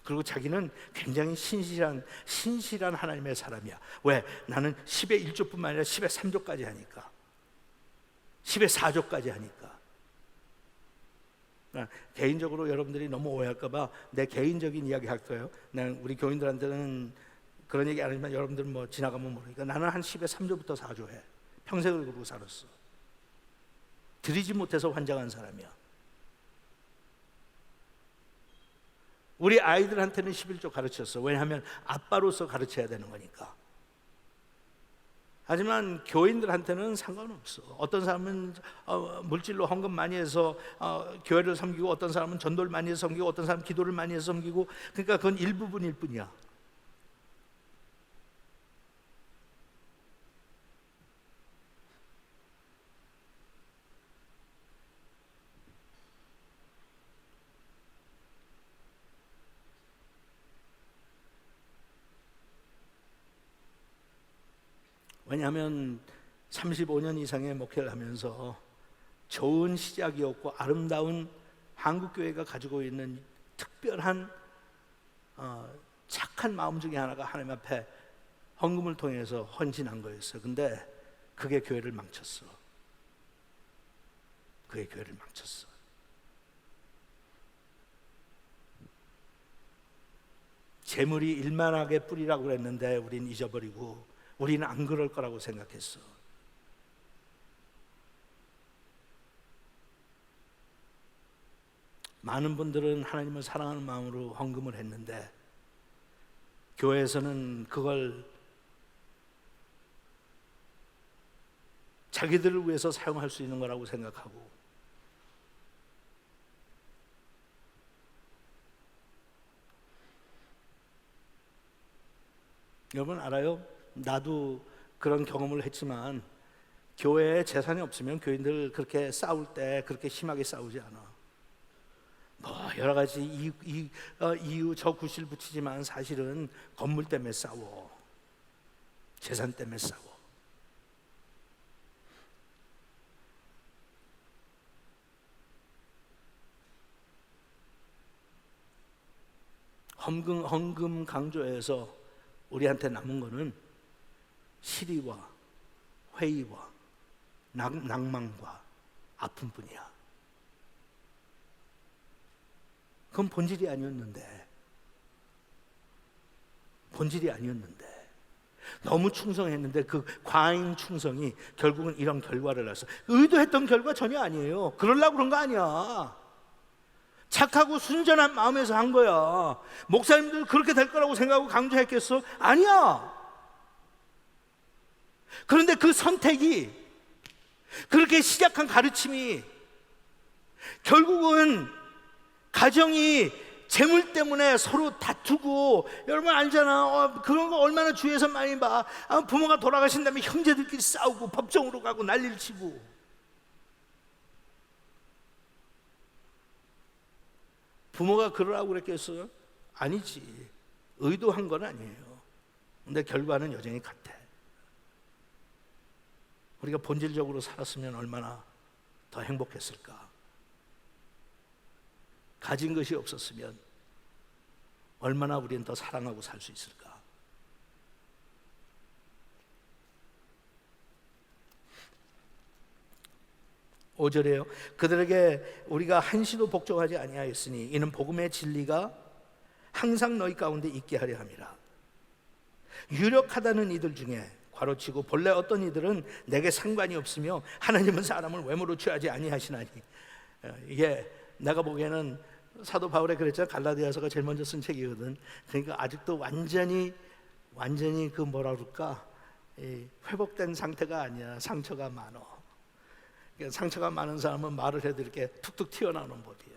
그리고 자기는 굉장히 신실한 하나님의 사람이야. 왜? 나는 10의 1조뿐만 아니라 10의 3조까지 하니까, 10의 4조까지 하니까. 개인적으로 여러분들이 너무 오해할까 봐 내 개인적인 이야기 할 거예요. 난 우리 교인들한테는 그런 얘기 안 하지만 여러분들은 뭐 지나가면 모르니까, 나는 한 10의 3조부터 4조 해. 평생을 그러고 살았어. 드리지 못해서 환장한 사람이야. 우리 아이들한테는 11조 가르쳤어. 왜냐하면 아빠로서 가르쳐야 되는 거니까. 하지만 교인들한테는 상관없어. 어떤 사람은 물질로 헌금 많이 해서 교회를 섬기고, 어떤 사람은 전도를 많이 해서 섬기고, 어떤 사람은 기도를 많이 해서 섬기고. 그러니까 그건 일부분일 뿐이야. 왜냐하면 35년 이상의 목회를 하면서 좋은 시작이었고 아름다운 한국교회가 가지고 있는 특별한 착한 마음 중에 하나가 하나님 앞에 헌금을 통해서 헌신한 거였어요. 근데 그게 교회를 망쳤어. 그게 교회를 망쳤어. 재물이 일만하게 뿌리라고 그랬는데 우린 잊어버리고, 우리는 안 그럴 거라고 생각했어. 많은 분들은 하나님을 사랑하는 마음으로 헌금을 했는데, 교회에서는 그걸 자기들을 위해서 사용할 수 있는 거라고 생각하고, 여러분 알아요? 나도 그런 경험을 했지만, 교회에 재산이 없으면 교인들 그렇게 싸울 때 그렇게 심하게 싸우지 않아. 뭐 여러 가지 이유 저 구실 붙이지만 사실은 건물 때문에 싸워. 재산 때문에 싸워. 헌금 강조해서 우리한테 남은 거는 시리와 회의와 낭만과 아픔뿐이야. 그건 본질이 아니었는데, 너무 충성했는데 그 과잉 충성이 결국은 이런 결과를 낳았어. 의도했던 결과 전혀 아니에요. 그러려고 그런 거 아니야. 착하고 순전한 마음에서 한 거야. 목사님들 그렇게 될 거라고 생각하고 강조했겠어? 아니야. 그런데 그 선택이, 그렇게 시작한 가르침이 결국은 가정이 재물 때문에 서로 다투고, 여러분 알잖아. 그런 거 얼마나 주위에서 많이 봐. 부모가 돌아가신 다음에 형제들끼리 싸우고 법정으로 가고 난리를 치고. 부모가 그러라고 그랬겠어요? 아니지. 의도한 건 아니에요. 근데 결과는 여전히 같아. 우리가 본질적으로 살았으면 얼마나 더 행복했을까? 가진 것이 없었으면 얼마나 우리는 더 사랑하고 살 수 있을까? 5절에요. 그들에게 우리가 한시도 복종하지 아니하였으니 이는 복음의 진리가 항상 너희 가운데 있게 하려 함이라. 유력하다는 이들 중에 괄호치고 본래 어떤 이들은 내게 상관이 없으며 하나님은 사람을 외모로 취하지 아니하시나니. 이게 내가 보기에는 사도 바울의 그랬잖아. 갈라디아서가 제일 먼저 쓴 책이거든. 그러니까 아직도 완전히 그 뭐라 그럴까, 회복된 상태가 아니야. 상처가 많어. 그러니까 상처가 많은 사람은 말을 해도 이렇게 툭툭 튀어나오는 법이야.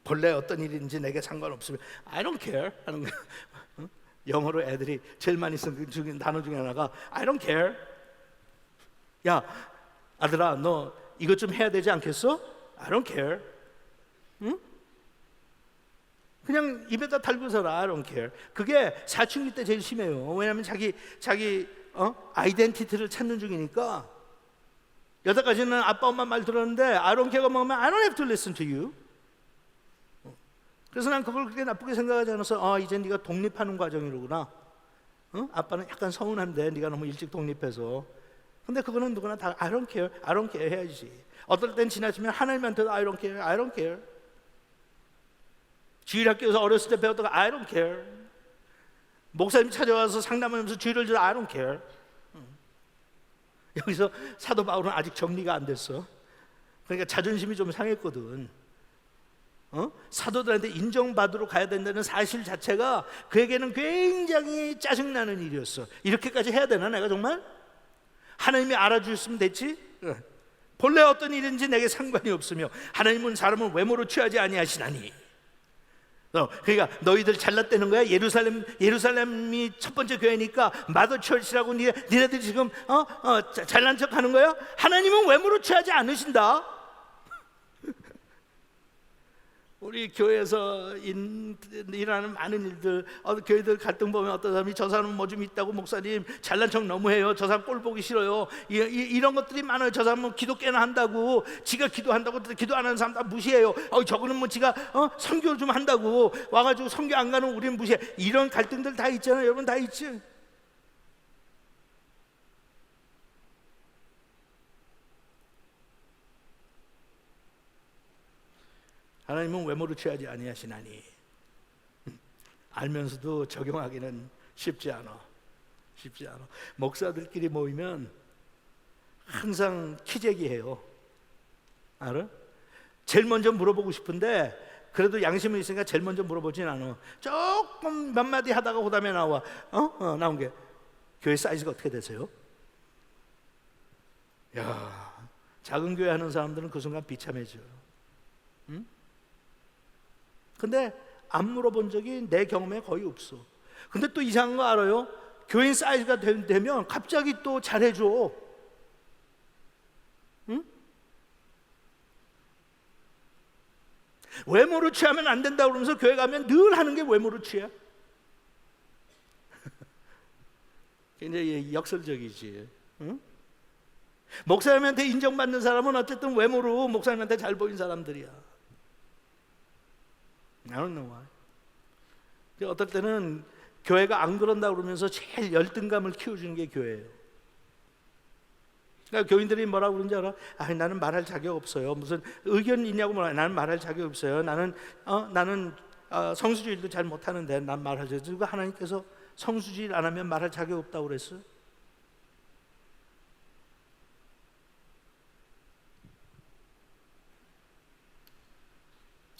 본래 어떤 일인지 내게 상관없으면 I don't care 하는 거. 영어로 애들이 제일 많이 쓰는 단어 중에 하나가 I don't care. 야 아들아, 너 이것 좀 해야 되지 않겠어? I don't care. 응? 그냥 입에다 달고 살아. I don't care. 그게 사춘기 때 제일 심해요. 왜냐하면 자기 아이덴티티를 찾는 중이니까. 여태까지는 아빠 엄마 말 들었는데 I don't care가 뭐면 I don't have to listen to you. 그래서 난 그걸 그렇게 나쁘게 생각하지 않아서 이제 네가 독립하는 과정이로구나. 아빠는 약간 서운한데 네가 너무 일찍 독립해서. 근데 그거는 누구나 다 I don't care, I don't care 해야지. 어떨 땐 지나치면 하나님한테도 I don't care, I don't care. 주일학교에서 어렸을 때 배웠던 거 I don't care. 목사님 찾아와서 상담하면서 주의를 들어 I don't care. 여기서 사도 바울은 아직 정리가 안 됐어. 그러니까 자존심이 좀 상했거든. 사도들한테 인정받으러 가야 된다는 사실 자체가 그에게는 굉장히 짜증나는 일이었어. 이렇게까지 해야 되나 내가 정말? 하나님이 알아주셨으면 됐지? 본래 어떤 일인지 내게 상관이 없으며 하나님은 사람을 외모로 취하지 아니하시나니. 그러니까 너희들 잘났다는 거야. 예루살렘이 첫 번째 교회니까 마더 철치라고 니네들이 지금 잘난 척하는 거야? 하나님은 외모로 취하지 않으신다. 우리 교회에서 일하는 많은 일들, 교회들 갈등 보면 어떤 사람이 저 사람은 뭐 좀 있다고 목사님 잘난 척 너무 해요. 저 사람 꼴 보기 싫어요. 이런 것들이 많아요. 저 사람은 기도 꽤나 한다고, 지가 기도한다고 기도 안 하는 사람 다 무시해요. 저거는 뭐 지가 선교 좀 한다고 와가지고 선교 안 가는 우리는 무시해. 이런 갈등들 다 있잖아요. 여러분 다 있지. 하나님은 외모로 취하지 아니하시나니. 알면서도 적용하기는 쉽지 않아. 목사들끼리 모이면 항상 키재기해요. 알아? 제일 먼저 물어보고 싶은데 그래도 양심은 있으니까 제일 먼저 물어보진 않아. 조금 몇 마디 하다가 그다음에 나와. 나온 게 교회 사이즈가 어떻게 되세요? 야, 작은 교회 하는 사람들은 그 순간 비참해져. 응? 근데 안 물어본 적이 내 경험에 거의 없어. 근데 또 이상한 거 알아요? 교인 사이즈가 되면 갑자기 또 잘해줘. 응? 외모로 취하면 안 된다고 그러면서 교회 가면 늘 하는 게 외모로 취해. 굉장히 역설적이지. 응? 목사님한테 인정받는 사람은 어쨌든 외모로 목사님한테 잘 보인 사람들이야. I don't know why. 어떨 때는 교회가 안 그런다 그러면서 제일 열등감을 키워주는 게 교회예요. 그러니까 교인들이 뭐라고 그러는지 알아? 나는 말할 자격 없어요. 무슨 의견 있냐고 물어요. 나는 말할 자격 없어요. 나는 성수주일도 잘 못하는데 난 말할 자격. 그리고 하나님께서 성수주일 안 하면 말할 자격 없다고 그랬어요.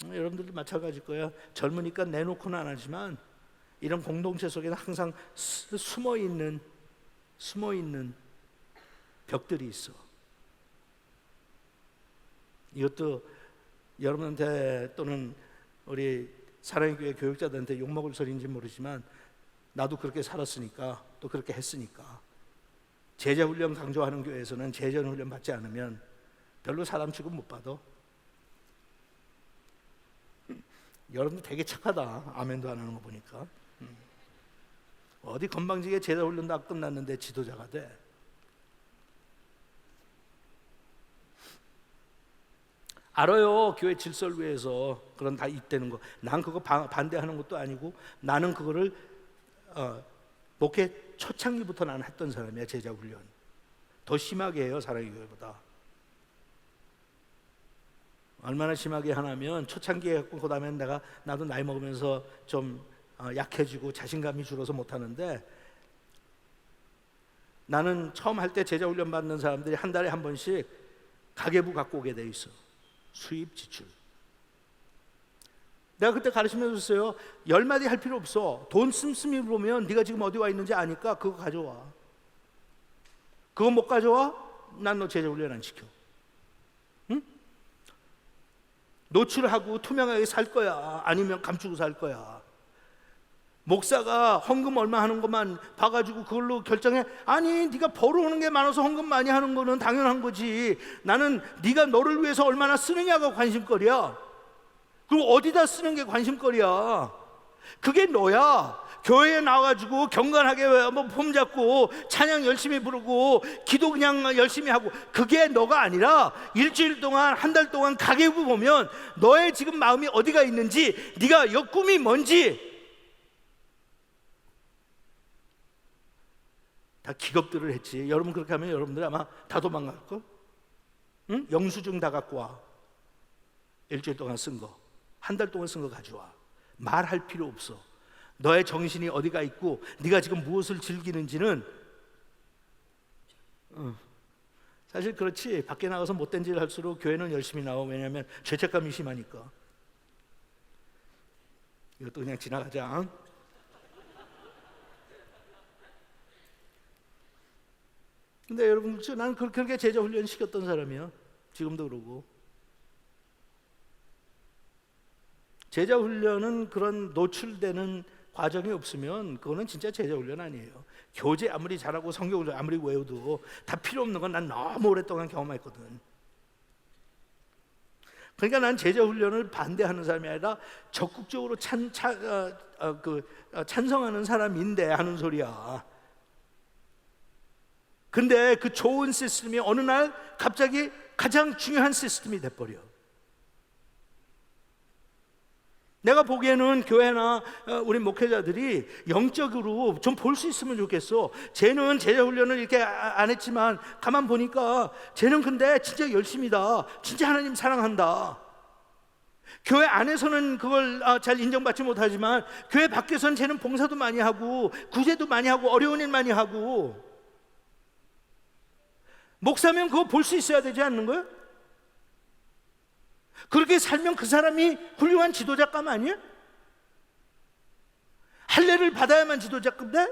여러분들도 마찬가지일 거야. 젊으니까 내놓고는 안 하지만 이런 공동체 속에는 항상 숨어있는 벽들이 있어. 이것도 여러분한테 또는 우리 사랑의 교회 교육자들한테 욕먹을 소리인지 모르지만 나도 그렇게 살았으니까 또 그렇게 했으니까 제자훈련 강조하는 교회에서는 제자훈련 받지 않으면 별로 사람 취급 못 받아. 여러분 되게 착하다. 아멘도 안 하는 거 보니까. 어디 건방지게 제자 훈련 다 끝났는데 지도자가 돼. 알아요. 교회 질서를 위해서 그런 다 있다는 거. 난 그거 반대하는 것도 아니고 나는 그거를 목회 초창기부터 나는 했던 사람이야. 제자 훈련 더 심하게 해요. 사랑의 교회보다. 얼마나 심하게 하냐면 초창기에 했고 그다음에 나도 나이 먹으면서 좀 약해지고 자신감이 줄어서 못하는데 나는 처음 할 때 제자훈련 받는 사람들이 한 달에 한 번씩 가계부 갖고 오게 돼 있어. 수입 지출. 내가 그때 가르치면서 했어요. 10마디 할 필요 없어. 돈 씀씀이 보면 네가 지금 어디 와 있는지 아니까 그거 가져와. 그거 못 가져와? 난 너 제자훈련 안 시켜. 응? 노출하고 투명하게 살 거야? 아니면 감추고 살 거야? 목사가 헌금 얼마 하는 것만 봐가지고 그걸로 결정해? 아니, 네가 벌어오는 게 많아서 헌금 많이 하는 거는 당연한 거지. 나는 네가 너를 위해서 얼마나 쓰느냐가 관심거리야. 그리고 어디다 쓰는 게 관심거리야. 그게 너야. 교회에 나와가지고 경건하게 뭐 폼 잡고 찬양 열심히 부르고 기도 그냥 열심히 하고, 그게 너가 아니라 일주일 동안, 한 달 동안 가계부 보면 너의 지금 마음이 어디가 있는지, 네가 your 꿈이 뭔지 다 기겁들을 했지. 여러분 그렇게 하면 여러분들 아마 다 도망갈걸? 응? 영수증 다 갖고 와. 일주일 동안 쓴 거, 한 달 동안 쓴 거 가져와. 말할 필요 없어. 너의 정신이 어디가 있고 네가 지금 무엇을 즐기는지는 사실 그렇지. 밖에 나가서 못된 짓을 할수록 교회는 열심히 나와. 왜냐하면 죄책감이 심하니까. 이것도 그냥 지나가자. 근데 여러분, 나는 그렇게 제자 훈련 시켰던 사람이야. 지금도 그러고. 제자 훈련은 그런 노출되는 과정이 없으면 그거는 진짜 제자 훈련 아니에요. 교재 아무리 잘하고 성경을 아무리 외워도 다 필요 없는 건 난 너무 오랫동안 경험했거든. 그러니까 난 제자 훈련을 반대하는 사람이 아니라 적극적으로 찬성하는 사람인데 하는 소리야. 근데 그 좋은 시스템이 어느 날 갑자기 가장 중요한 시스템이 돼버려. 내가 보기에는 교회나 우리 목회자들이 영적으로 좀 볼 수 있으면 좋겠어. 쟤는 제자 훈련을 이렇게 안 했지만 가만 보니까 쟤는 근데 진짜 열심이다. 진짜 하나님 사랑한다. 교회 안에서는 그걸 잘 인정받지 못하지만 교회 밖에서는 쟤는 봉사도 많이 하고 구제도 많이 하고 어려운 일 많이 하고. 목사면 그거 볼 수 있어야 되지 않는 거야? 그렇게 살면 그 사람이 훌륭한 지도자감 아니야? 할례를 받아야만 지도자급돼?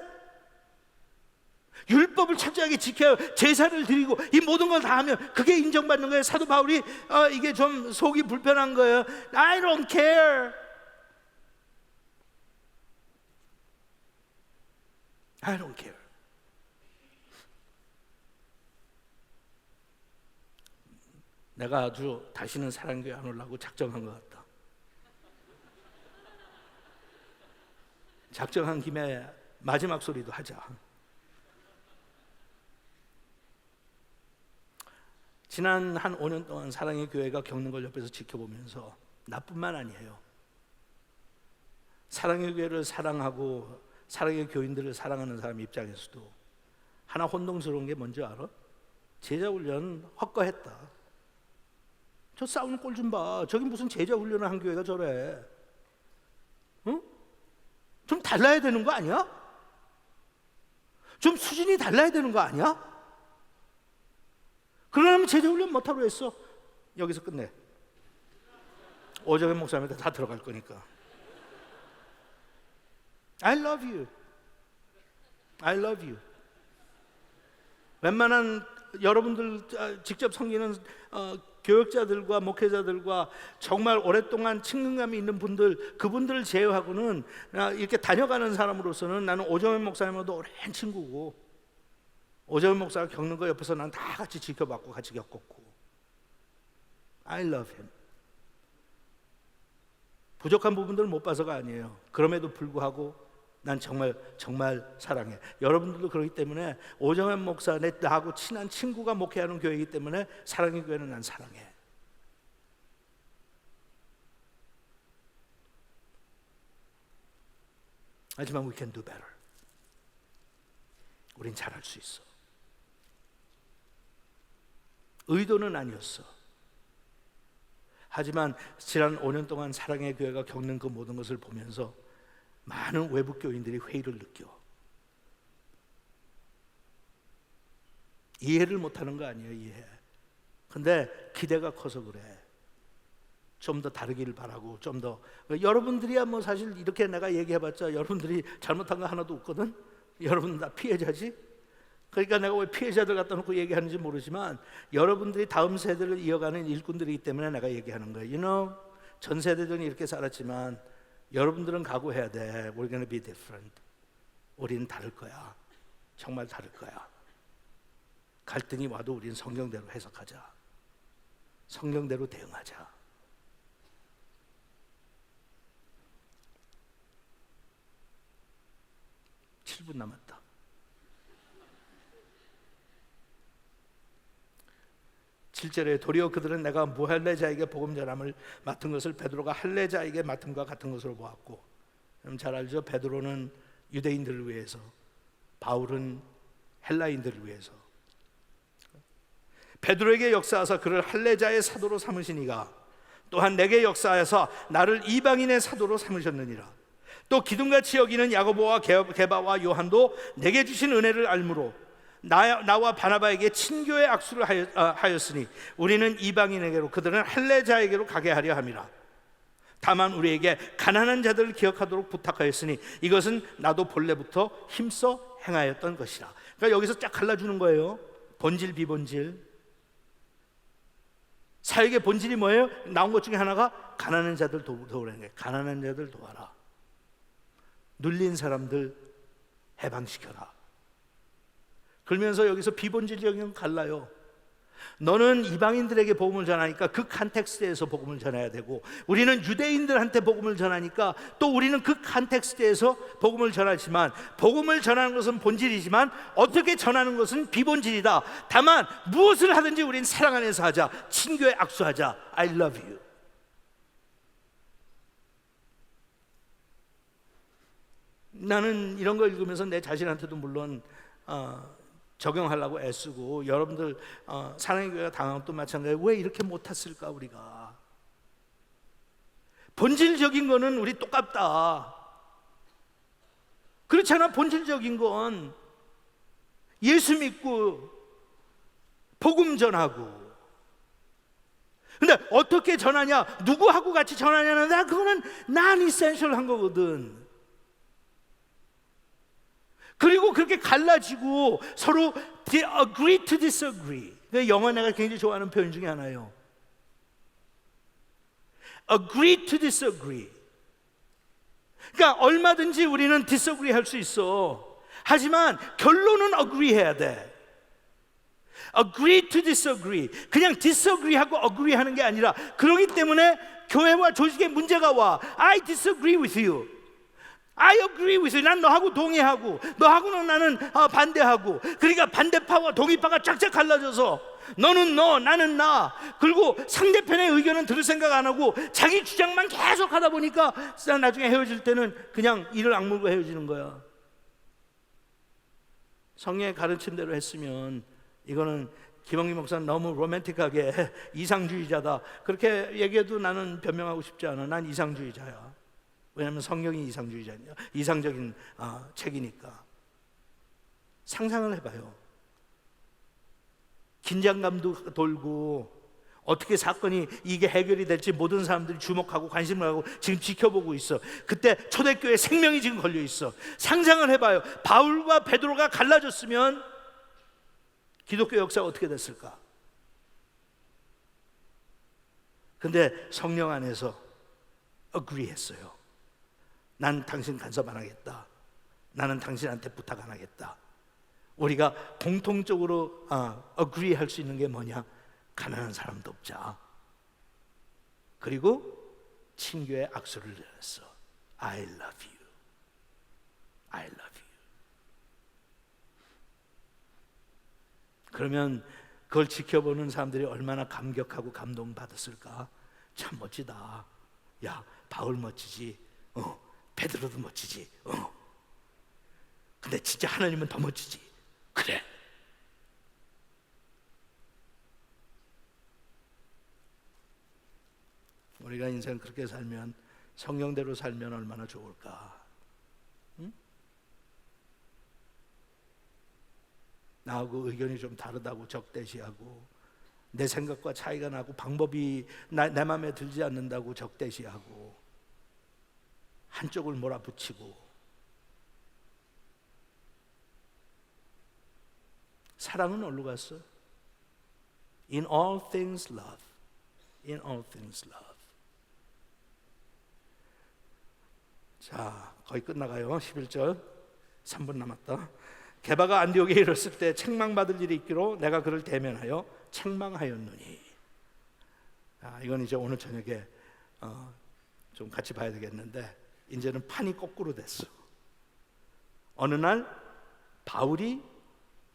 율법을 철저하게 지켜야, 제사를 드리고 이 모든 걸 다 하면 그게 인정받는 거예요. 사도 바울이 이게 좀 속이 불편한 거예요. I don't care. I don't care. 내가 아주 다시는 사랑교회 안 오려고 작정한 것 같다. 작정한 김에 마지막 소리도 하자. 지난 한 5년 동안 사랑의 교회가 겪는 걸 옆에서 지켜보면서 나뿐만 아니에요. 사랑의 교회를 사랑하고 사랑의 교인들을 사랑하는 사람 입장에서도 하나 혼동스러운 게 뭔지 알아? 제자훈련 헛거했다. 저 싸우는 꼴 좀 봐. 저기 무슨 제자훈련을 한 교회가 저래. 응? 좀 달라야 되는 거 아니야? 좀 수준이 달라야 되는 거 아니야? 그러려면 제자훈련 못하러 했어. 여기서 끝내. 오정현 목사님한테 다 들어갈 거니까. I love you. I love you. 웬만한 여러분들 직접 섬기는 교역자들과 목회자들과 정말 오랫동안 친근감이 있는 분들, 그분들을 제외하고는 이렇게 다녀가는 사람으로서는 나는 오정현 목사님하고도 오랜 친구고, 오정현 목사가 겪는 거 옆에서 난 다 같이 지켜봤고 같이 겪었고. I love him. 부족한 부분들을 못 봐서가 아니에요. 그럼에도 불구하고 난 정말 사랑해. 여러분들도 그렇기 때문에 오정현 목사, 나하고 친한 친구가 목회하는 교회이기 때문에 사랑의 교회는 난 사랑해. 하지만 we can do better. 우린 잘할 수 있어. 의도는 아니었어. 하지만 지난 5년 동안 사랑의 교회가 겪는 그 모든 것을 보면서 많은 외부 교인들이 회의를 느껴. 이해를 못하는 거 아니에요, 이해. 근데 기대가 커서 그래. 좀 더 다르기를 바라고, 좀 더. 여러분들이야 뭐 사실 이렇게 내가 얘기해봤자 여러분들이 잘못한 거 하나도 없거든. 여러분 다 피해자지. 그러니까 내가 왜 피해자들 갖다 놓고 얘기하는지 모르지만 여러분들이 다음 세대를 이어가는 일꾼들이기 때문에 내가 얘기하는 거예요. You know, 전 세대들은 이렇게 살았지만 여러분들은 각오해야 돼. We're gonna be different. 우리는 다를 거야. 정말 다를 거야. 갈등이 와도 우리는 성경대로 해석하자. 성경대로 대응하자. 7분 남았다. 칠절에 도리어 그들은 내가 무할례자에게 복음 전함을 맡은 것을 베드로가 할례자에게 맡음과 같은 것으로 보았고, 여러분 잘 알죠? 베드로는 유대인들을 위해서, 바울은 헬라인들을 위해서. 베드로에게 역사하사 그를 할례자의 사도로 삼으시니가 또한 내게 역사하여서 나를 이방인의 사도로 삼으셨느니라. 또 기둥같이 여기는 야고보와 게바와 요한도 내게 주신 은혜를 알므로 나와 바나바에게 친교의 악수를 하였으니 우리는 이방인에게로 그들은 할례자에게로 가게 하려 함이라. 다만 우리에게 가난한 자들을 기억하도록 부탁하였으니 이것은 나도 본래부터 힘써 행하였던 것이라. 그러니까 여기서 쫙 갈라주는 거예요. 본질 비본질. 사역의 본질이 뭐예요? 나온 것 중에 하나가 가난한 자들 도우라는 거예요. 가난한 자들 도와라. 눌린 사람들 해방시켜라. 그러면서 여기서 비본질적인 건 갈라요. 너는 이방인들에게 복음을 전하니까 그 컨텍스트에서 복음을 전해야 되고, 우리는 유대인들한테 복음을 전하니까 또 우리는 그 컨텍스트에서 복음을 전하지만, 복음을 전하는 것은 본질이지만 어떻게 전하는 것은 비본질이다. 다만 무엇을 하든지 우리는 사랑 안에서 하자. 친교에 악수하자. I love you. 나는 이런 걸 읽으면서 내 자신한테도 물론 적용하려고 애쓰고, 여러분들 사랑의 교회가 당한 것도 마찬가지예요. 왜 이렇게 못했을까 우리가? 본질적인 거는 우리 똑같다. 그렇잖아. 본질적인 건 예수 믿고 복음 전하고. 근데 어떻게 전하냐, 누구하고 같이 전하냐는 그거는 난 이센셜한 거거든. 그리고 그렇게 갈라지고 서로 agree to disagree. 영어 내가 굉장히 좋아하는 표현 중에 하나예요. agree to disagree. 그러니까 얼마든지 우리는 disagree 할 수 있어. 하지만 결론은 agree 해야 돼. agree to disagree. 그냥 disagree 하고 agree 하는 게 아니라, 그러기 때문에 교회와 조직에 문제가 와. I disagree with you. I agree with you. 난 너하고 동의하고, 너하고는 나는 반대하고. 그러니까 반대파와 동의파가 쫙쫙 갈라져서 너는 너, 나는 나. 그리고 상대편의 의견은 들을 생각 안 하고 자기 주장만 계속 하다 보니까 나중에 헤어질 때는 그냥 이를 악물고 헤어지는 거야. 성령의 가르침대로 했으면, 이거는 김홍기 목사는 너무 로맨틱하게 이상주의자다 그렇게 얘기해도 나는 변명하고 싶지 않아. 난 이상주의자야. 왜냐하면 성경이 이상주의자냐, 이상적인 책이니까. 상상을 해봐요. 긴장감도 돌고, 어떻게 사건이 이게 해결이 될지 모든 사람들이 주목하고 관심을 하고 지금 지켜보고 있어. 그때 초대교회 생명이 지금 걸려 있어. 상상을 해봐요. 바울과 베드로가 갈라졌으면 기독교 역사가 어떻게 됐을까? 근데 성령 안에서 agree 했어요. 난 당신 간섭 안 하겠다. 나는 당신한테 부탁 안 하겠다. 우리가 공통적으로 agree 할 수 있는 게 뭐냐? 가난한 사람 돕자. 그리고 친교의 악수를 했어. I love you. I love you. 그러면 그걸 지켜보는 사람들이 얼마나 감격하고 감동받았을까? 참 멋지다. 야, 바울 멋지지. 베드로도 멋지지. 근데 진짜 하나님은 더 멋지지. 그래. 우리가 인생 그렇게 살면, 성령대로 살면 얼마나 좋을까? 응? 나하고 의견이 좀 다르다고 적대시하고, 내 생각과 차이가 나고 방법이 내 마음에 들지 않는다고 적대시하고, 한쪽을 몰아붙이고. 사랑은 어디로 갔어? In all things love. In all things love. 자, 거의 끝나가요. 11절 3분 남았다. 게바가 안디옥에 이르렀을 때 책망받을 일이 있기로 내가 그를 대면하여 책망하였노니. 이건 이제 오늘 저녁에 좀 같이 봐야 되겠는데, 이제는 판이 거꾸로 됐어. 어느 날 바울이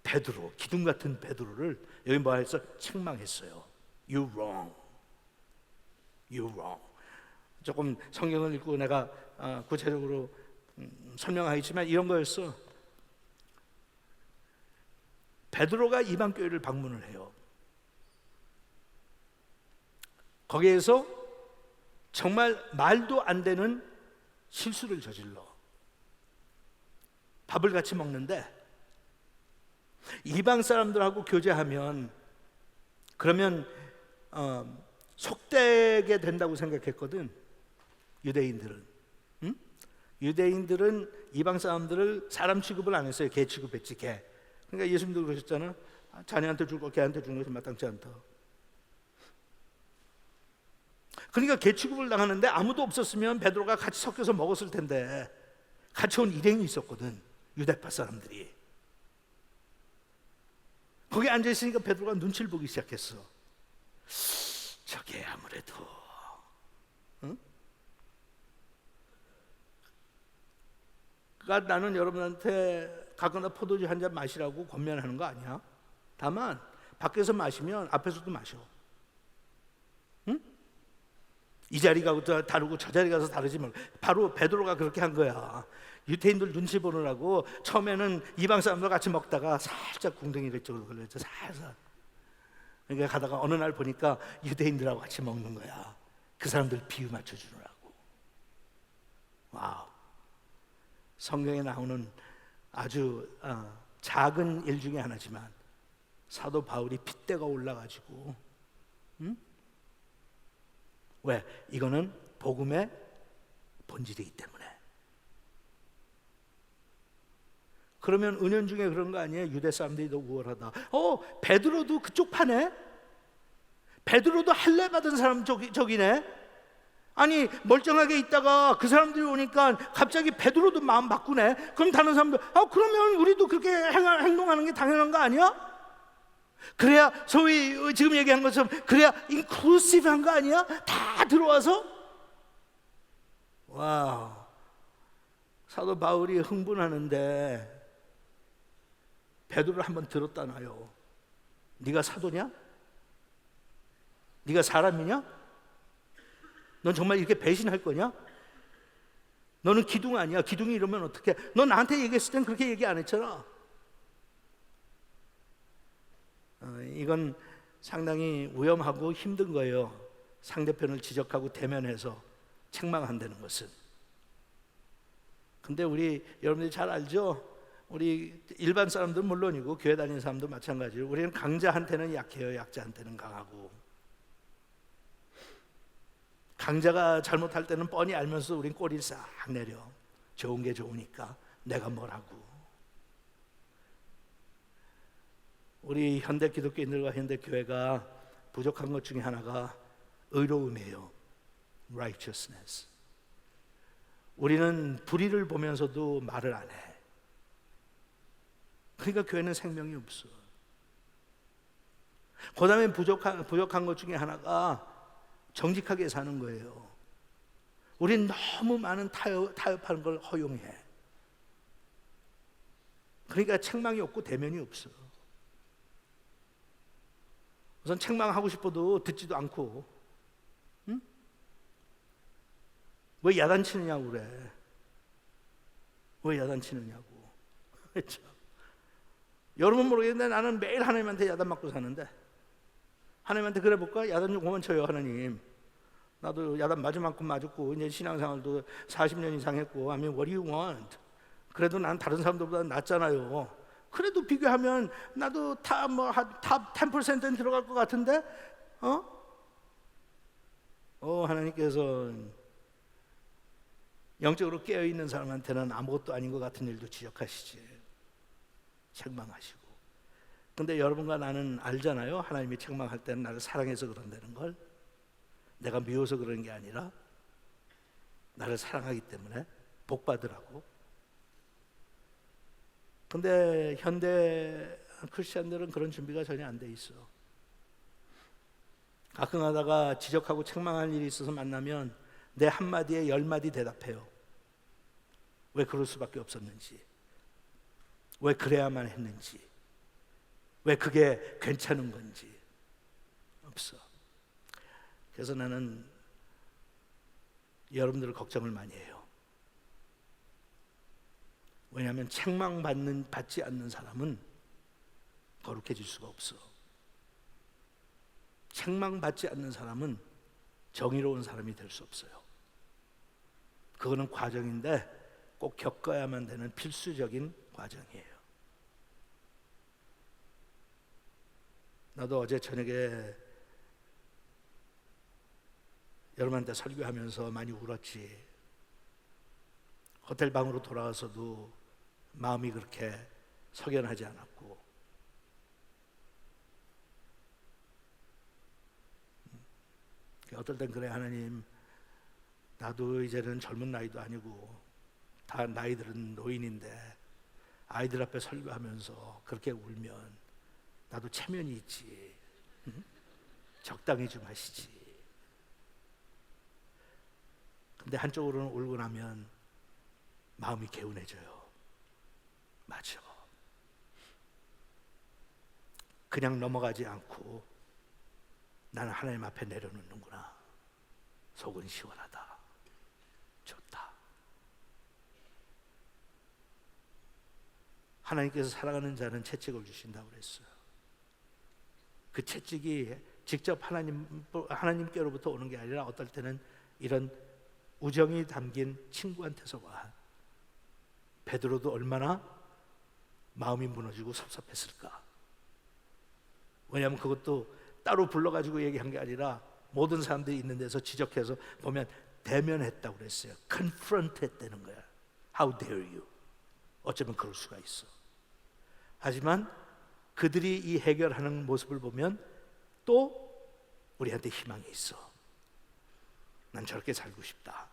베드로, 기둥 같은 베드로를 여기 뭐 해서 책망했어요. You wrong. You wrong. 조금 성경을 읽고 내가 구체적으로 설명하겠지만 이런 거였어. 베드로가 이방 교회를 방문을 해요. 거기에서 정말 말도 안 되는 실수를 저질러. 밥을 같이 먹는데 이방 사람들하고 교제하면 그러면 속되게 된다고 생각했거든. 유대인들은. 응? 유대인들은 이방 사람들을 사람 취급을 안 했어요. 개 취급했지, 개. 그러니까 예수님도 그러셨잖아. 자네한테 줄 거 개한테 주는 것이 마땅치 않다. 그러니까 개 취급을 당하는데 아무도 없었으면 베드로가 같이 섞여서 먹었을 텐데 같이 온 일행이 있었거든. 유대파 사람들이. 거기 앉아있으니까 베드로가 눈치를 보기 시작했어. 저게 아무래도 응? 그러니까 나는 여러분한테 가거나 포도주 한 잔 마시라고 권면하는 거 아니야. 다만 밖에서 마시면 앞에서도 마셔. 응? 이 자리 가고 다르고 저 자리 가서 다르지 말고. 바로 베드로가 그렇게 한 거야. 유대인들 눈치 보느라고 처음에는 이방 사람들 같이 먹다가 살짝 궁둥이를 쪽으로 걸렸죠. 살살. 그러니까 가다가 어느 날 보니까 유대인들하고 같이 먹는 거야. 그 사람들 비유 맞춰주느라고. 와우. 성경에 나오는 아주 작은 일 중에 하나지만 사도 바울이 핏대가 올라가지고 왜? 이거는 복음의 본질이기 때문에. 그러면 은연중에 그런 거 아니에요? 유대 사람들이 더 우월하다. 베드로도 그쪽 파네? 베드로도 할례 받은 사람 저기네? 아니 멀쩡하게 있다가 그 사람들이 오니까 갑자기 베드로도 마음 바꾸네? 그럼 다른 사람들 그러면 우리도 그렇게 행동하는 게 당연한 거 아니야? 그래야 소위 지금 얘기한 것처럼 그래야 인클루시브한 거 아니야? 다 들어와서? 와우. 사도 바울이 흥분하는데 베드로를 한번 들었다 놔요. 네가 사도냐? 네가 사람이냐? 넌 정말 이렇게 배신할 거냐? 너는 기둥 아니야. 기둥이 이러면 어떡해? 너 나한테 얘기했을 땐 그렇게 얘기 안 했잖아. 이건 상당히 위험하고 힘든 거예요. 상대편을 지적하고 대면해서 책망한다는 것은. 근데 우리 여러분들이 잘 알죠? 우리 일반 사람들은 물론이고 교회 다니는 사람도 마찬가지로 우리는 강자한테는 약해요. 약자한테는 강하고. 강자가 잘못할 때는 뻔히 알면서 우린 꼬리를 싹 내려. 좋은 게 좋으니까 내가 뭐라고. 우리 현대 기독교인들과 현대 교회가 부족한 것 중에 하나가 의로움이에요. righteousness. 우리는 불의를 보면서도 말을 안 해. 그러니까 교회는 생명이 없어. 그 다음에 부족한 것 중에 하나가 정직하게 사는 거예요. 우린 너무 많은 타협하는 걸 허용해. 그러니까 책망이 없고 대면이 없어. 우선 책망하고 싶어도 듣지도 않고, 응? 왜 야단치느냐고 그래. 왜 야단치느냐고. 여러분 모르겠는데 나는 매일 하나님한테 야단 맞고 사는데, 하나님한테 그래 볼까? 야단 좀 그만 쳐요. 하나님, 나도 야단 맞을 만큼 맞았고 이제 신앙생활도 40년 이상 했고, I mean, what do you want? 그래도 난 다른 사람들보다 낫잖아요. 그래도 비교하면 나도 탑 10%는 들어갈 것 같은데, 하나님께서 영적으로 깨어 있는 사람한테는 아무것도 아닌 것 같은 일도 지적하시지, 책망하시고. 근데 여러분과 나는 알잖아요. 하나님이 책망할 때는 나를 사랑해서 그런다는 걸. 내가 미워서 그런 게 아니라 나를 사랑하기 때문에 복 받으라고. 근데 현대 크리스찬들은 그런 준비가 전혀 안 돼 있어. 가끔 하다가 지적하고 책망할 일이 있어서 만나면 내 한마디에 10마디 대답해요. 왜 그럴 수밖에 없었는지. 왜 그래야만 했는지, 왜 그게 괜찮은 건지 없어. 그래서 나는 여러분들을 걱정을 많이 해요. 왜냐하면 책망받지 않는 사람은 거룩해질 수가 없어. 책망받지 않는 사람은 정의로운 사람이 될 수 없어요. 그거는 과정인데 꼭 겪어야만 되는 필수적인 과정이에요. 나도 어제 저녁에 여러분한테 설교하면서 많이 울었지. 호텔 방으로 돌아가서도 마음이 그렇게 석연하지 않았고, 어떨 땐 그래, 하나님, 나도 이제는 젊은 나이도 아니고 다 나이들은 노인인데 아이들 앞에 설교하면서 그렇게 울면 나도 체면이 있지. 응? 적당히 좀 하시지. 근데 한쪽으로는 울고 나면 마음이 개운해져요. 맞아. 그냥 넘어가지 않고 나는 하나님 앞에 내려놓는구나. 속은 시원하다. 좋다. 하나님께서 사랑하는 자는 채찍을 주신다고 그랬어요. 그 채찍이 직접 하나님께로부터 오는 게 아니라 어떨 때는 이런 우정이 담긴 친구한테서 와. 베드로도 얼마나 마음이 무너지고 섭섭했을까. 왜냐하면 그것도 따로 불러가지고 얘기한 게 아니라 모든 사람들이 있는 데서 지적해서 보면 대면했다고 그랬어요. confront 했다는 거야. How dare you. 어쩌면 그럴 수가 있어. 하지만 그들이 이 해결하는 모습을 보면 또 우리한테 희망이 있어. 난 저렇게 살고 싶다.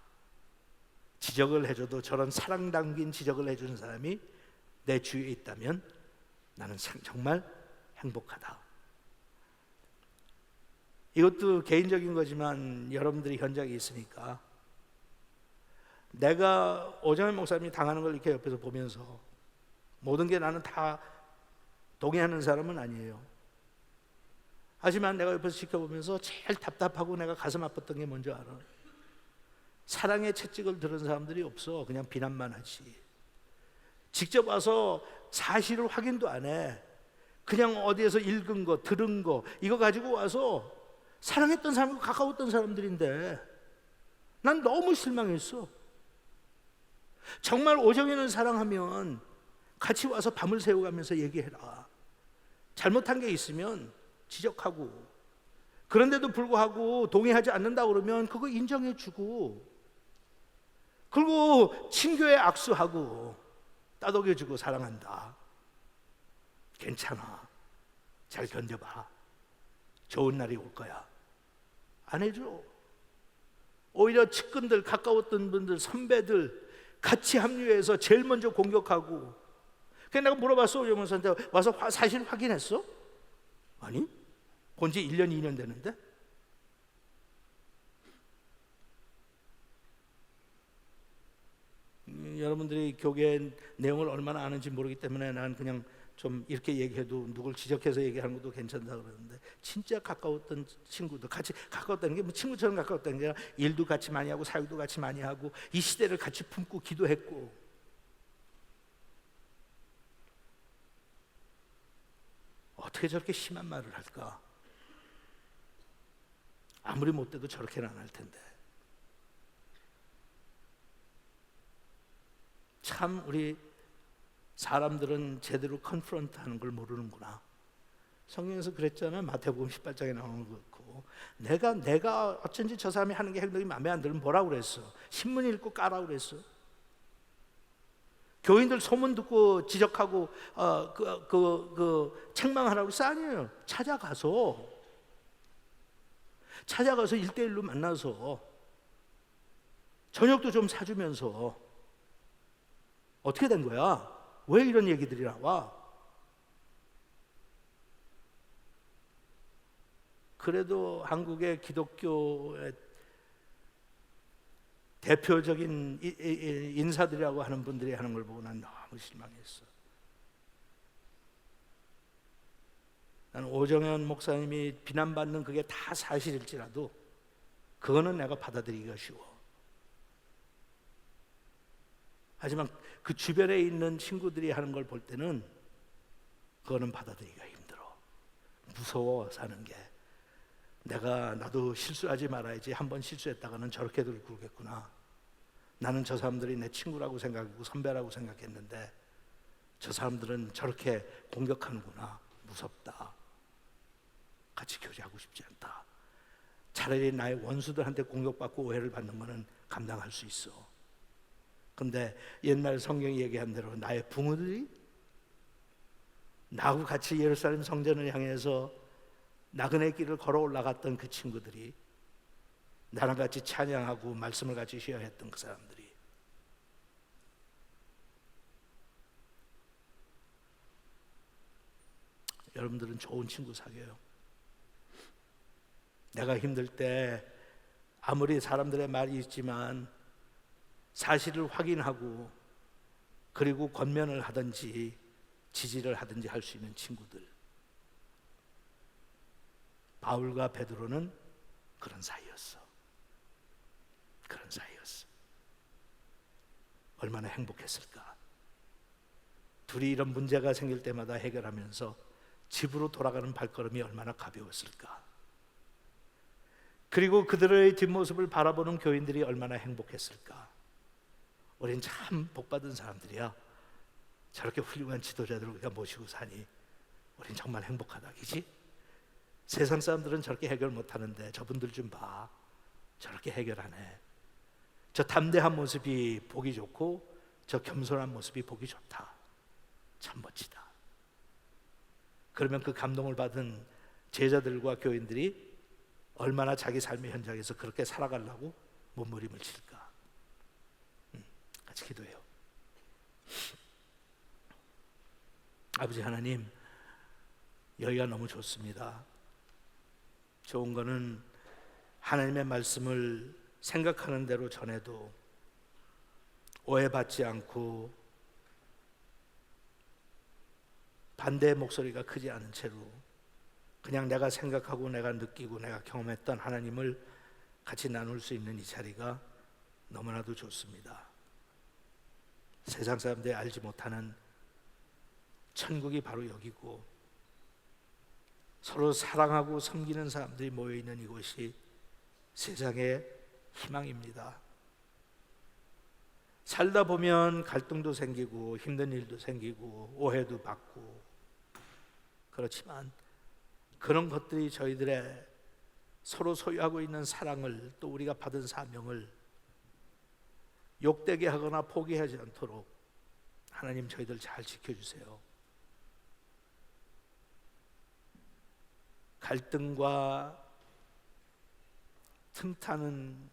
지적을 해줘도 저런 사랑 담긴 지적을 해주는 사람이 내 주위에 있다면 나는 정말 행복하다. 이것도 개인적인 거지만 여러분들이 현장에 있으니까, 내가 오정현 목사님이 당하는 걸 이렇게 옆에서 보면서 모든 게 나는 다 동의하는 사람은 아니에요. 하지만 내가 옆에서 지켜보면서 제일 답답하고 내가 가슴 아팠던 게 뭔지 알아? 사랑의 채찍을 들은 사람들이 없어. 그냥 비난만 하지. 직접 와서 사실을 확인도 안 해. 그냥 어디에서 읽은 거, 들은 거 이거 가지고 와서 사랑했던 사람과 가까웠던 사람들인데 난 너무 실망했어. 정말 오정현을 사랑하면 같이 와서 밤을 새워가면서 얘기해라. 잘못한 게 있으면 지적하고, 그런데도 불구하고 동의하지 않는다 그러면 그거 인정해주고, 그리고 친교에 악수하고 따독여주고 사랑한다. 괜찮아. 잘 견뎌봐. 좋은 날이 올 거야. 안 해줘. 오히려 측근들, 가까웠던 분들, 선배들 같이 합류해서 제일 먼저 공격하고. 그래서 내가 물어봤어. 오정현한테 와서 사실 확인했어? 아니, 본 지 1년, 2년 되는데. 여러분들이 교계 내용을 얼마나 아는지 모르기 때문에 난 그냥 좀 이렇게 얘기해도 누굴 지적해서 얘기하는 것도 괜찮다 그러는데, 진짜 가까웠던 친구들, 같이 가까웠다는 게 뭐 친구처럼 가까웠다는 게 아니라 일도 같이 많이 하고 사역도 같이 많이 하고 이 시대를 같이 품고 기도했고, 어떻게 저렇게 심한 말을 할까? 아무리 못돼도 저렇게는 안 할 텐데. 참 우리 사람들은 제대로 컨프런트 하는 걸 모르는구나. 성경에서 그랬잖아요. 마태복음 18장에 나오는 거 그렇고, 내가 어쩐지 저 사람이 하는 게 행동이 마음에 안 들면 뭐라고 그랬어? 신문 읽고 까라고 그랬어. 교인들 소문 듣고 지적하고 책망하라고 그랬어? 아니에요. 찾아가서 1대1로 만나서 저녁도 좀 사주면서 어떻게 된 거야? 왜 이런 얘기들이 나와? 그래도 한국의 기독교의 대표적인 인사들이라고 하는 분들이 하는 걸 보고 난 너무 실망했어. 오정현 목사님이 비난받는 그게 다 사실일지라도 그거는 내가 받아들이기가 쉬워. 하지만 그 주변에 있는 친구들이 하는 걸 볼 때는 그거는 받아들이기가 힘들어. 무서워 사는 게. 나도 실수하지 말아야지. 한번 실수했다가는 저렇게들 굴겠구나. 나는 저 사람들이 내 친구라고 생각하고 선배라고 생각했는데 저 사람들은 저렇게 공격하는구나. 무섭다. 같이 교제하고 싶지 않다. 차라리 나의 원수들한테 공격받고 오해를 받는 것은 감당할 수 있어. 근데 옛날 성경이 얘기한 대로 나의 부모들이 나하고 같이 예루살렘 성전을 향해서 나그네 길을 걸어 올라갔던 그 친구들이, 나랑 같이 찬양하고 말씀을 같이 쉐어했던 그 사람들이, 여러분들은 좋은 친구 사귀어요. 내가 힘들 때 아무리 사람들의 말이 있지만 사실을 확인하고 그리고 권면을 하든지 지지를 하든지 할 수 있는 친구들. 바울과 베드로는 그런 사이였어. 그런 사이였어. 얼마나 행복했을까. 둘이 이런 문제가 생길 때마다 해결하면서 집으로 돌아가는 발걸음이 얼마나 가벼웠을까. 그리고 그들의 뒷모습을 바라보는 교인들이 얼마나 행복했을까. 우린 참 복받은 사람들이야. 저렇게 훌륭한 지도자들을 우리가 모시고 사니 우린 정말 행복하다, 그지? 세상 사람들은 저렇게 해결 못하는데 저분들 좀 봐. 저렇게 해결하네. 저 담대한 모습이 보기 좋고 저 겸손한 모습이 보기 좋다. 참 멋지다. 그러면 그 감동을 받은 제자들과 교인들이 얼마나 자기 삶의 현장에서 그렇게 살아가려고 몸부림을 칠까. 같이 기도해요. 아버지 하나님, 여기가 너무 좋습니다. 좋은 거는 하나님의 말씀을 생각하는 대로 전해도 오해받지 않고 반대의 목소리가 크지 않은 채로 그냥 내가 생각하고 내가 느끼고 내가 경험했던 하나님을 같이 나눌 수 있는 이 자리가 너무나도 좋습니다. 세상 사람들이 알지 못하는 천국이 바로 여기고 서로 사랑하고 섬기는 사람들이 모여있는 이곳이 세상의 희망입니다. 살다 보면 갈등도 생기고 힘든 일도 생기고 오해도 받고, 그렇지만 그런 것들이 저희들의 서로 소유하고 있는 사랑을, 또 우리가 받은 사명을 욕되게 하거나 포기하지 않도록 하나님 저희들 잘 지켜주세요. 갈등과 틈타는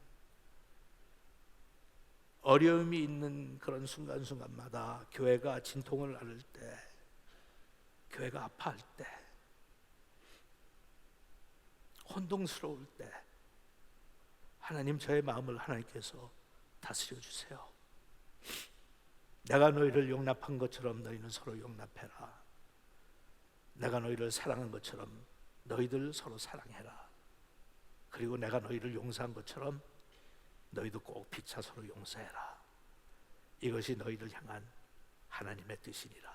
어려움이 있는 그런 순간순간마다 교회가 진통을 앓을 때, 교회가 아파할 때, 혼동스러울 때 하나님 저의 마음을 하나님께서 다스려 주세요. 내가 너희를 용납한 것처럼 너희는 서로 용납해라. 내가 너희를 사랑한 것처럼 너희들 서로 사랑해라. 그리고 내가 너희를 용서한 것처럼 너희도 꼭 피차 서로 용서해라. 이것이 너희를 향한 하나님의 뜻이니라.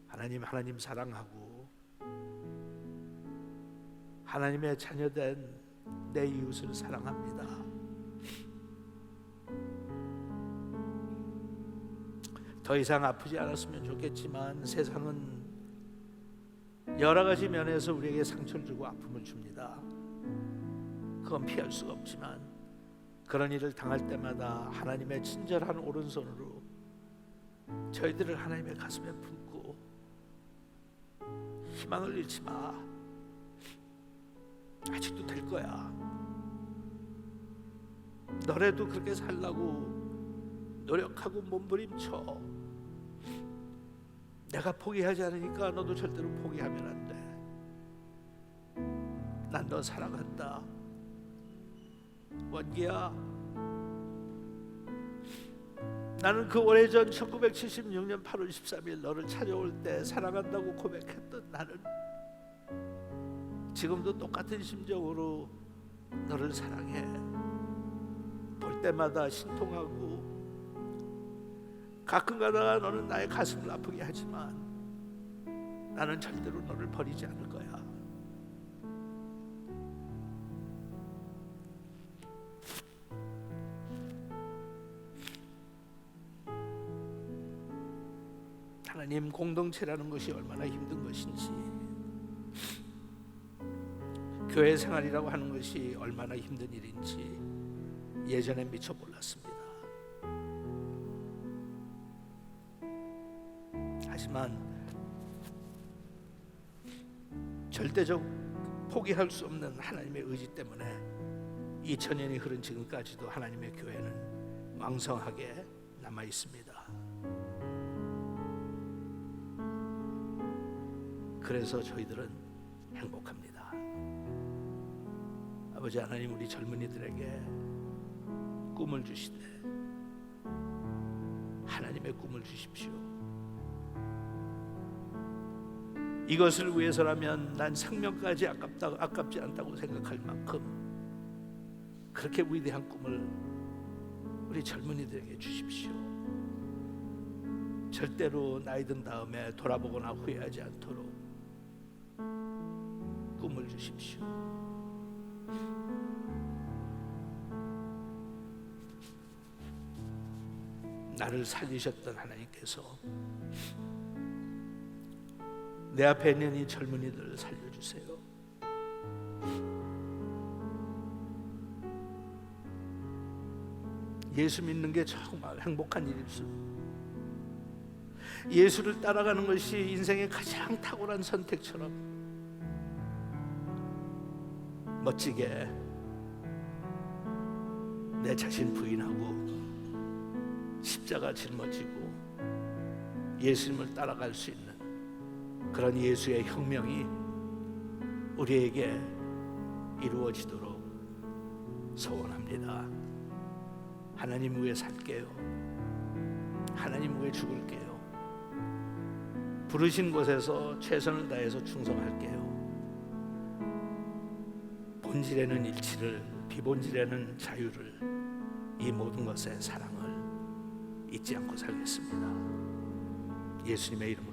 하나님 사랑하고 하나님의 자녀된 내 이웃을 사랑합니다. 더 이상 아프지 않았으면 좋겠지만 세상은 여러 가지 면에서 우리에게 상처를 주고 아픔을 줍니다. 그건 피할 수가 없지만 그런 일을 당할 때마다 하나님의 친절한 오른손으로 저희들을 하나님의 가슴에 품고 희망을 잃지 마. 아직도 될 거야. 너네도 그렇게 살라고 노력하고 몸부림쳐. 내가 포기하지 않으니까 너도 절대로 포기하면 안 돼. 난 너 사랑한다. 원기야, 나는 그 오래전 1976년 8월 13일 너를 찾아올 때 사랑한다고 고백했던 나는 지금도 똑같은 심정으로 너를 사랑해. 볼 때마다 신통하고 가끔 가다가 너는 나의 가슴을 아프게 하지만 나는 절대로 너를 버리지 않을 거야. 하나님, 공동체라는 것이 얼마나 힘든 것인지, 교회 생활이라고 하는 것이 얼마나 힘든 일인지 예전에 미처 몰랐습니다. 하지만 절대적 포기할 수 없는 하나님의 의지 때문에 2000년이 흐른 지금까지도 하나님의 교회는 왕성하게 남아 있습니다. 그래서 저희들은 행복합니다. 아버지 하나님, 우리 젊은이들에게 꿈을 주시되 하나님의 꿈을 주십시오. 이것을 위해서라면 난 생명까지 아깝지 않다고 생각할 만큼 그렇게 위대한 꿈을 우리 젊은이들에게 주십시오. 절대로 나이 든 다음에 돌아보거나 후회하지 않도록 꿈을 주십시오. 나를 살리셨던 하나님께서 내 앞에 있는 이 젊은이들을 살려주세요. 예수 믿는 게 정말 행복한 일입니다. 예수를 따라가는 것이 인생의 가장 탁월한 선택처럼 멋지게 내 자신 부인하고 십자가 짊어지고 예수님을 따라갈 수 있는 그런 예수의 혁명이 우리에게 이루어지도록 소원합니다. 하나님 위해 살게요. 하나님 위해 죽을게요. 부르신 곳에서 최선을 다해서 충성할게요. 본질에는 일치를, 비본질에는 자유를, 이 모든 것에 사랑을 잊지 않고 살겠습니다. 예수님의 이름으로